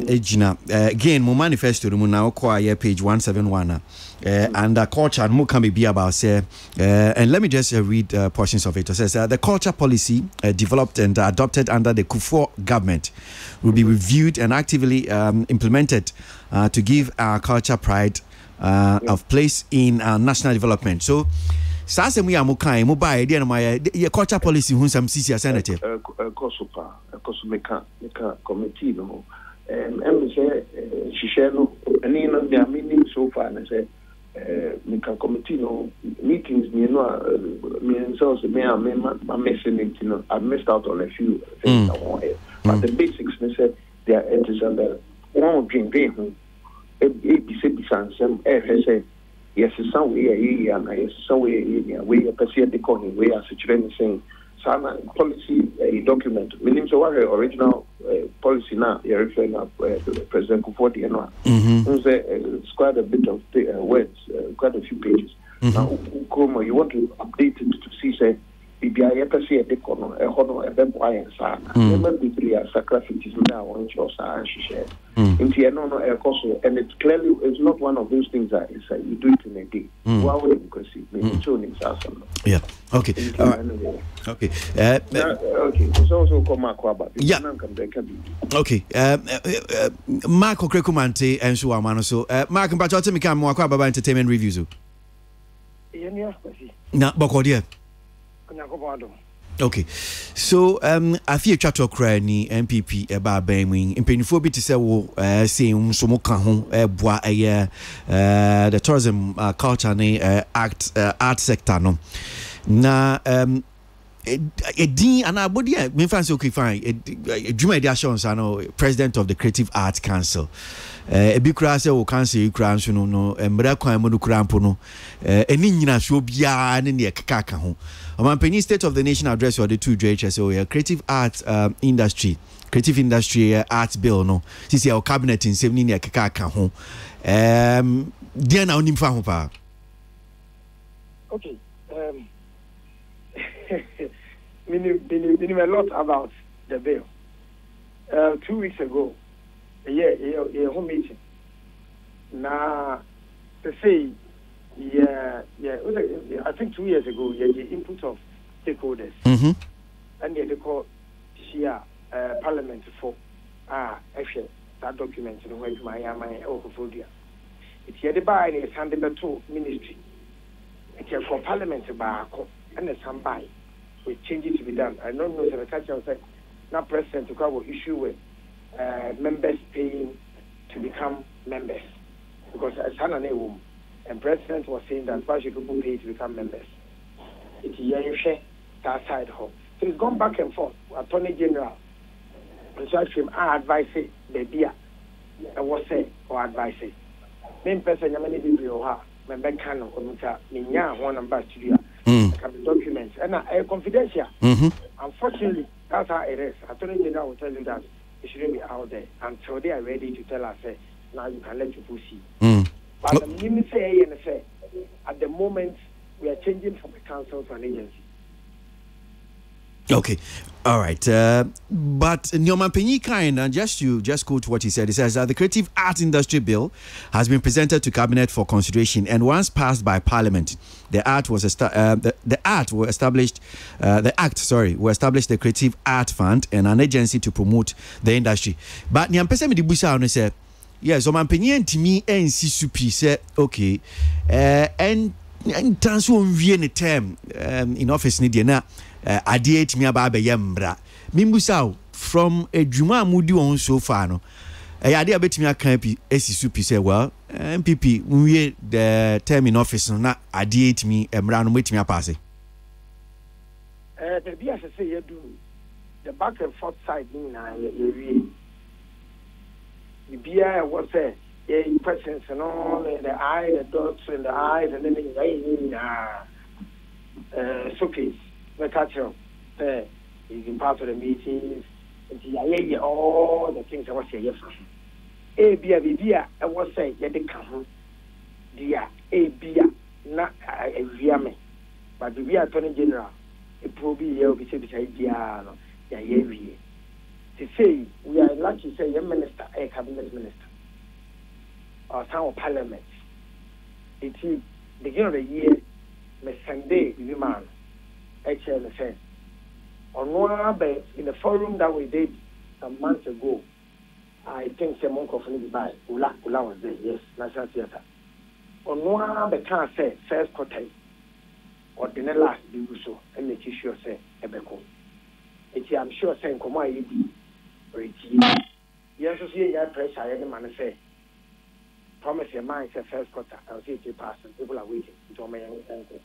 ejina again mo manifesto mu na okwa page 171 and the culture and more can be about say and let me just read portions of it. It says the culture policy developed and adopted under the Kufuor government will be reviewed and actively implemented to give our culture pride of place in our national development. So Sasa we are Mokai, mobile, dear my culture policy, whom some CC senator. Kosopa, Kosomeka, committee, no. And say, she share no, and in their meaning so far, and say, Mika committee, no meetings, me so may I'm missing it, you know, I've missed out on a few things I want here. But the basics, they say, they are anti-Sandal. One drink, some say, yes, some way, and some way, a person they call him, we are such saying, some policy document, meaning so what original policy now, you're referring to President Kufoti, it's quite a bit of words, quite a few pages. Now, you want to update it to see, say, BBI person they call a honor a bemboy and sa. Never be clear sacrifices now on your side. In Tiano, and it's clearly it's not one of those things that is you do it in a day. Why would you see? Yeah. Okay. Okay. Okay. It's also come about. Yeah. Okay. Mark Okrekumante and Suamano. So, Mark and Pachote become more about entertainment reviews. Na Bokodia. Okay, so I feel chat to Ukraine MPP about Bemwing in Penifo to say saying so bois the tourism culture art sector no na Edin and Abodia, me fancy okay fine. Juma Ediations, I know president of the Creative Arts Council. Ebikra se o council ikra nso no emra kwan mu kura mpo no eni nyina so bia ne ne kaka ho. Omanpani State of the Nation address or the 2 JHSO creative arts industry arts bill no. Sisi our cabinet in 7 ne kaka ho. Dia na onim fa ho pa. Okay. Meaning a lot about the bill. 2 weeks ago, a home meeting. Now, to say, I think 2 years ago, the input of stakeholders, and they call here Parliament for actually that document in which my portfolio. It's the by a Sunday to ministry. It's for Parliament and a Sambai. With changes to be done. I don't know if the culture said now president to cover issue with members paying to become members because as an and president was saying that why should people pay to become members? It's that side home. So it's gone back and forth. Attorney General and so I advise it the beer and what say or advise it. Main person Yamani Bibio member can of Minya one number studio. Documents and confidential. Unfortunately, that's how it is. Attorney General will tell you that it shouldn't be out there until they are ready to tell us, now you can let people see. But the say at the moment we are changing from a council to an agency. Okay, all right. But Nyoman Penny just quote what he said. He says that the Creative Arts Industry Bill has been presented to Cabinet for consideration, and once passed by Parliament, the Act will establish the Creative Art Fund and an agency to promote the industry. But Nyampesa me dibusa say, yes, Nyoman Penny and me NCSUP say okay, and transfer the term in office ni na. Adiate me about yambra. Mimbusa from a Juma Mudi on so far no. A idea bet me a campi SCP say well MPP we the term in office na adiate me emra wait me a pass. The BS say you do the back and forth side na you BI was say presence and all the eye, the dots and the eyes and then it's okay. The culture is in part of the meetings, and all the things I was saying. A beer, I was saying, yeah, they come, dear, a beer, not a viame, but the beer attorney general, it will be here, we say, yeah, to say, we are lucky to say, a minister, a cabinet minister, or some of parliament. It is the beginning of the year, Miss Sunday, the man. HLFN. On one bed in the forum that we did some months ago, I think some monk of by Ula was there, yes, National Theatre. On one bed can't say first quarter. or the last do so and make sure say ebeko. I'm sure saying come on you be or it's yes so see your pressure any man say promise your mind say first quarter I'll see it pass and people are waiting to me anything.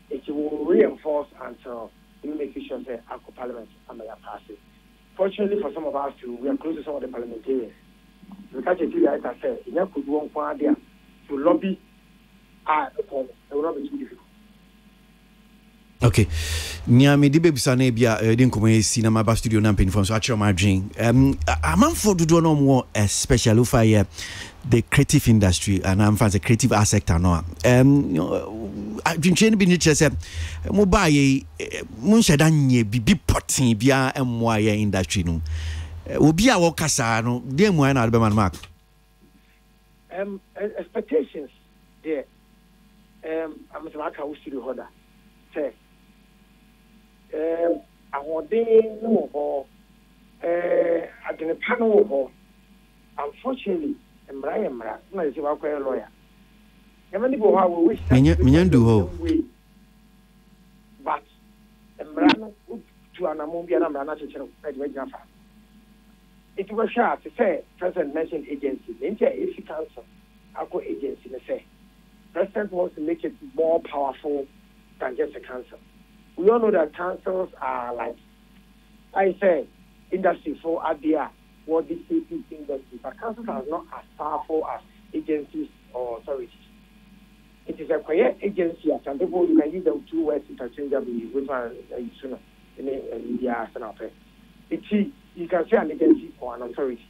It will reinforce until you make sure say our parliament and may pass it. Fortunately for some of us too, we are close to some of the parliamentarians. We catch a TV as I said, in your could one point there to lobby it will not be too difficult. Okay. Nyame di bebisa na bia de nkomo esi na maba studio na mpin from so actually my dream. Amanfo dodo no mo especially over here the creative industry and I'm fancy creative sector no. Adwinche bi ni che se mo ba ye mo nheda nye bibi potin bia emwa ye industry no. Obi a wo kasa no de mu na be man mark. Expectations there. I'm to mark how studio holder. Say ahoden no ho adene pa no ho unfortunately emra na say wa kwere lawyer yamani bo ha we wish minyan do ho but emra no to anamon bia na mra na chechere na de magina fa it was sure to say president mentioned agency the if council ako agency na say president wants to make it more powerful than just a council. We all know that councils are like, I say, industry for ADIA, what this industry, but councils are not as powerful as agencies or authorities. It is a quiet agency, and some people, you can use them two words interchangeably, which one is sooner in India. You can say an agency or an authority.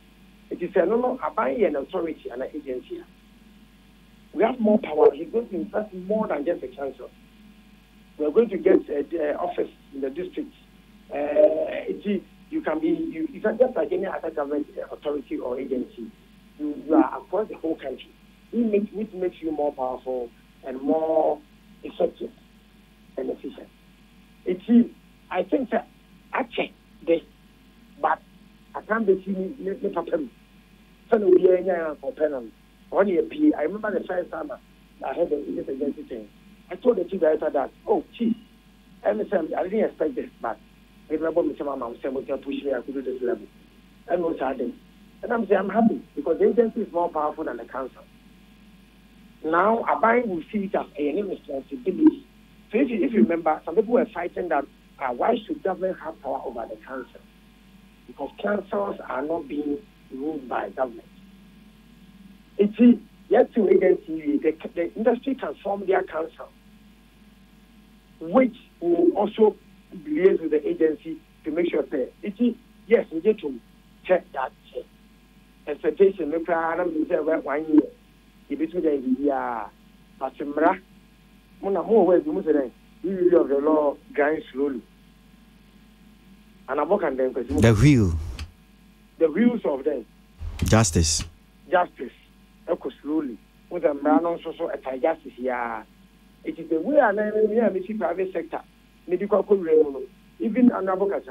It is an authority and an agency. We have more power. He's going to invest more than just a council. We're going to get an office in the district. You can just like any other government authority or agency. You are across the whole country, which makes you more powerful and more effective and efficient. I think that I check this, but I can't be seen in the only a P. I remember the first time I had this agency thing. I told the chief director that, oh, chief, I didn't expect this, but I remember me saying, I'm saying, we can push me, I could do this level. And what's happening? And I'm saying, I'm happy because the agency is more powerful than the council. Now, Abai will see it as a responsibility. So if you remember, some people were fighting that, why should government have power over the council? Because councils are not being ruled by government. It's yet to agency, the industry can form their council, which will also liaise with the agency to make sure that yes, we get to check that expectation. Look, I'm say 1 year. If it's with the idea, but Mra, more ways you must say, the of the law grind slowly. And I'm working them because the wheels of them justice. Echo slowly. With a man also a justice here. It is the way I see private sector. Medical even an advocate,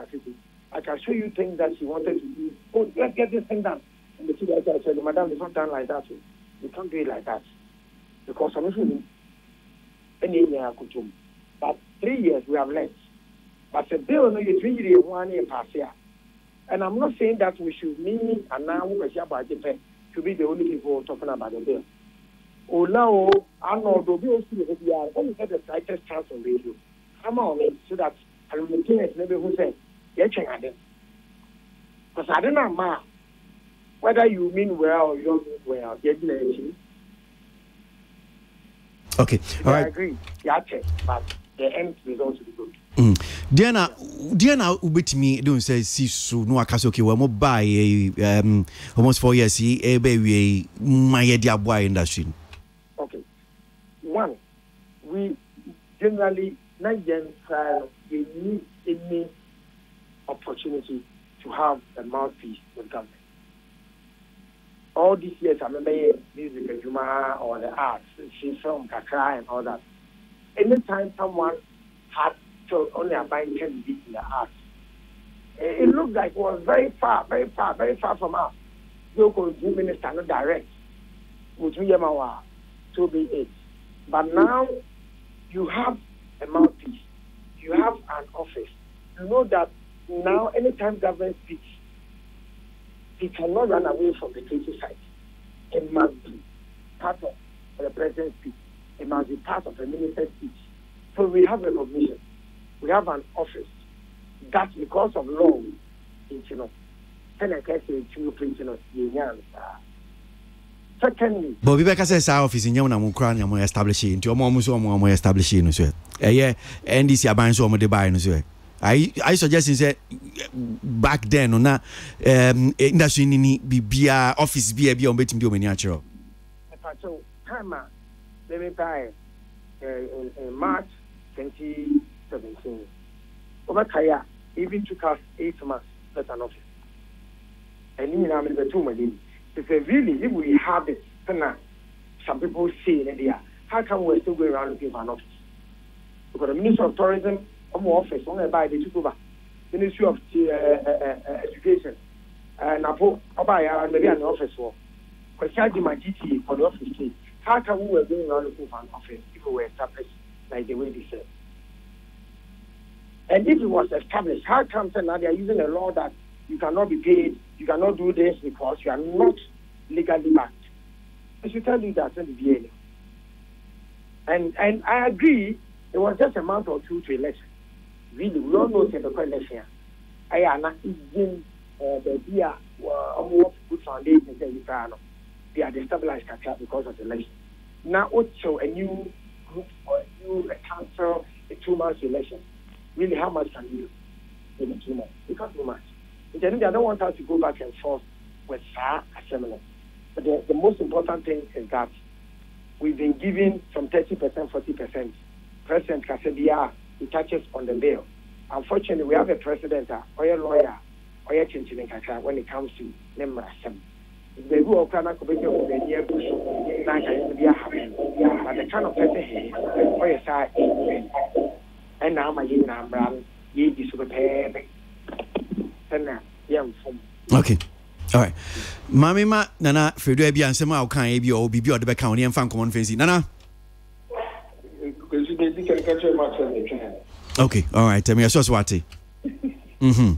I can show you things that she wanted to do. Oh, let's get this thing done. And the chief I said, Madam, it's not done like that. You can't do it like that. Because I'm assuming any year I could do. But 3 years we have learned. But the bill, no, you 3 years, 1 year past here. And I'm not saying that we should mean and now we to be the only people talking about the bill. Oh, now, I know the bill is only get the slightest chance on radio. Come on, so that I'm looking at maybe who said, yes, I did. Because I don't know, whether you mean well or you don't mean well, okay, all right. I agree, but the end result will be good. Diana ubit me don't say see so no akase okay we mo buy almost 4 years e be we my dia boy industry. Okay. One, we generally Nigerians need any opportunity to have a mouthpiece with government. All these years I remember music or the arts, she's from Kakra and all that. Anytime someone had to only abide 10 feet in the arts, it looked like it was very far from us. Local minister, not direct, which we are to be it. But now you have a mouthpiece. You have an office. You know that now, anytime government speaks, he cannot run away from the criticism. It must be part of the president's speech. It must be part of the minister's speech. So we have recognition. We have an office that, because of law, secondly, Bobby Becker says our office in Yamuna establishing to more establishing. NDC abands on the buy. I suggest say back then on that industry be office be on betting do natural. Time let me buy in March 2017. Over Kaya even took us 8 months to get an office. And you know, the 2 million. If really, if we have it, some people say that how come we're still going around looking for an office? Because the Ministry of Tourism, office, only by the took over. Ministry of Education, and I put maybe an office for. Because I did my GT for the office. How come we were going around looking for an office if we were established like the way they said? And if it was established, how come now they are using a law that you cannot be paid, you cannot do this because you are not legally backed? I should tell you that in the VA. And I agree, it was just a month or two to election. Really, we all know the election. I am not even the idea of good foundation. They are destabilized because of the election. Now, also a new group or a new council, a 2 months election. Really, how much can you do in 2 months? You can't do much. I don't want us to go back and forth with our assembly. But the most important thing is that we've been given some 30%, 40%. President Kasebia, he touches on the bill. Unfortunately, we have a president, or a lawyer, or a chinchilling when it comes to member assembly. If they go up, but the kind of person he is, or a side, and now my brand, ye be super pay. Okay. All right. Mammy ma nana Fredo Ebi and Sema can Ebi or Bibi or the county and fan common fancy. Nana. Okay, all right. Tell me a source what. Mm-hmm.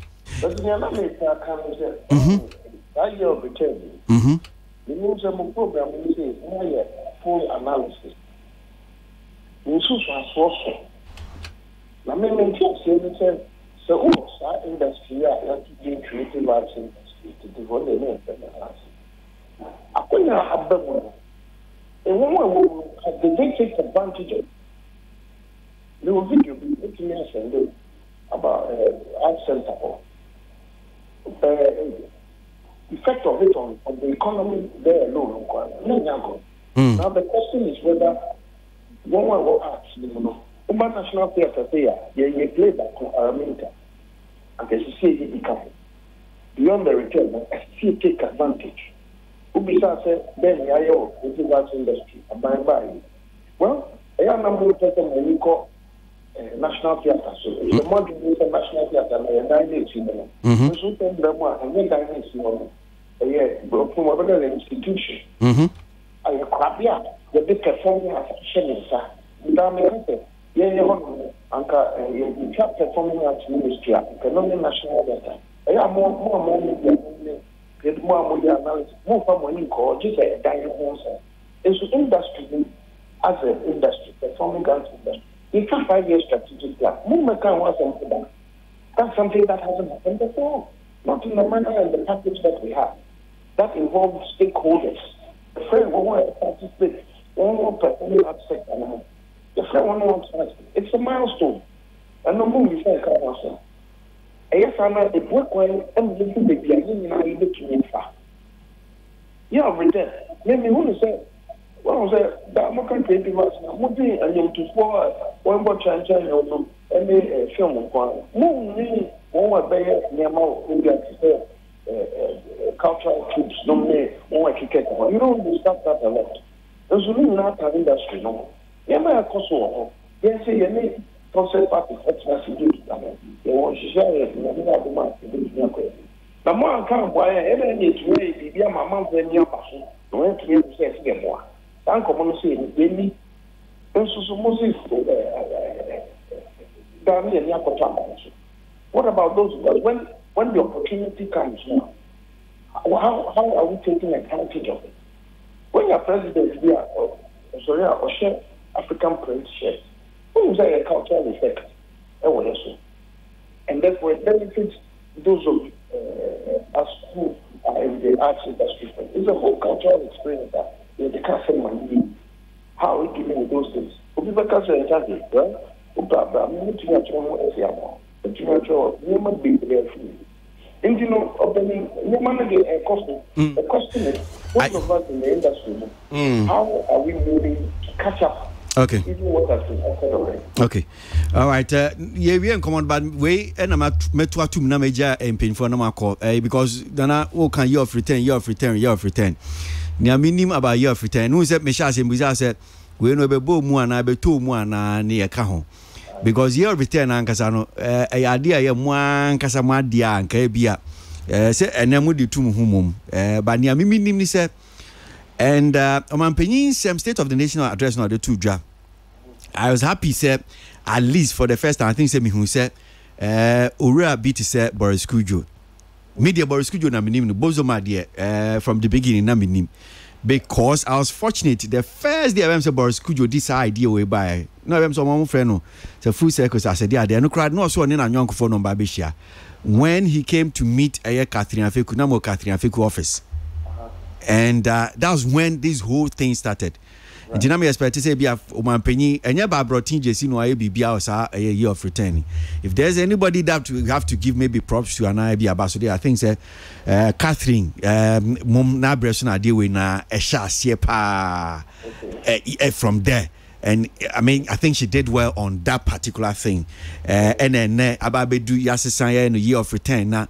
Mm-hmm. The news of program is full analysis. You should I mean, so, our industry are being creative arts industry to develop the name of I couldn't have done a woman they take advantage of. There will be making us about art center effect of it on the economy there alone. Now the question is whether one will arts, National Theatre there, you play that Araminta, and the society become beyond the return, I still take advantage. Ubisa said, then I owe the arts industry, and by. Well, I am number of people when you call National Theatre. So it's the more you say National Theatre, and I need to know. So tell them what, and then I need to know. From another institution. I am crappy up. The big performing as a chemist, without me. Anka you kept performing arts ministry, economic national data. I am more media, get more media analysis, more for money called just a dying sponsor. It's the industry as an industry, performing arts industry. You can't 5-year strategic plan. Movement can want something that. That's something that hasn't happened before. Not in the manner and the package that we have. That involves stakeholders. The friend will want to participate. One more performing arts sector. The friend one wants to. It's a milestone. And no more we say come on. Yes, I'm a work when I'm looking at the idea I look in far. Yeah, over there. Maybe who say, well, the American people are moving and you to for one more chance and any film. No, me, one way near more cultural trips, no me, one ticket. You don't discuss that a lot. There's really not an industry, no. Yeah, my Kosovo. Yes, you need concept party. That's what you do. You want to share it. You have the money. The more I can't buy any way, the my mom and your person. No one to say more. Thank you, Moses. Really, this is Moses. What about those guys? When the opportunity comes now, how are we taking advantage of it? When your president or share African Prince share, when you say a cultural effect, and therefore it benefits those of us who are in the arts industry. It's a whole cultural experience that they can't say money. How are we dealing with those things? People can't say exactly, right? And you know, opening no matter the cost is most of us in the industry. How are we moving to catch up? Okay. Even what has been offered already. Okay. All right. Yeah, we are common, but we and I'm at Metua to Namaja and pin for Namako because Dana can year of return. Near minimum about year of return. Who said Meshas and Biza said, we know be boom one, I be 2 1 near Cajon. Because year of return, Ancasano, a idea, one Casamadia and Cabia, say, and then would do 2 humum, but near minimum said. And on Penny, same State of the National address, not the 2 draft. I was happy, said, at least for the first time, I think, me who said, Ura beat said Boris Kujo. Media Boris Kujo, na minim, Bozoma, dear, from the beginning, na minim. Because I was fortunate, the first day I went to Boris Kujo, this idea way by. No, I went to my friend, the full circles. I said, yeah, they are no crowd, no, so in a young phone on Babishia. When he came to meet Catherine Afeku, Namo Catherine Afeku office. And that was when this whole thing started. And you know, me expect to say, be a woman penny, and you're about brought in JC no IBB a year of returning. If there's anybody that we have to give maybe props to an IB ambassador, I think say Catherine, mom na bresuna deal with na esha siepa from there. And I mean, I think she did well on that particular thing. And then Ababedu Yasisanya in a year of return na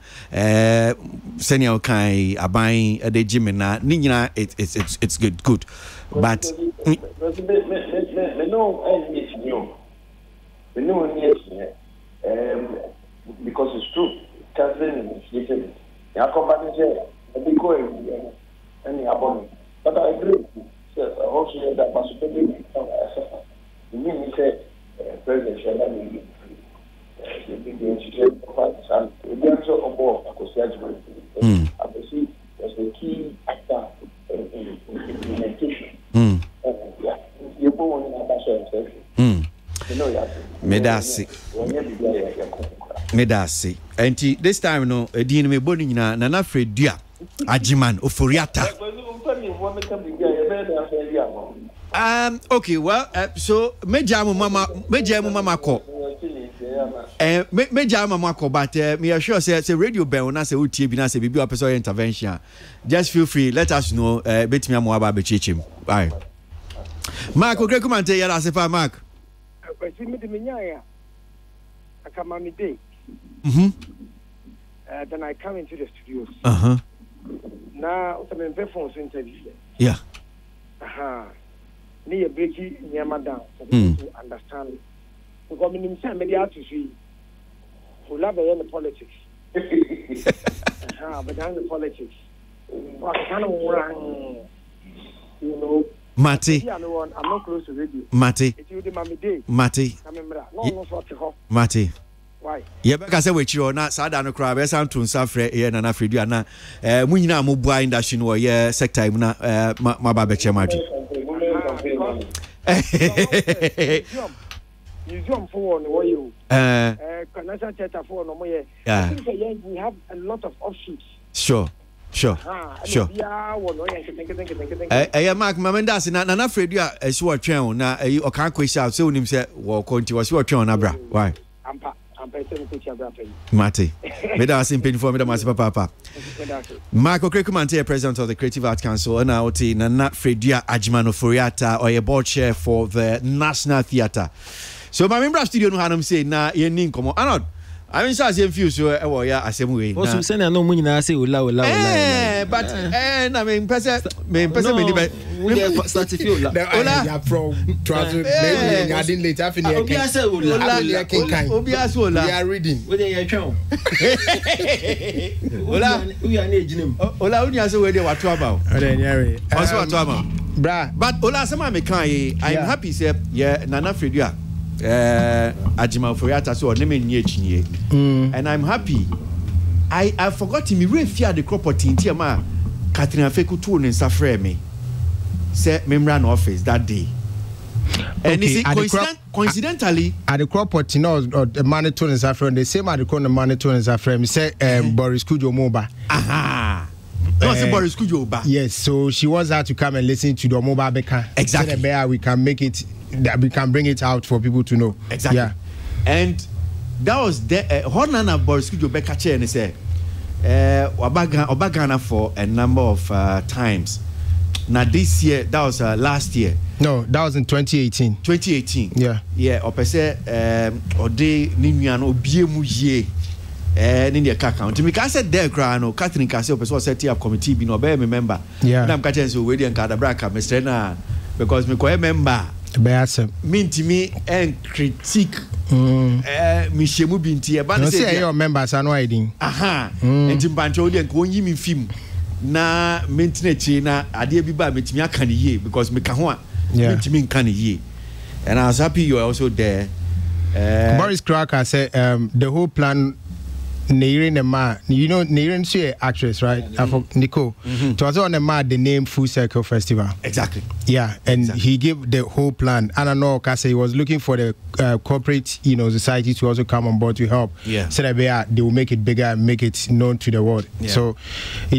senior kai abuying the gym na nina it's good. But because it's true. Catherine is getting but I agree. Also, that possibility the minister, President Shabani, the institute of arts, and the answer of board, judgment. I see as the key actor in implementation. You're born in a Medasi. And this time, no, a dean me boning na Nana Fredia, Ajiman, Oforiata. Okay, well, so Mejamu Mama ko. Mejamu Mama ko, but me assure say radio bell na say utie bi na say bibi opeso intervention. Just feel free, let us know betimi amoa ba bechichim. Bye. Mark, okay, come and tell you that Mark. Then I come into the studios. Now, I'm in Befon's interview. Yeah. Near breaking near Madame to understand. Because in some media to see who love the politics. But I'm the politics. What kind of you know. Mati. I'm not close to radio. Mati. Mati. Mati. Why? Yeah, because I wait you na sada no crab e san tun safre e na na fredu na mu nyina mo bua industry no ye sector mu na ma ba be chema dwi. Museum for no you. National theater for no more. I think we have a lot of offshoots. Sure. Mark Mamenda na fredu a esi wo twen na o kan kwesha so unim se wo konti wo se wo twen na bra. Why? Mate, Meda Simpin for Meda Masipa Papa. Marco Krekumante, president of the Creative Arts Council, and now Nana Fredia Ajimano Foriata, or a board chair for the National Theatre. So, my member studio no hanum say na yenin komo. Anod, I mean, so I say few so ya asemu. Also, say na no money na say ola. But I mean, person me start to feel ola from travel maybe adding later finish. Obi say ola. We are reading. We dey twan. Ola, we are na ejinem. Ola, uni say we dey watu about. Also watu about. Bra. But Ola, some me kan I'm happy say yeah Nana Fredia. Ajima Foyata so name nye and I'm happy. I forgot me re fear the property in Tiama Katrina Feku to ne safre me. Say memra no office that day. And Okay, is it coincidentally at the crop pot, or the money to his friend, the same at the corner money to his friend, say Boris Kujo Moba. Aha. No, say Boris Kujo Ba. Yes, so she wants her to come and listen to the mobile Beka. Exactly. So we can make it, that we can bring it out for people to know. Exactly. Yeah. And that was the Hornana Boris Kujo Beka chair and say Obagana for a number of times. Now this year, that was last year. No, that was in 2018. 2018. Yeah. Yeah, opese ode ninuan obiemu ye ni the account. Me ka said there cry no Catherine ka say opese set up committee bi no be member. Yeah. Na am ka say we dey nka da braka Mr. na because me ko member. Be asem. Me ntimi en critique me shemu bi nti e ba no say your members are no hiding. Aha. Enti mpancho dey nka onyi mi film. Na maintenance na ade bi ba metimi aka ne ye because me ka ho a metimi nka ne ye and I was happy you are also there. Boris Cracker said the whole plan Neirin Ma, you know Neirin she actress, right? Nico. It was on the name Full Circle Festival. Exactly. Yeah, and he gave the whole plan. And I know Kase he was looking for the corporate, society to also come on board to help. Yeah. So that they will make it bigger and make it known to the world. Yeah. So,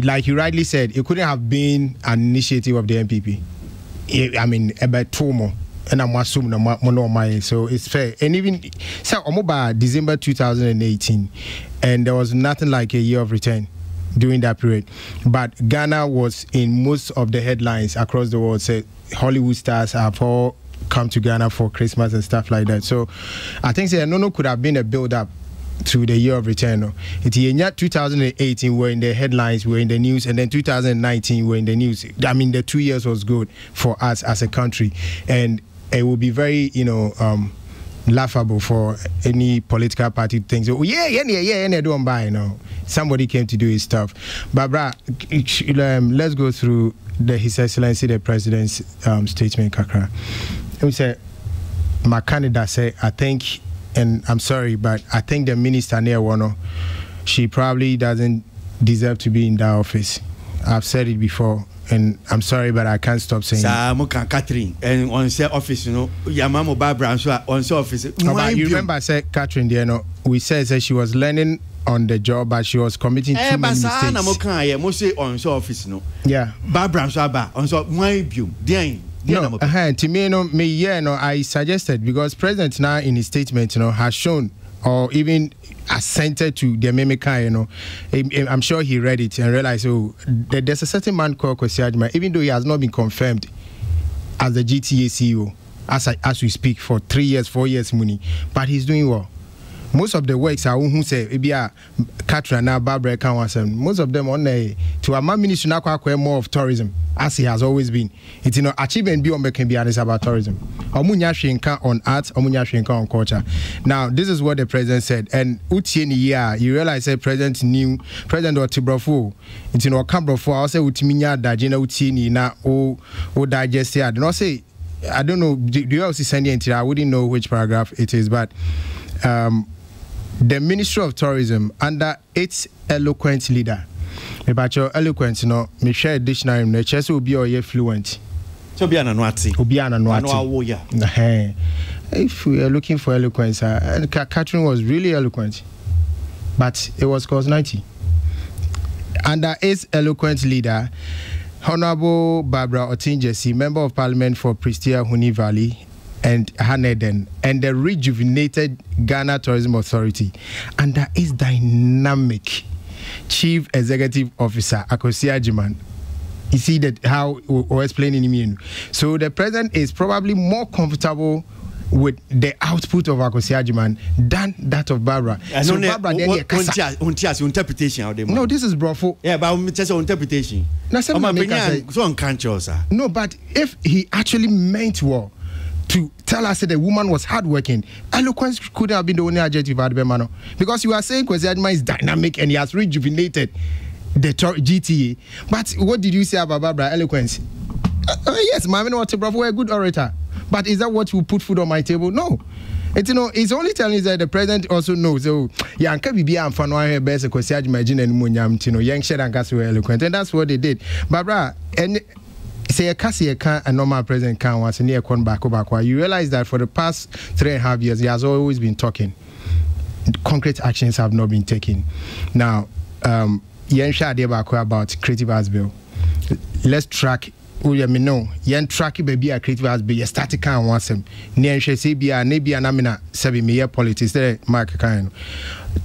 like you rightly said, it couldn't have been an initiative of the MPP. I mean, about 2 more. And I'm assuming my so it's fair. And even so, about December 2018, and there was nothing like a year of return during that period. But Ghana was in most of the headlines across the world. Said Hollywood stars have all come to Ghana for Christmas and stuff like that. So I think no could have been a build-up to the year of return. It's year 2018 we're in the headlines, we're in the news, and then 2019 we're in the news. I mean, the 2 years was good for us as a country, and it will be very, laughable for any political party to think, oh, yeah, don't buy, Somebody came to do his stuff. But, let's go through His Excellency the President's statement, Kakra. He said, my candidate said, I think, and I'm sorry, but I think the minister near Wano, she probably doesn't deserve to be in that office. I've said it before. And I'm sorry, but I can't stop saying it. Catherine, and on her office, your mama Barbara, on her office. But you remember, I said, Catherine, we said that she was learning on the job, but she was committing too many mistakes. Office, yeah. Barbara, on so to me, I suggested because President now in his statement, has shown or even assented to the Memeka, I'm sure he read it and realized, there's a certain man called Kwesi Adjumah, even though he has not been confirmed as the GTA CEO, as we speak, for 3 years, 4 years, money, but he's doing well. Most of the works are who say Katra now Barbara Kanwasan. Most of them on to a ministry now more of tourism, as he has always been. It's achievement beyond can be honest about tourism. Omunya Shinka on arts, Omunya Shinka on culture. Now this is what the president said. And Utieni you realize that President Otibrofo, it's Cambrofo, I say Utiminya Dajina Utieni na o digest here. I say I don't know, do you also send it? I wouldn't know which paragraph it is, but the Ministry of Tourism, under its eloquent leader, about your eloquent, me share a dictionary, the chess will be or fluent. So be an anwati. If we are looking for eloquence, Catherine was really eloquent, but it was cause 90. Under its eloquent leader, Honorable Barbara Otinjesi, Member of Parliament for Prestia Huni Valley, and Haneden, and the rejuvenated Ghana Tourism Authority under its dynamic Chief Executive Officer Akosi Ajiman. You see that how we're explaining him. So the president is probably more comfortable with the output of Akosi Ajiman than that of Barbara. So Barbara interpretation. No, this is Brofo. Yeah, but just interpretation. No, but if he actually meant well to tell us that the woman was hardworking, eloquence could have been the only adjective I'd be mano. Because you are saying Kwesi Adjumah is dynamic and he has rejuvenated the GTA. But what did you say about Barbara? Eloquence? Yes, Mama Bravo, a good orator. But is that what will put food on my table? No. And it's only telling you that the president also knows. Oh, yeah, can be am fan one best because I imagine and munyam tino young shed and gas were eloquent, and that's what they did. Barbara, and say a Cassie can a normal president can once near con back. You realize that for the past 3.5 years, he has always been talking. Concrete actions have not been taken. Now, yen shade about creative arts bill. Let's track. Yen track baby a creative arts bill. You start to can once him. Yen she say be a nebi anamina 7 year politics. There, Mark kind.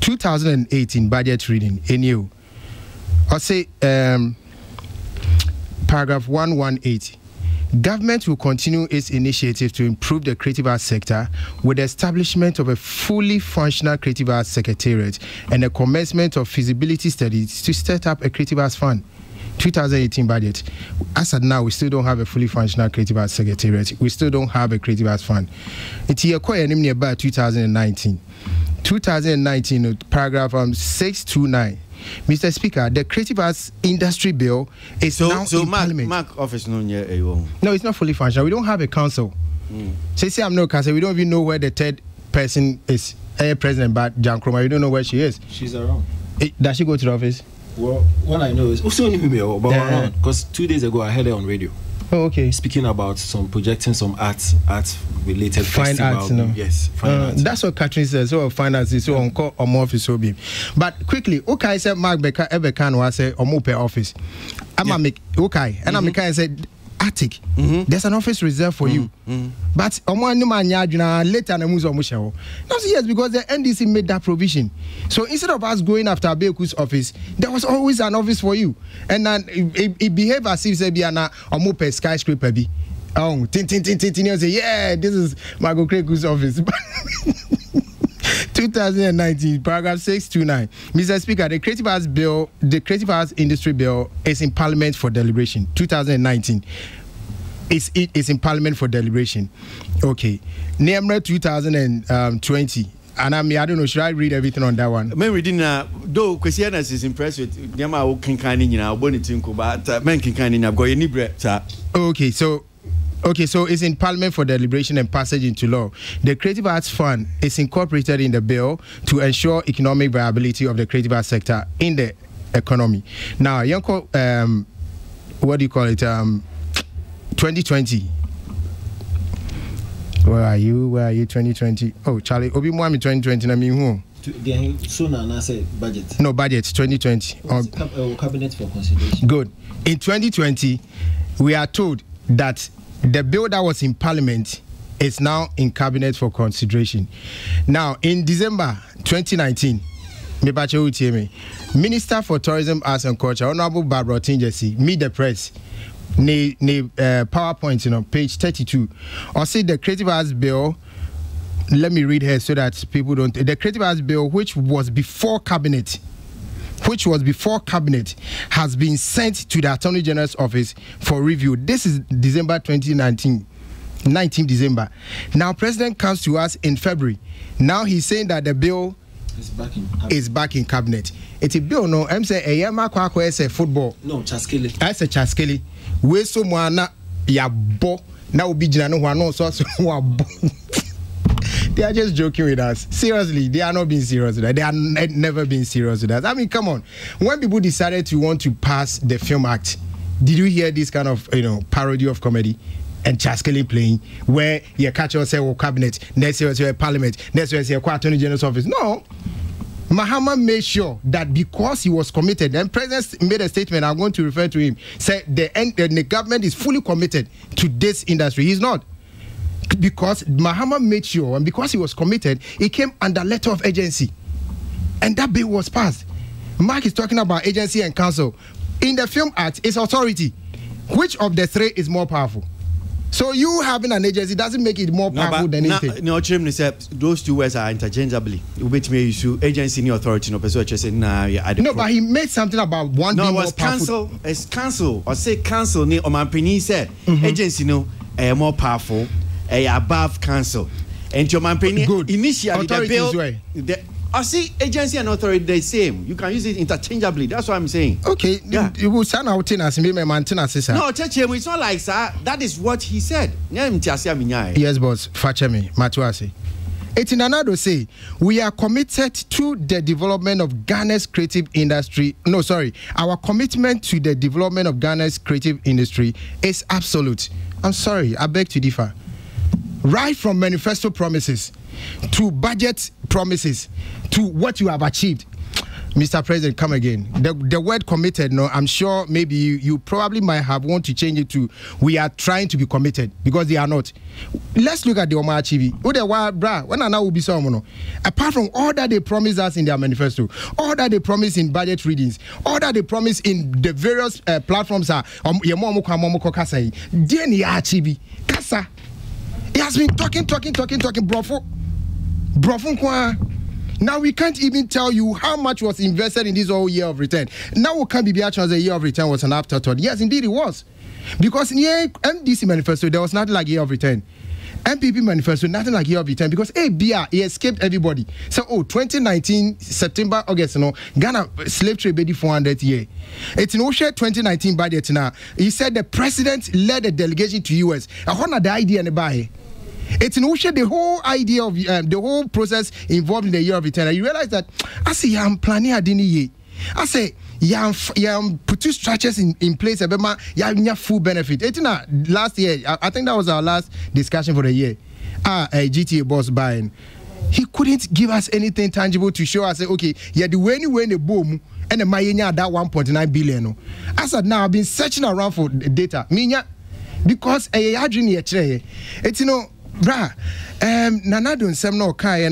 2018 budget reading in you. I say paragraph 118. Government will continue its initiative to improve the creative arts sector with the establishment of a fully functional creative arts secretariat and the commencement of feasibility studies to set up a creative arts fund. 2018 budget. As of now, we still don't have a fully functional creative arts secretariat. We still don't have a creative arts fund. It's here quite nearby 2019. 2019, paragraph 629. Mr. Speaker, the creative arts industry bill is now in Parliament. Mark office no, it's not fully functional. We don't have a council. Say I'm no council. We don't even know where the third person is. President, but Jan Kroma, we don't know where she is. She's around. Does she go to the office? Well, what I know is also around because 2 days ago I heard her on radio. Oh, okay. Speaking about projecting some arts related fine arts, no? Yes, fine arts. That's what Catherine says. So fine arts is so on call or more office be. But quickly, okay, said Mark Becker Ebekan was say or more per office. I'm a make okay, and I'm a said attic. There's an office reserved for you. But later yes, because the NDC made that provision. So instead of us going after Abeku's office, there was always an office for you. And then it behaved as if say be an omupe skyscraper be. Oh, tin say, yeah, this is Margot Kreku's office. 2019, paragraph 629. Mr. Speaker, the Creative Arts Bill, the Creative Arts Industry Bill is in Parliament for deliberation. 2019. It's in Parliament for deliberation. Okay. NEMRA 2020. And I don't know, should I read everything on that one? Men reading though Christianas is impressed with Yama Kinkanin, Bonitinko, but men Kinkanin, I've got any breath. Okay, so it's in Parliament for deliberation and passage into law. The Creative Arts Fund is incorporated in the bill to ensure economic viability of the creative arts sector in the economy. Now, Yanko, what do you call it? 2020. Where are you? 2020? Oh, Charlie, Obi Mwami 2020. I mean, who? Soon I said budget. No, budget 2020. Cabinet for consideration. Good. In 2020, we are told that the bill that was in Parliament is now in Cabinet for consideration. Now, in December 2019, Minister for Tourism, Arts and Culture, Honorable Barbara Tinjesi, meet the press. PowerPoint, page 32. Or say the Creative Arts Bill. Let me read here so that people don't. The Creative Arts Bill, which was before Cabinet, has been sent to the Attorney General's office for review. This is December 2019, 19th December. Now, President comes to us in February. Now he's saying that the bill is back in Cabinet. It's a bill, no. I'm saying, it's a football. No, Chaskele. That's a Chaskele. We so mwana ya bo na obi jina no hwa so they are just joking with us. Seriously, they are not being serious with us. They are never been serious with us. I mean, come on. When people decided to want to pass the Film Act, did you hear this kind of parody of comedy and Chaskele playing where you catch yourself cabinet, next year Parliament, next year Attorney General's office? No. Mahama made sure that because he was committed, and President made a statement, I'm going to refer to him, said the government is fully committed to this industry. He's not. Because Mahama made sure, and because he was committed, he came under letter of agency. And that bill was passed. Mark is talking about agency and council. In the Film Act, it's authority. Which of the three is more powerful? So you having an agency doesn't make it more powerful than anything. No, those two words are interchangeably. Which may issue agency and authority. No, but he made something about one being more powerful. It's council. Or say council. Or my opinion said agency more powerful, above council. And your man opinion initially the bill. I see agency and authority the same. You can use it interchangeably. That's what I'm saying. Okay, yeah. You will sound out in as me maintenance. No, Church, it's not like sir. That is what he said. Yes, boss. Fetch me, Matuasi. Etinanado say, we are committed to the development of Ghana's creative industry. No, sorry. Our commitment to the development of Ghana's creative industry is absolute. I'm sorry, I beg to differ. Right from manifesto promises to budget promises to what you have achieved. Mr. President, come again. The word committed, no, I'm sure maybe you probably might have want to change it to we are trying to be committed because they are not. Let's look at the Omar Chivi. Apart from all that they promised us in their manifesto, all that they promised in budget readings, all that they promised in the various platforms are Kasa. He has been talking, brofo. Now we can't even tell you how much was invested in this whole year of return. Now we can't be as the year of return was an afterthought. Yes, indeed it was. Because in the MDC manifesto, there was nothing like year of return. MPP manifesto, nothing like year of return. Because ABR, he escaped everybody. So, 2019, September, August, Ghana slave trade baby 400 year. It's in Osha 2019 budget now. He said the president led a delegation to US. I want the idea in the buy. It's in Usha, the whole idea of the whole process involved in the year of return. And you realize that I say I'm planning a dinner year. I say put two structures in place. You full benefit. It's last year. I think that was our last discussion for the year. GTA boss buying. He couldn't give us anything tangible to show us. Okay, the way the boom and the Mayenya that 1.9 billion. I said now I've been searching around for data. Because it's Nanado Semno Kai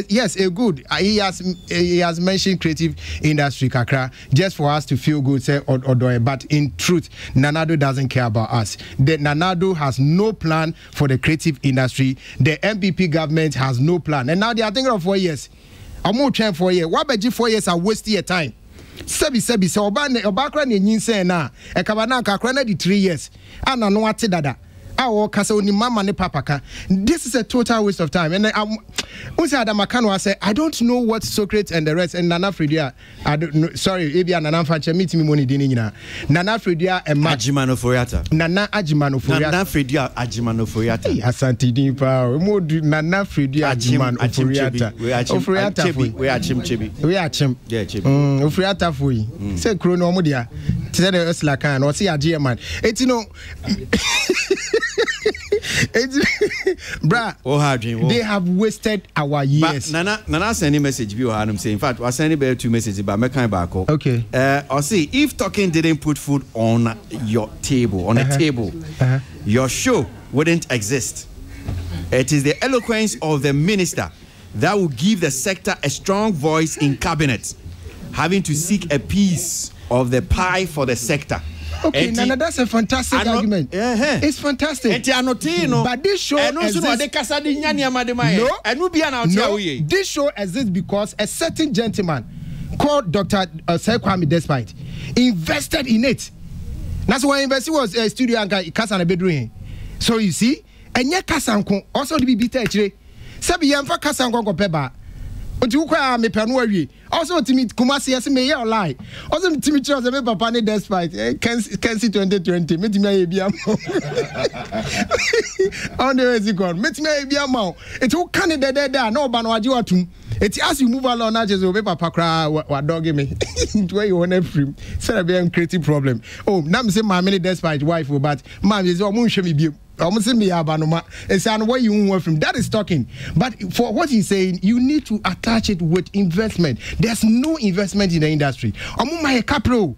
yes, a good. He has mentioned creative industry kakra just for us to feel good, say or but in truth, Nanado doesn't care about us. The Nanado has no plan for the creative industry. The MPP government has no plan, and now they are thinking of 4 years. I'm more trying 4 years. What about 4 years are wasting your time? Sebi so obakra ne nyinse na e kabana kakra na di 3 years ana no ate dada awo kasa oni mama ne papa ka. This is a total waste of time. And I say I don't know what Socrates and the rest and Nana Fredia I don't know, sorry Ebia Nana Fanche meet me money dini nyina Nana Fredia and Ajimano Foriata Nana Ajimano Foriata Nana Fredia Ajimano Foriata Asante din pa mo Nana Fredia Ajimano Foriata we are chim yeah chibi Foriata foi say krono mo dia say the Usla kan or see a man it you know bruh, they have wasted our years. But Nana send a message. I'm saying, in fact, I send a 2 messages, but I can't back up. Okay. Or see, if talking didn't put food on your table, on a table, your show wouldn't exist. It is the eloquence of the minister that will give the sector a strong voice in cabinet, having to seek a piece of the pie for the sector. Okay, Nana, that's a fantastic argument. It's fantastic. But this show this show exists because a certain gentleman called Dr. Kwame Despite invested in it. That's why investing was a studio and Kasan bedroom. So you see, and yet Kasan also to be beat actually. Sabi Yamfa Kasan Peba. Also, to meet Kumasi as may lie. Also, to meet Charles and Papa despite Kensi 2020. Meet me a beer. On the way, gone. Meet me a beer mouth. It's all Canada there. No Banwajuatum. It's as you move along, not just over Papa cry what dog me. Where you want to free. Said a very creative problem. Oh, now I'm saying my many despite wife, but mom is almost show me. That is talking. But for what he's saying, you need to attach it with investment. There's no investment in the industry. Capre.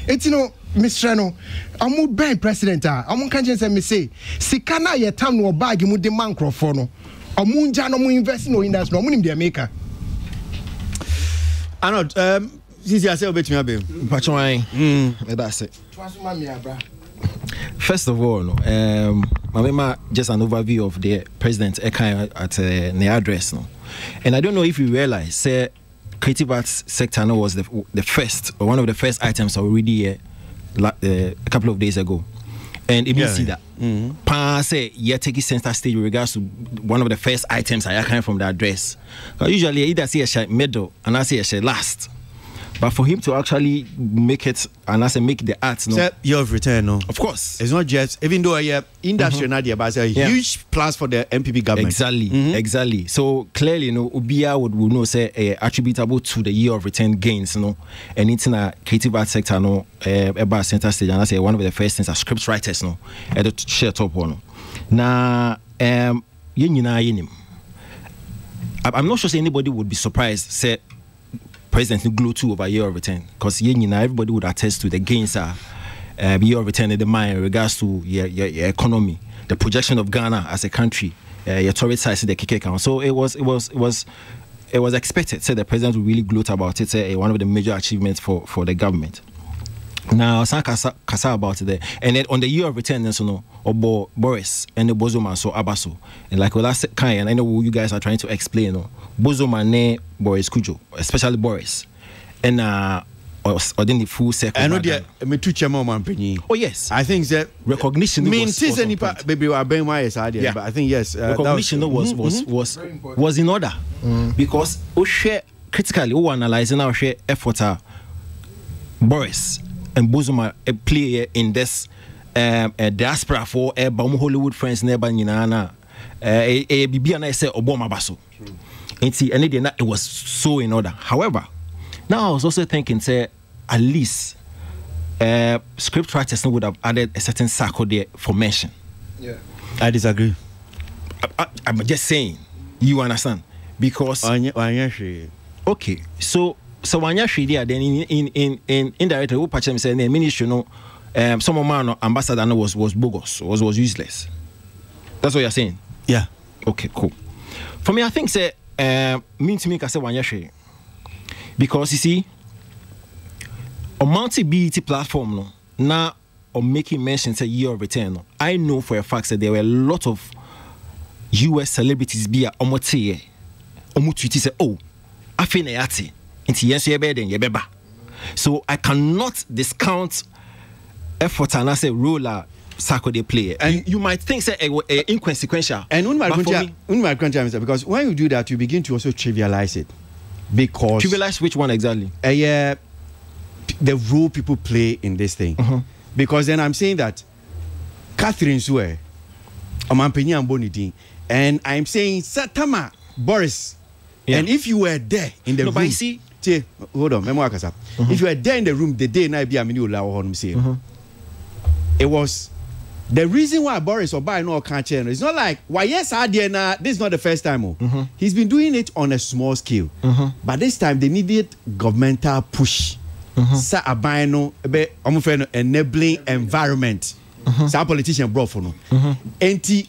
It's Mr. No, I'm not president. I'm can't just say, Sikana ye town no bag mu de microphone. Amunja no mu invest no industry. No mu the maker. I know. Since you say obet me abem. That's it. First of all, Mama just an overview of the president at the address, no. And I don't know if you realize, say, creative arts sector was the first or one of the first items already a couple of days ago, and if you see that, say taking center stage with regards to one of the first items I come from the address. Usually, either see a middle and I see a last. But for him to actually make it and I say make the art, no, year of return, no, of course, it's not just even though industry nadia, but it's a huge plus for the MPP government. Exactly. So clearly, Ubia would know say attributable to the year of return gains, and it's in a creative art sector, about center stage, and I say one of the first things are script writers, at the share top one. Now, I'm not sure anybody would be surprised say President glow too over year of return, because everybody would attest to the gains are year of return in the mind in regards to your economy, the projection of Ghana as a country, your tourist size in the Kike count. So it was expected. Say the president would really gloat about it. Say one of the major achievements for the government. Now, San Kasa about it there. And then on the year of return, Obo Boris and the Bozoma so Abaso. And like last kind, and I know you guys are trying to explain, Bozoma ne Boris Kujo, especially Boris. And or then the full circle. I know me too chairman. Oh yes. I think that recognition was maybe we are being wise idea, but I think yes. Recognition was in order. Because we share critically, we analyzing our share effort Boris and Bozoma play in this diaspora for Hollywood friends nearby Nina. Bibiana say Obama Basso. And it was so in order. However, now I was also thinking, say, at least script writers would have added a certain circle there for mention. Yeah, I disagree. I'm just saying, you understand? Because okay, so when you're there, then in indirectly, who patch them say, ministry, some man ambassador was bogus, was useless. That's what you're saying. Yeah. Okay, cool. For me, I think say mean to me, I say when you're because you see, on multi-BET platform, now on making mention say year of return, I know for a fact that there were a lot of US celebrities be at Omote, Omutuiti say, oh, I feel yati, into yes, you're better than your beba. So I cannot discount effort and I say roller circle they play. And you might think say inconsequential. And because when you do that, you begin to also trivialize it. Because trivialize which one exactly? The role people play in this thing. Because then I'm saying that Catherine Sue, and I'm saying Satama Boris. Yeah. And if you were there in the room, but see, hold on, if you were there in the room the day night it was the reason why Boris or buy no can't change. It's not like why this is not the first time. He's been doing it on a small scale. But this time they needed governmental push. Sa abino enabling environment. Sa politician brought for no. And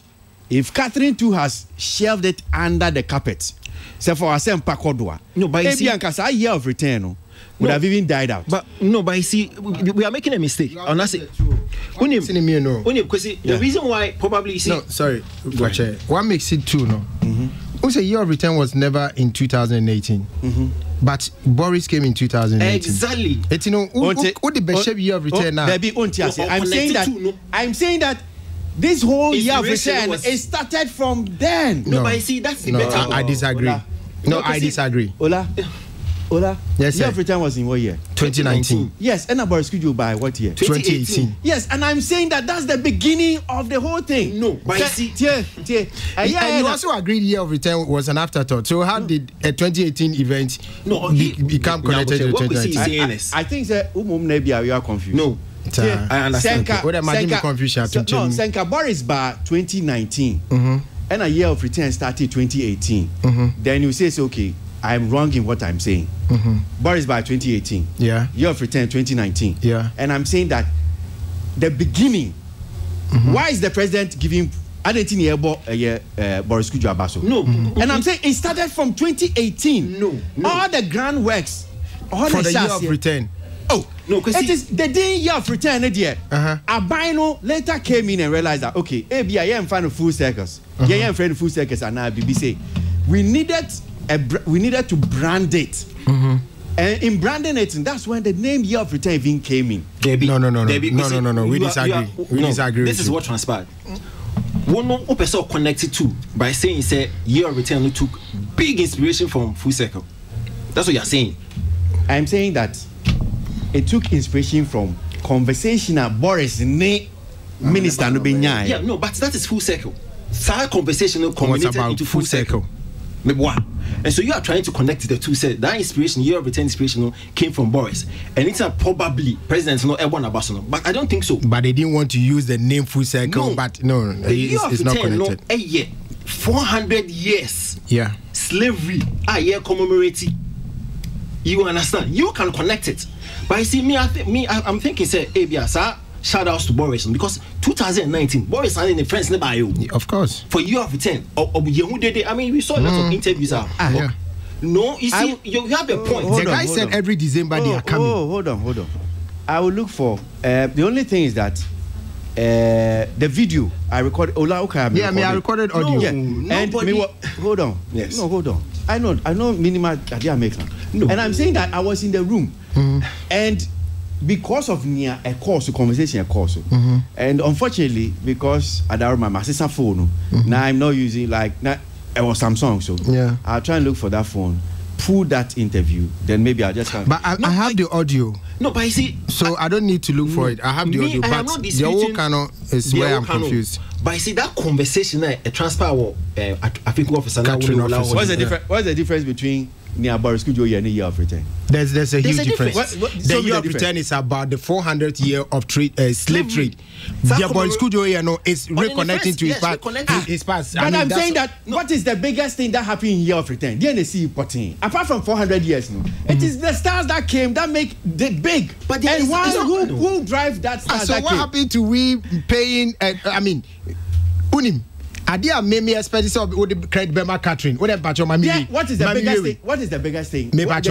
if Catherine too has shelved it under the carpet, so for us no, but a year of return would have even died out. But no, but you see, we are making a mistake. And that's it. The reason why probably you see. No, sorry, what makes it two? No, a year of return was never in 2018. But Boris came in 2018. Exactly. It's what the best year of return now. I'm saying that this whole year of return it started from then. No, but you see, that's the better. I disagree. No, I disagree. Ola, yes, year of return was in what year? 2019. Yes, and Boris could you by what year? 2018. Yes, and I'm saying that that's the beginning of the whole thing. No, but see, and you also agreed year of return was an afterthought. So how did a 2018 event become connected to 2019? I think that you are confused. No. I understand. Senka Boris by 2019 and a year of return started 2018. Then you say, okay, I'm wrong in what I'm saying. Boris by 2018. Yeah. Year of return 2019. Yeah. And I'm saying that the beginning, why is the president giving Boris Kujo Abaso? No. And I'm saying it started from 2018. No. All the grand works. All for the year of return. Oh, no, it is the day year of return. Abino later came in and realized that, okay, I am fan of full circles. I am fan of full circles, and now BBC. We needed to brand it. And in branding it, that's when the name year of return even came in. No. We disagree. We disagree. This is what transpired. One person connected to by saying say year of return took big inspiration from full circle. That's what you're saying. I'm saying that it took inspiration from conversational Boris ne minister no benya. Yeah, no, but that is full circle. Side conversation culminated into full circle. And so you are trying to connect the two. Said that inspiration, year of return inspiration, came from Boris, and it's probably presidents not everyone about, but I don't think so. But they didn't want to use the name full circle. No. But no, it's not connected. A year, 400 years. Yeah, slavery. A year commemorating. You understand? You can connect it. But you see, I'm thinking, say, sir. Shout outs to Boris because 2019 Boris and in the friends never you. Of course. For year of 10 I mean we saw a lot of interviews out. Yeah. No, you see, you have a point. The guy said every December they are coming. Hold on. I will look for the only thing is that the video I recorded. I recorded audio. No, yeah. And hold on. Yes. No, hold on. I know minimal idea maker. No. And I'm saying that I was in the room and because of near a course conversation and unfortunately because I don't remember my sister phone now I'm not using like now it was Samsung, so I'll try and look for that phone, pull that interview, then maybe I'll just but I have the audio. No, but I see, so I don't need to look for it. I have the audio, but the whole canon is where I'm confused. But I see that conversation a transfer I think officer now. What's the difference between near Boris Kujo and a year of return? There's a huge difference. The year of difference. return is about the 400th year of slave trade. The Boris Kujo is reconnecting to his past. But I'm saying that what is the biggest thing that happened in year of return? DNC potting. Apart from 400 years, it is the stars that came that make it big. But and who drive that stars? So that what came? happened to we paying? Unim. Adia maybe expect so with the credit Bema Catherine. What about your mommy? Yeah, what is the biggest thing? What is the biggest thing? What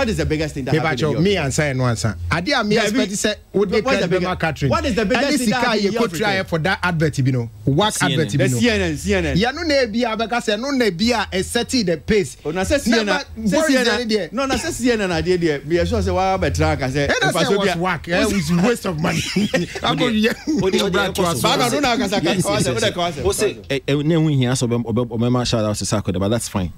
is the biggest thing that happened? Me and say no answer. Adia me expect say with the credit Bema Catherine. What is the biggest thing that happened? You could try for that advert, you know. Work advert, you know. CNN. Ya no na bia because no na bia is setting the pace. Na say CNN. No, na say CNN na there. Be sure say wa betra ka say was work. It was waste of money. I'm going to shout out to Sako, but that's fine.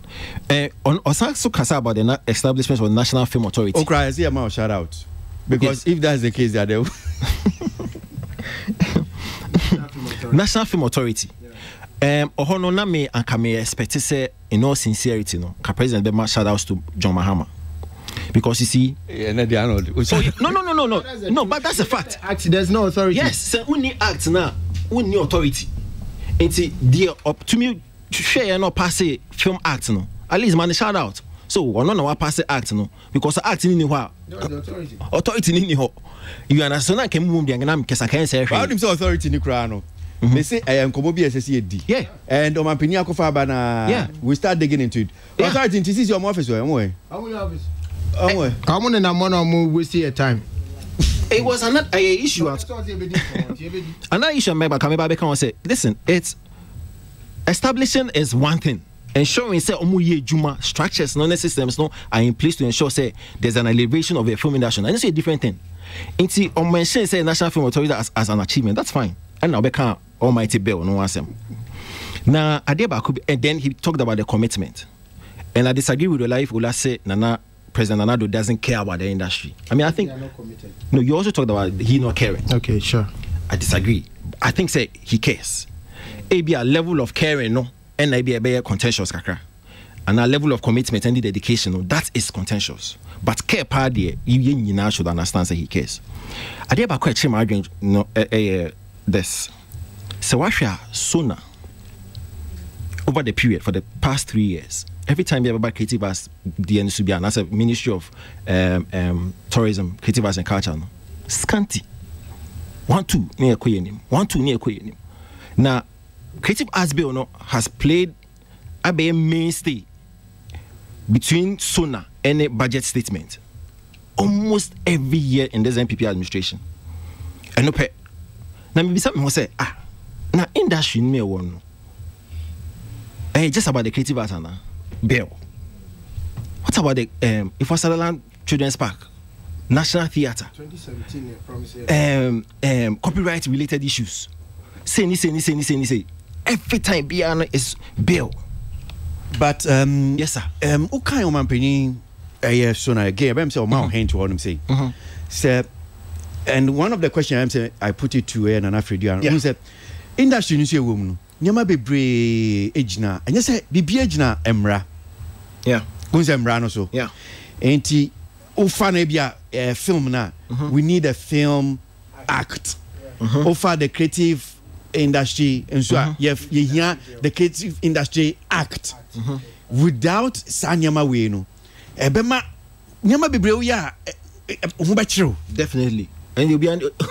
On Osako Kasa about the establishment of the National Film Authority. Okay, I see a shout out. Because if that's the case, they are there. National Film Authority. Ohono na me anka me expect say in all sincerity no, ka President Bema shout outs to John Mahama. Because you see, no, but that's a fact. There's no authority. Yes, so we need act now. We need authority. It's the up to me share no pass film act no. At least man shout out. So we no know pass act no because act ni ho. Authority ni ho. You understand na can move the ngam kesa kan say. How do you say authority ni kra no? They say I am komo bi SSD. Yeah. And on my pinia kofa ba na. Yeah. We start digging into it. Yeah. Authority in this your office or anyway. How many office? Anyway. How many na money we see a time. It was another issue. Another issue I can say, listen, it's establishing is one thing. Ensuring say juma structures, no systems no are in place to ensure say there's an elevation of a film industry. And it's a different thing. Into on mention say National Film Authority as an achievement, that's fine. And now we can almighty bill, no answer. Now Adeba and then he talked about the commitment. And I disagree with the life Ula say President Nana doesn't care about the industry. I mean, I think. Not committed. No, you also talked about he not caring. Okay, sure. I disagree. I think say he cares. Maybe a level of caring, no, and maybe a contentious kakra, and a level of commitment and the dedication, no, that is contentious. But care party, you now should understand that he cares. I did about question arguing no this. So what sooner over the period for the past 3 years. Every time you have about creative arts, the NSUBIA, that's a Ministry of Tourism, Creative Arts and Culture, no? Scanty. 1-2 near Queenim. 1-2 near Queenim. Now, Creative Arts Bill no, has played a mainstay between SONA and a budget statement almost every year in this NPP administration. And no pay. Now, maybe something will say, now industry me one. Just about the creative arts now. Bill. What about the if Sutherland Children's Park, National Theatre, 2017 copyright related issues? Say. Every time Biano is bill. But yes sir. Okay, man, penny. yeah, so now again, I'm saying, my hand to what I'm saying. Say, and one of the questions I'm saying, I put it to an African. Who said, industry you see a woman, Nyama be brave ejna, and you say, be ejna emra. Yeah. Who's emra no so? Yeah. Ain't he? Ufanebia film na. We need a film act. Offer the creative industry and so you hear the creative industry act. Without Sanyama we no. Ebema nyama bebre ya definitely. And you'll be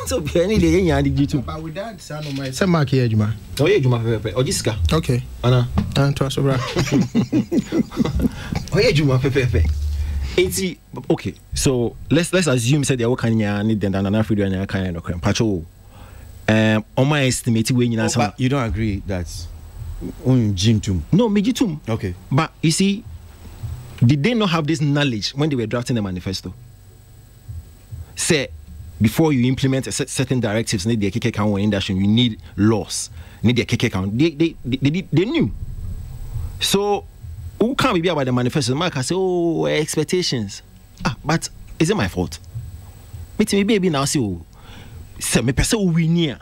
so be any day you need to. But with that son my say mark here Juma. Oh yeah Juma pepe. Ojiska. Okay. Ana. To us bra. Oh yeah Juma pepe. Okay, so let's assume say they all can need them than Africa and kind of patrol. On my estimate, when you don't agree that Jintum. No, Mijitum. Okay. But you see, did they not have this knowledge when they were drafting the manifesto? Say, before you implement certain directives, need the KK count industry, you need laws, need the KK count. They knew. So, who can't be about the manifesto? Mark I say, oh, expectations. But is it my fault? Maybe now see, say me person we near.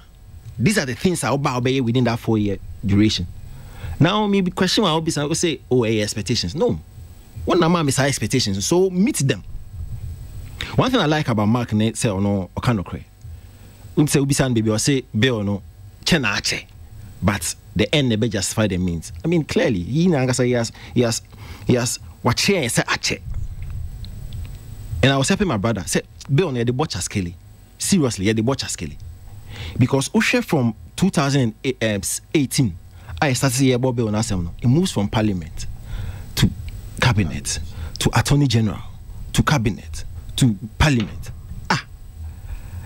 These are the things I'll obey within that 4-year duration. Now maybe question I will say, oh, expectations. No, one number is high expectations. So meet them. One thing I like about Mark Nate say or no or kind of cray. Say ubisan baby or say be or no chenache, but the end never justify the means. I mean clearly he has what say ache. And I was helping my brother say be on the butcher scale. Seriously, the butcher scale. Because Ushe from 2018, I started to hear about bill on it moves from parliament to cabinet to attorney general to cabinet to parliament.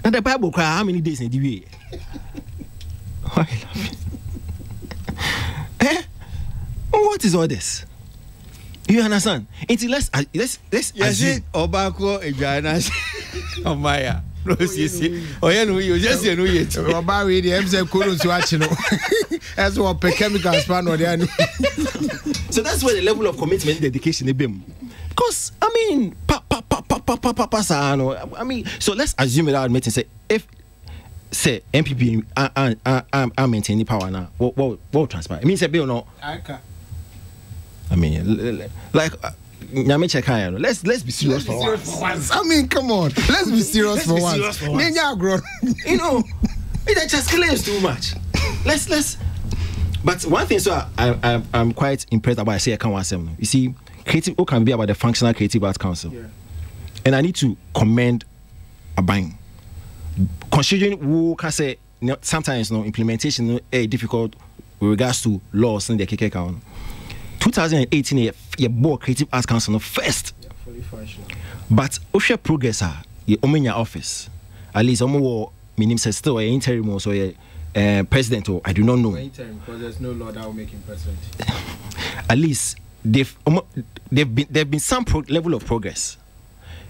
And the Bible cry how many days in the way? Why what is all this? You understand? Until let's assume Obako Ejanas Omaya. No, see. Oh, yeah, no, you just know it. About the MZ couldn't watch no. As what chemical span or the So that's where the level of commitment, dedication, they been. Because I mean, I mean, so let's assume without admitting, say if say MPP are maintaining power now, what transpire? I mean, say bill no. I mean, like. Let's be serious for once. I mean, come on. Let's be serious for once. You know, it just claims too much. Let's. But one thing, so I'm quite impressed about. I say I can't want them. You see, creative. Who can be about the Functional Creative Arts Council? Yeah. And I need to commend a bang. Considering who can say sometimes implementation is difficult with regards to laws in the KK count. 2018, your board Creative Arts Council first. Yeah, fully functional. But Osha progress you open your office. At least minim says still a interim or so president or I do not know. Interim because there's no law that will make him president. At least they've been some level of progress.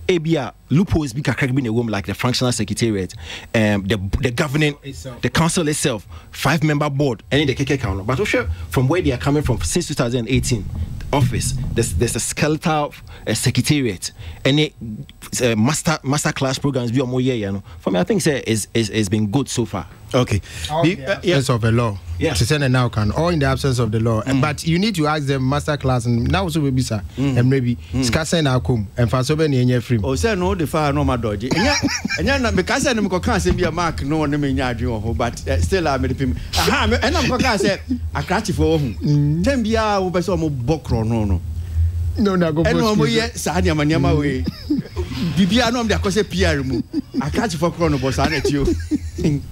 ABR loopholes be in a room like the functional secretariat, the governing, the council itself, 5-member board, and the KK council. But also from where they are coming from since 2018, the office there's a skeletal secretariat, and master class programs be more year. You know, for me I think it's been good so far. Okay, in the absence of a law. Yeah, to send a now can or in the absence of the law. But you need to ask them master class and now so will be sir and maybe scatter now come and for so many in your free. Oh, say no, the fire no my dodgy. And you're because I'm can't be a mark no one in your but still I'm with him. And I'm going to say a catch for home. 10 years over some bokro no. No, go. And no more yet, Sadia Manyama way. Bibiano, I'm the Cose Pierre. I catch for chrono boss on it you. And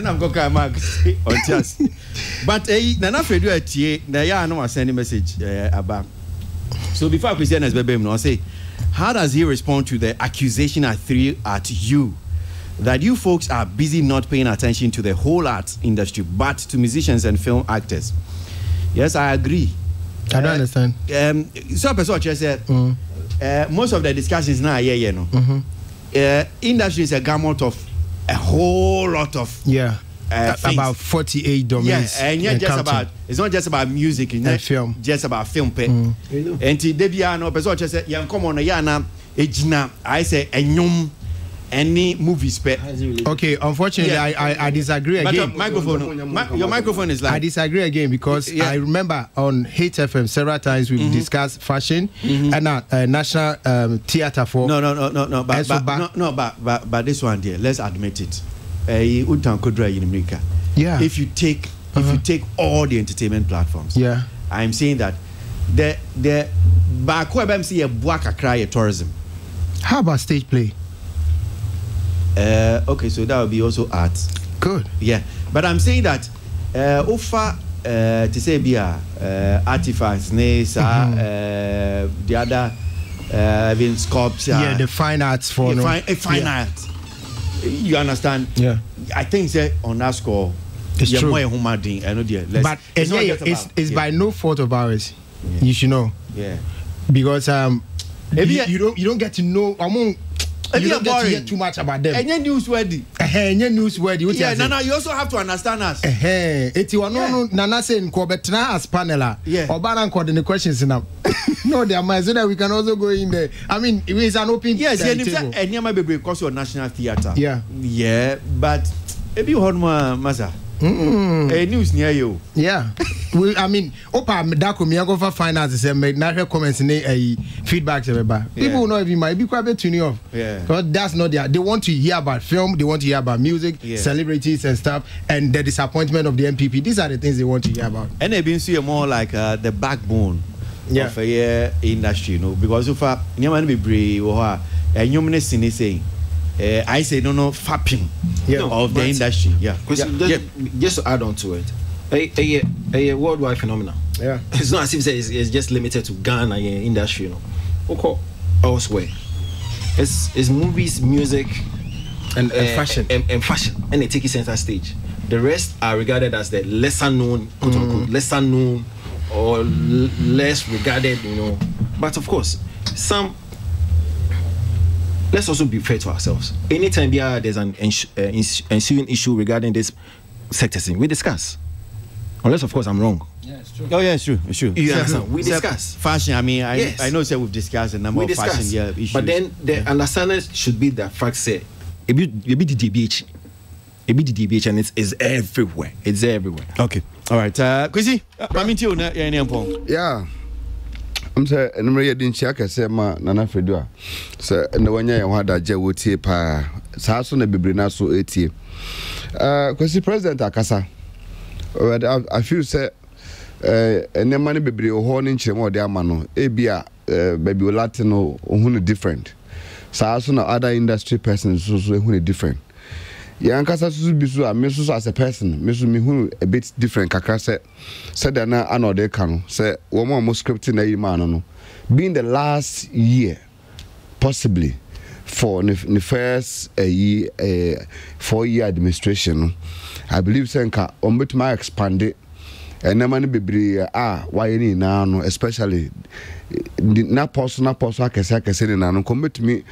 I'm going to mark on just. But Nana Fredo at ye, Naya no send a message about. So before Christiana's baby, no say, how does he respond to the accusation I threw at you that you folks are busy not paying attention to the whole arts industry, but to musicians and film actors? Yes, I agree. I don't understand. So, person said most of the discussions now, industry is a gamut of a whole lot of about 48 domains. Yeah, and yeah, just about it's not just about music, it's not film. just about film. And Debiano, person just say, "Young come on, yana ejina." I say, "Enyum." Any movies okay, unfortunately, I disagree again. But your microphone is like. I disagree again because I remember on Hate FM several times we've discussed fashion and national theatre for. No. But this one, dear, let's admit it. Yeah. If you take all the entertainment platforms. Yeah. I'm saying that the back see a black cry tourism. How about stage play? Okay, so that would be also art. Good. Yeah, but I'm saying that offer to say be artifacts, the other even sculpture. Yeah, the fine arts for fine art. You understand? Yeah. I think say on that score, it's true. But it's by no fault of ours. Yeah. You should know. Yeah. Because you don't get to know. You don't get to hear too much about them. And newsworthy. Yeah, Nana, you also have to understand us. Nana saying Kobetna as paneler. Yeah. Or Baran called the questions now. No, they are my so that we can also go in there. I mean, it is an open yes, and you might be because you're national theatre. Yeah. Yeah, but maybe you heard more Masa. News near you. Yeah. I mean, Opa Medako Miyago finance and make natural comments in a feedback. People know if you might be quite a bit tuning off. Yeah. But that's not there. They want to hear about film, they want to hear about music, yeah, celebrities and stuff, and the disappointment of the MPP. These are the things they want to hear about. And they've been seeing more like the backbone of a industry, you know, because so far, you might be brave or and you may saying. I say no fapping of the industry. Yeah. Just to add on to it, a worldwide phenomenon. Yeah. It's not as if it's just limited to Ghana industry, you know. Okay. Elsewhere. It's movies, music, and fashion. And fashion. And they take it center stage. The rest are regarded as the lesser known, quote unquote, lesser known or less regarded, you know. But of course, let's also be fair to ourselves. Anytime there's an ensuing issue regarding this sector, we discuss. Unless, of course, I'm wrong. Yeah, it's true. Oh, yeah, it's true. It's true. You understand? We discuss. Fashion, I mean, I know we've discussed a number of fashion issues. But then the understanding should be that fact say, a bit the DBH, and it's everywhere. It's everywhere. Okay. All right. Kwesi, yeah. I'm saying, and Maria didn't check a sema Nana Fedua. So, and the one year I had a Jawoti pa Sasso and Bibrina so 80. Because President Akasa, I feel say, and the money be a horn inch more their mano, Abia, baby Latino, who different. Sasso and other industry persons who different. Yankasa Subisu, I miss as a person, miss me who a bit different. Kaka said that now I know they can say one more scripting a man. Being the last year, possibly for the first 4-year administration, I believe Senka on my expanded and the money be why any now, especially na personal I can say na commit me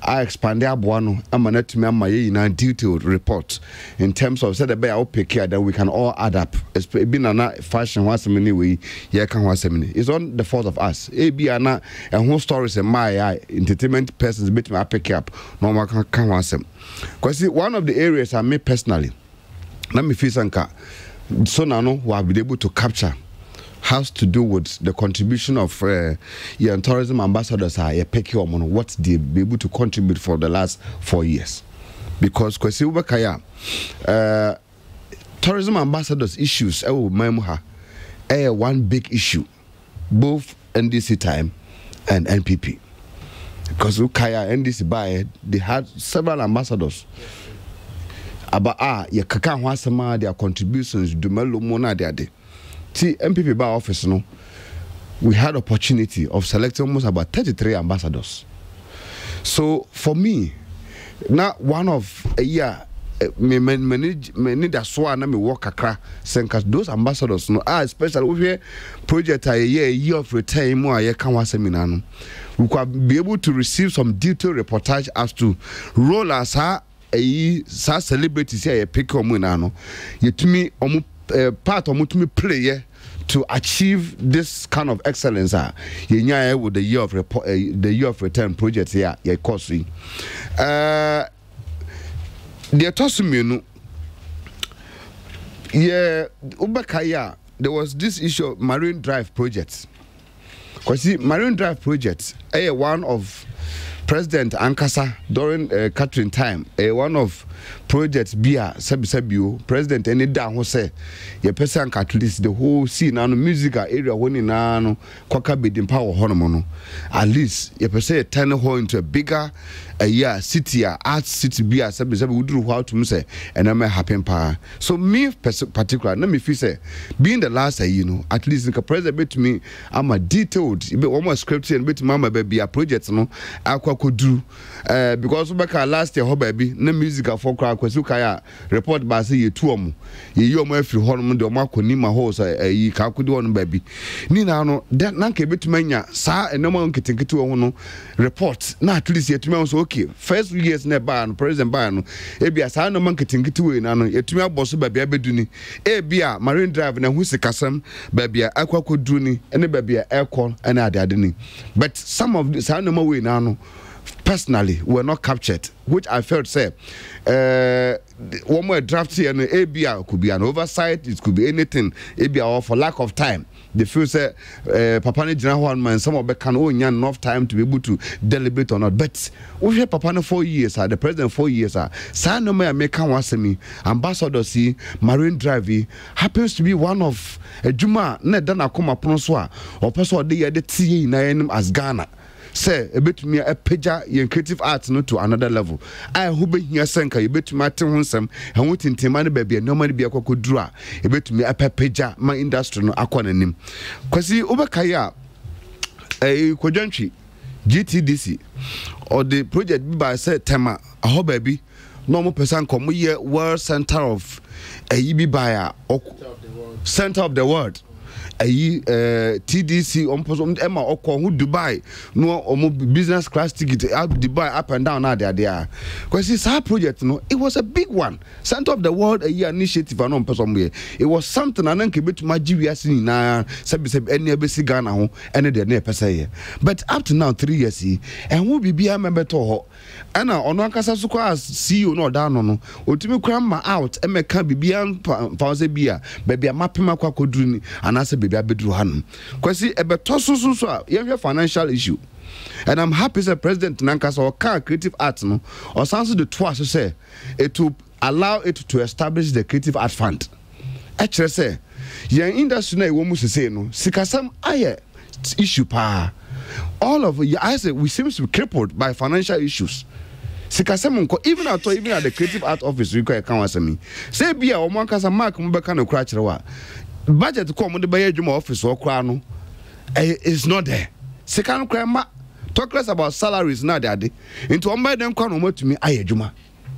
I expand abuano amana to me my na detailed report in terms of said the bear pick here that we can all add up. It's been a fashion once a minute we can once a minute. It's on the fault of us. Ana and whole stories in my entertainment persons bit me pick up no can once them. Because one of the areas I made personally, let me feel sanka so now who have been able to capture has to do with the contribution of tourism ambassadors are picky on what they be able to contribute for the last 4 years. Because tourism ambassadors issues one big issue, both NDC time and NPP. Because NDC by they had several ambassadors. About their contributions do mona de. See, MPP by office, no, we had opportunity of selecting almost about 33 ambassadors. So for me, not one of a year, me need a swan and me work akra. Because those ambassadors, no, especially with project a year of return more a can seminar. We could be able to receive some detailed reportage as to role as sa celebrities here pick omu na no yetumi omu part omu tumi play to achieve this kind of excellence with the year of return project here course the tosumenu ubakaya there was this issue of Marine Drive project. Because see, Marine Drive project one of President Ankasa during Catherine time one of projects bia sebisebio president any down who say your person at least the whole scene and musical area when na no kwaka bedin power honomono at least your person turn hall into a bigger city art city bia sebisebi udru how to say and am happen pa so me particular let me feel say being the last at least the president bet me I'm a detailed almost script and bet mama baby a project no akwa kodru because we last year ho baby na musical for kwasi kaya report ba say ye tuomu ye yomo afiri hono de omo akoni ma ho so yi ka akodi wono baby ni na no na nka betumanya saa enoma nketenkete wo no report na at least yetumi so okay first years na ba no president ba no e bia saa enoma nketenkete we na no yetumi aboso baby abeduni e bia Marine Drive na hu sikasam baby akwakodru ni ene baby ekon ene ade ni but some of the saa enoma we na no personally were not captured, which I felt say one more draft here and ABR could be an oversight, it could be anything, ABR or for lack of time. They feel say Papani General man some of them can only enough time to be able to deliberate or not. But we have Papani 4 years, the president 4 years, San no me American wasemi, Ambassador C, Marine Drive happens to be one of a Juma, ne dana come upon swa, or person they the tea in as Ghana. Say a bit me a pager in creative arts no to another level. I hope here senka you bet my some and waiting to money baby and no money be a cocoa draw. A bit me a pager my industry no aquanim. Kwasi Ubakaya a quadrantry GTDC or the project by said Tema a ho baby normal person come we world center of a EB buyer or center of the world. TDC Emma Oko who Dubai no business class ticket out Dubai up and down there. Because it's our project, it was a big one. Center of the World a year initiative and on somewhere. It was something and then keep my GVS in any ABC Ghana home and the near say. But up to now 3 years and we'll be a member to and on Kasa Suka CEO no down on Ultimate Cramma out and me can be beyond Pause beer, baby a mapping my quadruni and I said bedru han kwasi ebetoso so you financial issue and I'm happy as president Nankasa or car creative arts no or sounds the twice say it to allow it to establish the creative art fund actually say your industry na wo mu say no sikasam aye issue pa all of I say we seems to be crippled by financial issues sikasem nko even at the creative art office we can wasami say bia o mo kasa mark mo beka no kra kire wa budget come on the buy adwuma office or no it's not there second crime talk less about salaries now daddy into on buy them kwa no to me adwuma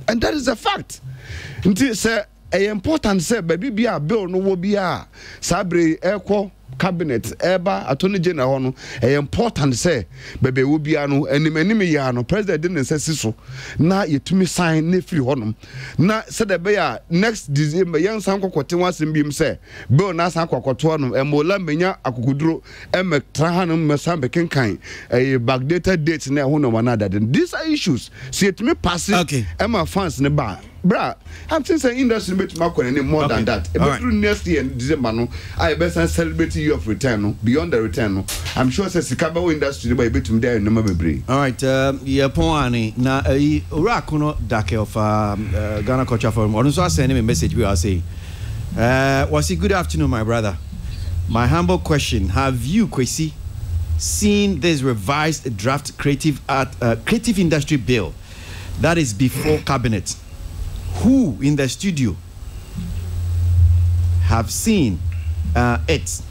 and that is a fact nti say important say baby bia bill no wo bia sabre ekwo cabinet eba attorney general no important say baby wo bia no anim ya no president didn't say so na yetumi sign na free honum na say the be next December yan san kokote wasem bim say bill na san kokoto no emola menya akukuduro emetra hanum mesambe kenkan backdated dates na ho no manada these are issues see yetumi pass it ema fans ne ba bra I'm saying industry bet more than that about next year in December no I best celebrate year of return no beyond the return no I'm sure say sikaba industry by betum there no mabebre all right yeah pon na ora kono dake of Ghana Culture Forum on so send me a message we are saying was it good afternoon my brother my humble question have you Kwesi seen this revised draft creative industry bill that is before cabinet? Who in the studio have seen it?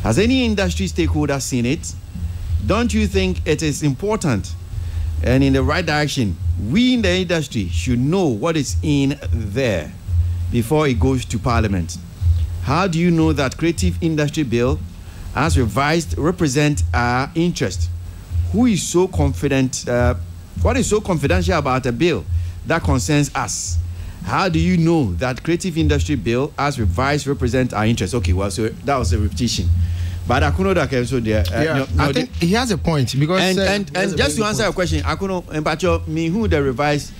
Has any industry stakeholder seen it? Don't you think it is important and in the right direction? We in the industry should know what is in there before it goes to Parliament. How do you know that creative industry bill as revised represent our interest? Who is so confident? What is so confidential about a bill that concerns us. How do you know that creative industry bill as revised represent our interests? Okay, well, so that was a repetition. But Akuno that came so there. I think he has a point because and just to answer your question, Akuno, but me who the revised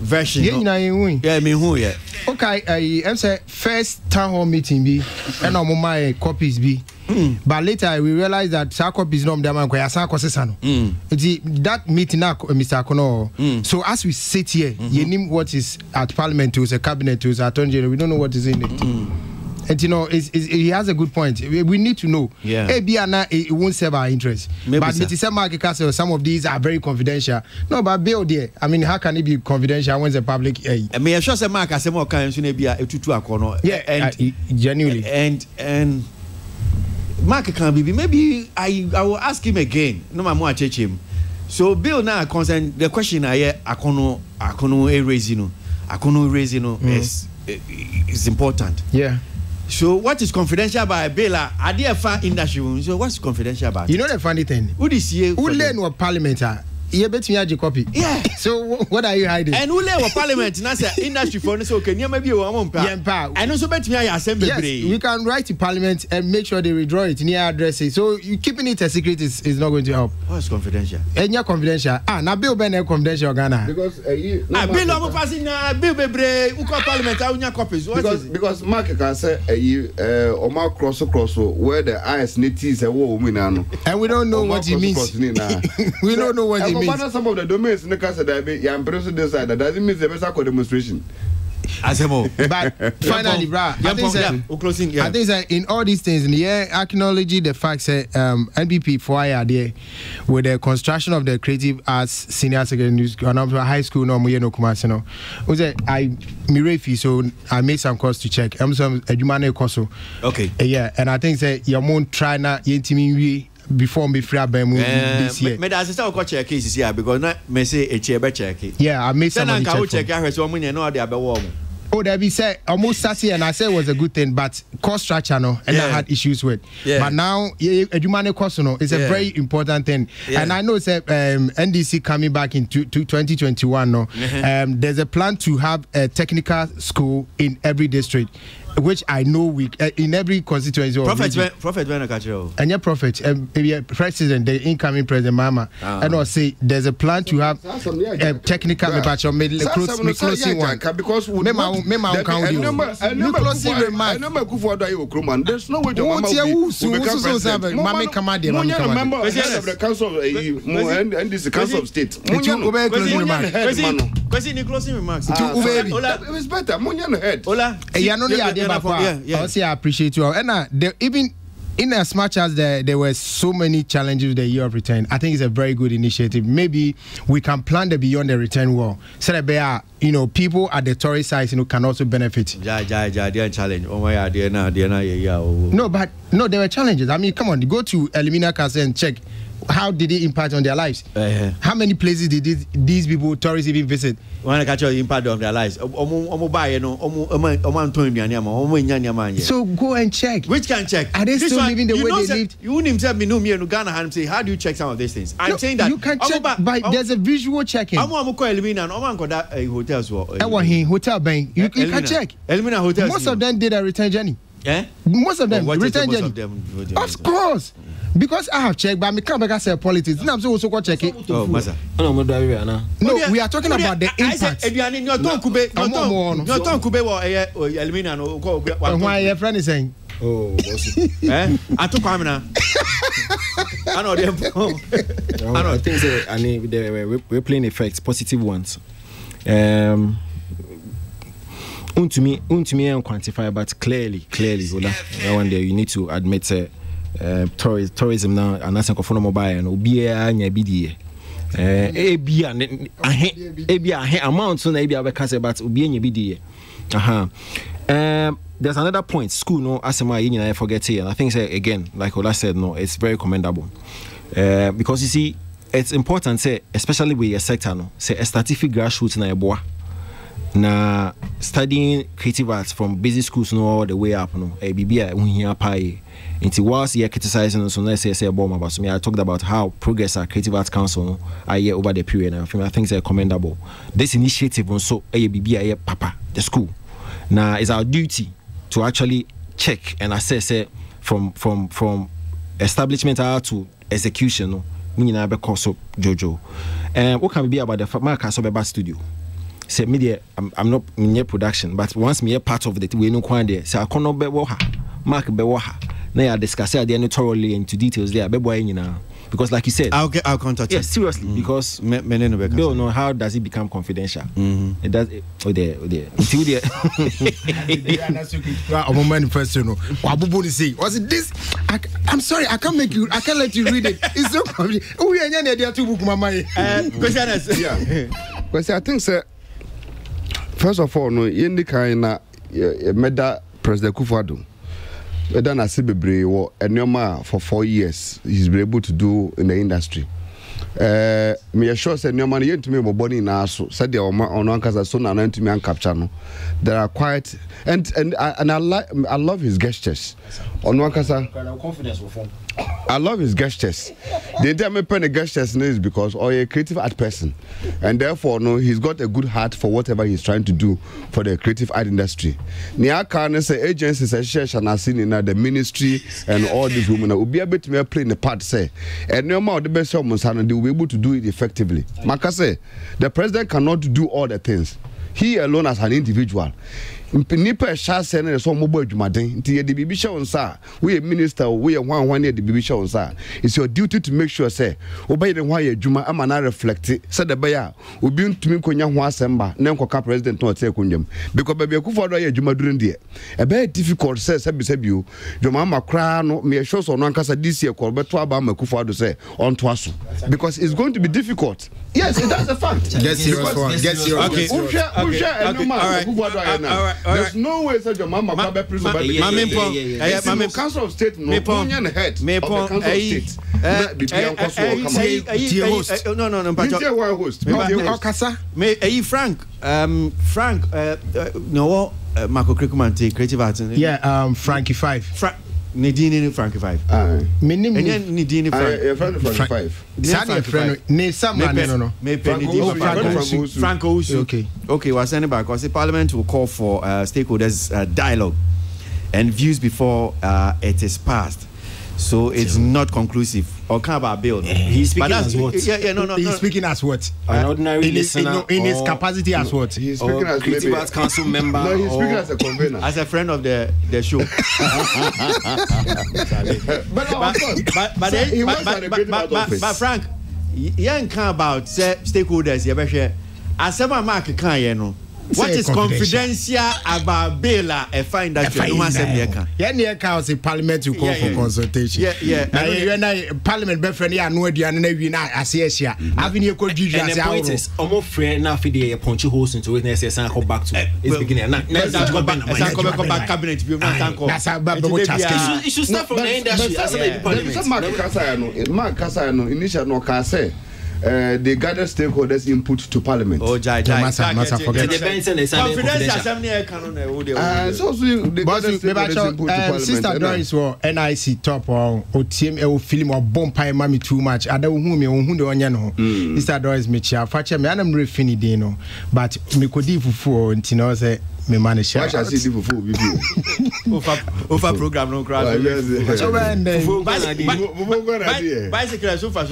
version. Yeah, me who yeah. Okay, I'm say first town hall meeting be and my copies be. But later we realized that our copies no them ko yasa kosesano. That meeting now Mr. Akono. So as we sit here, you know what is at parliament to a cabinet to a attorney general, we don't know what is in it. And you know, he has a good point. We need to know. Yeah. It won't serve our interest. Maybe but some of these are very confidential. No, but Bill there, I mean, how can it be confidential when the public? I mean, I'm sure some Mark has more kind of be a tutu akono. Yeah, and genuinely. And Mark can be maybe I will ask him again. No more check him. So Bill now concern the question I hear akono raising is important. Yeah. So what is confidential about Bela? Are there far industry? So what's confidential about? You know the funny thing? Who is here? Who learn what parliament are? You bet me a copy. Yeah. So what are you hiding? And who learn what parliament? And I say industry for so can you maybe you want to and also bet me I assembly. Yes, we can write to parliament and make sure they withdraw it near addresses. So you keeping it a secret is not going to help. What's confidential? And you're confidential. Now Bill Ben confidential Ghana. Because Bill I'm passing Bill Bebre who call parliament I will copies. Because Mark can say Omar cross where the eyes needs a woman and we don't know what he means. We don't know what he means. Some of the domains in the case that I am present this side. That doesn't mean the best demonstration. But finally, I think that in all these things, acknowledging the fact that NPP for there with the construction of the creative arts senior secondary school, high school, no Kumasi was I Mirefi, so I made some calls to check. I'm some Edumane Koso. Okay. Yeah, and I think that your moon try na yentimi before me free abemu this year. Me da say we check cases here because na me say e check. Yeah, I made some check ahwe so munye no dey abewo. Oh, that be said almost sassy, and I said it was a good thing, but cost structure no, and I had issues with. Yeah. But now, Edumane cost no is a very important thing, and I know that NDC coming back in 2021 no, there's a plan to have a technical school in every district. Which I know we in every constituency. Prophet when and your prophet, president, the incoming president, Mama, and I say there's a plan to have a technical because there's no way to the council of state. Closing remarks. It was better. I appreciate you all. And even in as much as there were so many challenges with the year of return, I think it's a very good initiative. Maybe we can plan the beyond the return wall. So that people at the tourist sites, can also benefit. Challenge. No, there were challenges. I mean, come on, go to Elimina Casa and check. How did it impact on their lives? How many places did these people, tourists, even visit? When I catch the impact on their lives, so go and check. Which can check? Are they still living the way they lived? You himself me in Ghana and say, how do you check some of these things? I'm saying that you can check, but there's a visual checking. Hotels. Hotel bank. You can check. Elimina hotels. Most of them did a return journey. Most of them return journey. Of course. Because I have checked, but I can't back say politics. I'm also go check it. Oh, Masa. No, we are talking about the impact. Why your friend is saying? Oh, I took him now. I know them. I think we're playing effects, positive ones. Untumi and quantify, but clearly, that one day you need to admit tourism now and that's a mobile and obia nya bidie ebia amount so na ebia be kase but obia nya bidie there's another point school no asema you I forget here and I think say again like Ola said no it's very commendable because you see it's important say especially with your sector no say a statistical grassroots na eboa Now, studying creative arts from basic schools all the way up, no, ABB, when he apply. Until whilst you're criticizing, so let's say about me, I talked about how progress at Creative Arts Council a year over the period. And I think it's commendable. This initiative also ABB, Papa, the school. Now, it's our duty to actually check and assess from establishment out to execution. We need to also Jojo. And what can we be about the Marcus of studio? Say media, I'm not near production, but once me a part of it, we know quite there. So I cannot be woha, Mark be woha. Now I discuss it thoroughly into details there. Because like you said, I'll contact you. Yes, seriously, because we don't know how does it become confidential. It does. Until there. A moment person. Was it this? I'm sorry, I can't let you read it. It's so confusing. Oh, we are near the two book, Mama. Yeah. Because I think, sir, first of all, no, in the kind of Meda President Kufuor. Then I see Bebre and Nyoma for 4 years he's been able to do in the industry. Me assure said Nyoma yen to me my body now so said the on Ankasa so now to me and capture no. There are quite and I love his gestures. On Ankasa confidence with him. I love his gestures. The entire me pen the gestures is because a creative art person, and therefore no, he's got a good heart for whatever he's trying to do for the creative art industry. Nia can say agencies and church and seen in the ministry and all these women will be able to play in the part say, and no more the best of Monsana they will be able to do it effectively. Maka say the president cannot do all the things. He alone as an individual. Nipa sha say na so mobo adwumaden nti ye de bibi hye on sa we minister we hwan ye de bibi hye on sa it's your duty to make sure say obey the hwan ye adwuma ama na reflect say the beya obi ntumi konya ho asemba na nkoka president no te konyam because baby akufo do ye adwuma durin de e be difficult say bio dwuma makra no me sure so no ankasa this year ko beto aba makufo do say on to aso because it's going to be difficult. Yes, it does a fact. Get serious one. Get serious. Okay. There's no way such a mama council of state no head of the council of state. Frank no Marco Krikuman creative arts. Yeah, Frankie 5. Nadine Frankie 5. Nadine Frankie 5. Franco. Okay, we're sending back because the parliament will call for stakeholders dialogue and views before it is passed. So it's not conclusive. Or kind of a bill. He's speaking as what? No. He's speaking as what? An ordinary listener. In his capacity as what? He's speaking as Creative Arts Council member. No, he's speaking as a convener. As a friend of the show. But Frank, you ain't care about stakeholders. You better. As someone Mark can know. What is confidential about Bela a fine that you must have? Yeah, cows in parliament to call for consultation. Yeah. Parliament befriend ya no aduane na wi na aseasia. Having you could give us our almost friend now feed a punchy host into witness and go back to it's beginning. Let's go back cabinet. That's about it should start from the industry. Mark Kasano initial no can say. They gather stakeholders' input to Parliament. Oh, Jai, massa forget. Sister Doris was NIC top or team film or bomb pie mammy too much. I don't who the onion. Sister Doris Mitchell, Fatcher, me I'm refini dino, but me could do for Tinoze. Me manage. Watch I see the full video. Over program no crowd. Bicycle so fast.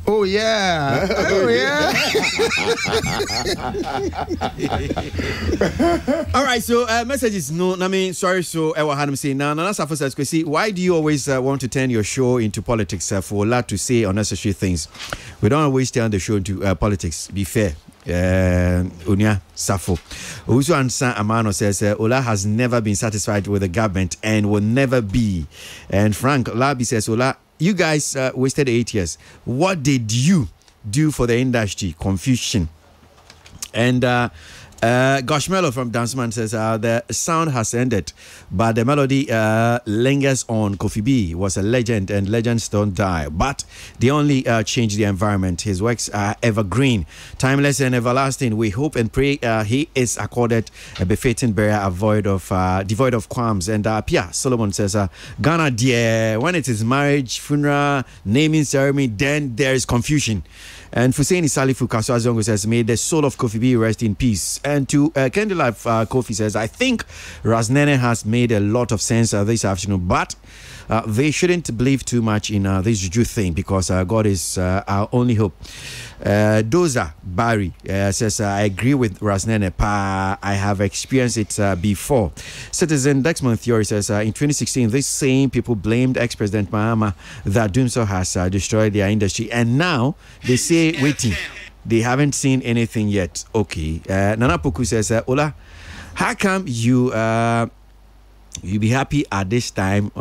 Oh yeah. All right, so messages no I mean sorry so I had him say now Safa says why do you always want to turn your show into politics for a lot to say unnecessary things? We don't always turn the show into politics. Be fair. Unia Safo. Also answer Amano says Ola has never been satisfied with the government and will never be. And Frank Labi says Ola, you guys wasted 8 years. What did you do for the industry? Confusion. And Goshmello from Danceman says the sound has ended, but the melody lingers on. Kofi B was a legend, and legends don't die, but they only change the environment. His works are evergreen, timeless, and everlasting. We hope and pray he is accorded a befitting burial, devoid of qualms. And Pia Solomon says Ghana, dear, when it is marriage, funeral, naming ceremony, then there is confusion. And Fusaini Salifu Kaswazongo says, may the soul of Kofi B rest in peace. And to Candlelife Kofi says, I think Raznene has made a lot of sense this afternoon, but they shouldn't believe too much in this juju thing, because God is our only hope. Doza Barry says, I agree with Raznene. I have experienced it before. Citizen Dexman Theory says, in 2016, these same people blamed ex-President Mahama that Doomso has destroyed their industry, and now they say waiting, they haven't seen anything yet. Okay. Nana Poku says, Ola, how come you be happy at this time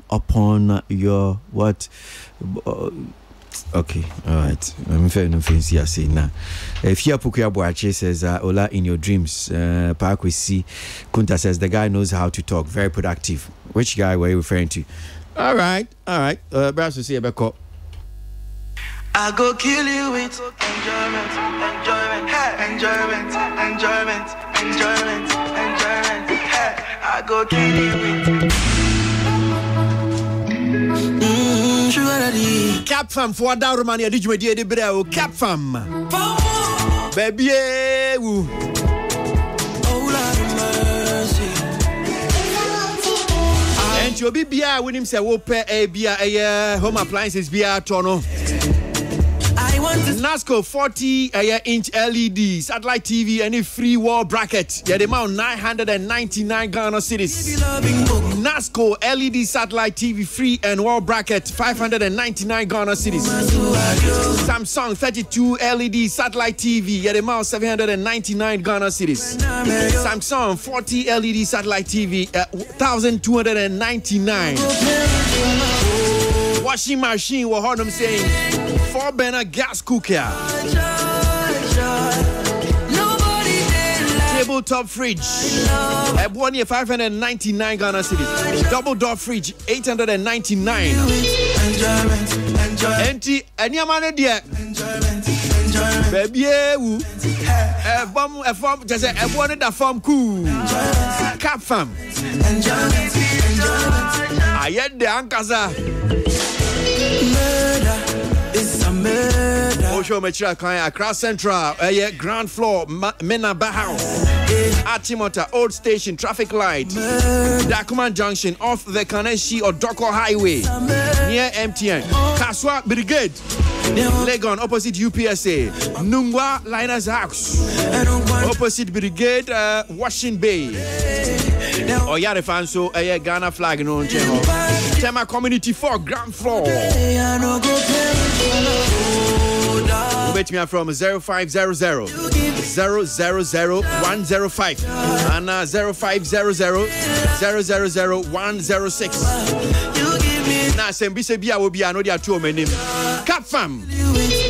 upon your what? Okay, all right. I'm fair enough. Here say now. If you Pukuya Boache says, Ola, in your dreams, Park we see. Kunta says the guy knows how to talk, very productive. Which guy were you referring to? All right. Perhaps we see a back up. I go kill you with enjoyment, hey, enjoyment. Hey, I go kill you with. Cap fam for that Romania, did you do the bravo? Cap fam, baby, woo. And you'll be beer with him say, Wope a beer, home appliances beer, Tono. NASCO 40-inch LED satellite TV, any free wall bracket. Yeah, the amount 999 Ghana cedis. NASCO LED satellite TV free and wall bracket 599 Ghana cedis. Samsung 32 LED satellite TV. Yeah, the amount 799 Ghana cedis. Samsung 40 LED satellite TV 1,299. Washing machine, what heard them saying 4-burner gas cooker. Tabletop fridge. One year 599 Ghana cedis. Double door fridge 899. Empty any amount there. Baby, a farm just a one that farm cool. Cap farm. I had the Ankaza. Osho Metra Kaya, Accra Central, ground floor, Menaba House, Achimota, Old Station, traffic light, Dakuman Junction, off the Kaneshi or Doko Highway, near MTN, Kaswa Brigade, Legon, opposite UPSA, Nungwa Liners House, opposite Brigade, Washington Bay. Oh, yeah, the fans so Ghana flag no channel. Tema Community 4 ground floor. Bet me from 0500 000 105 and 0500 000 106. Now, Sembise Bia will be another 2 name. Cap fam,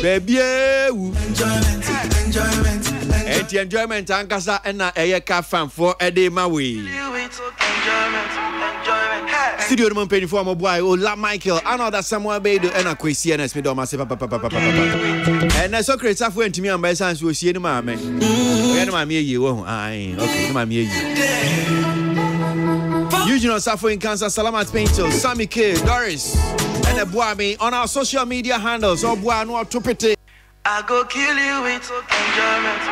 baby, enjoyment, Ankasa, and a cap fam for a day, my way. Studio the penny for my boy, La Michael, another Samuel Bedo, and a question as me, Doma, and I saw Chris went to me on my sons will see the mammy. My me, you won't. Okay, my me, you. Eugene suffering cancer, Salamat Painter, Sammy K, Doris, and a boy on our social media handles, or boy, no to pity. I go kill you with enjoyment.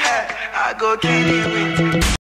Hey, I go kill you with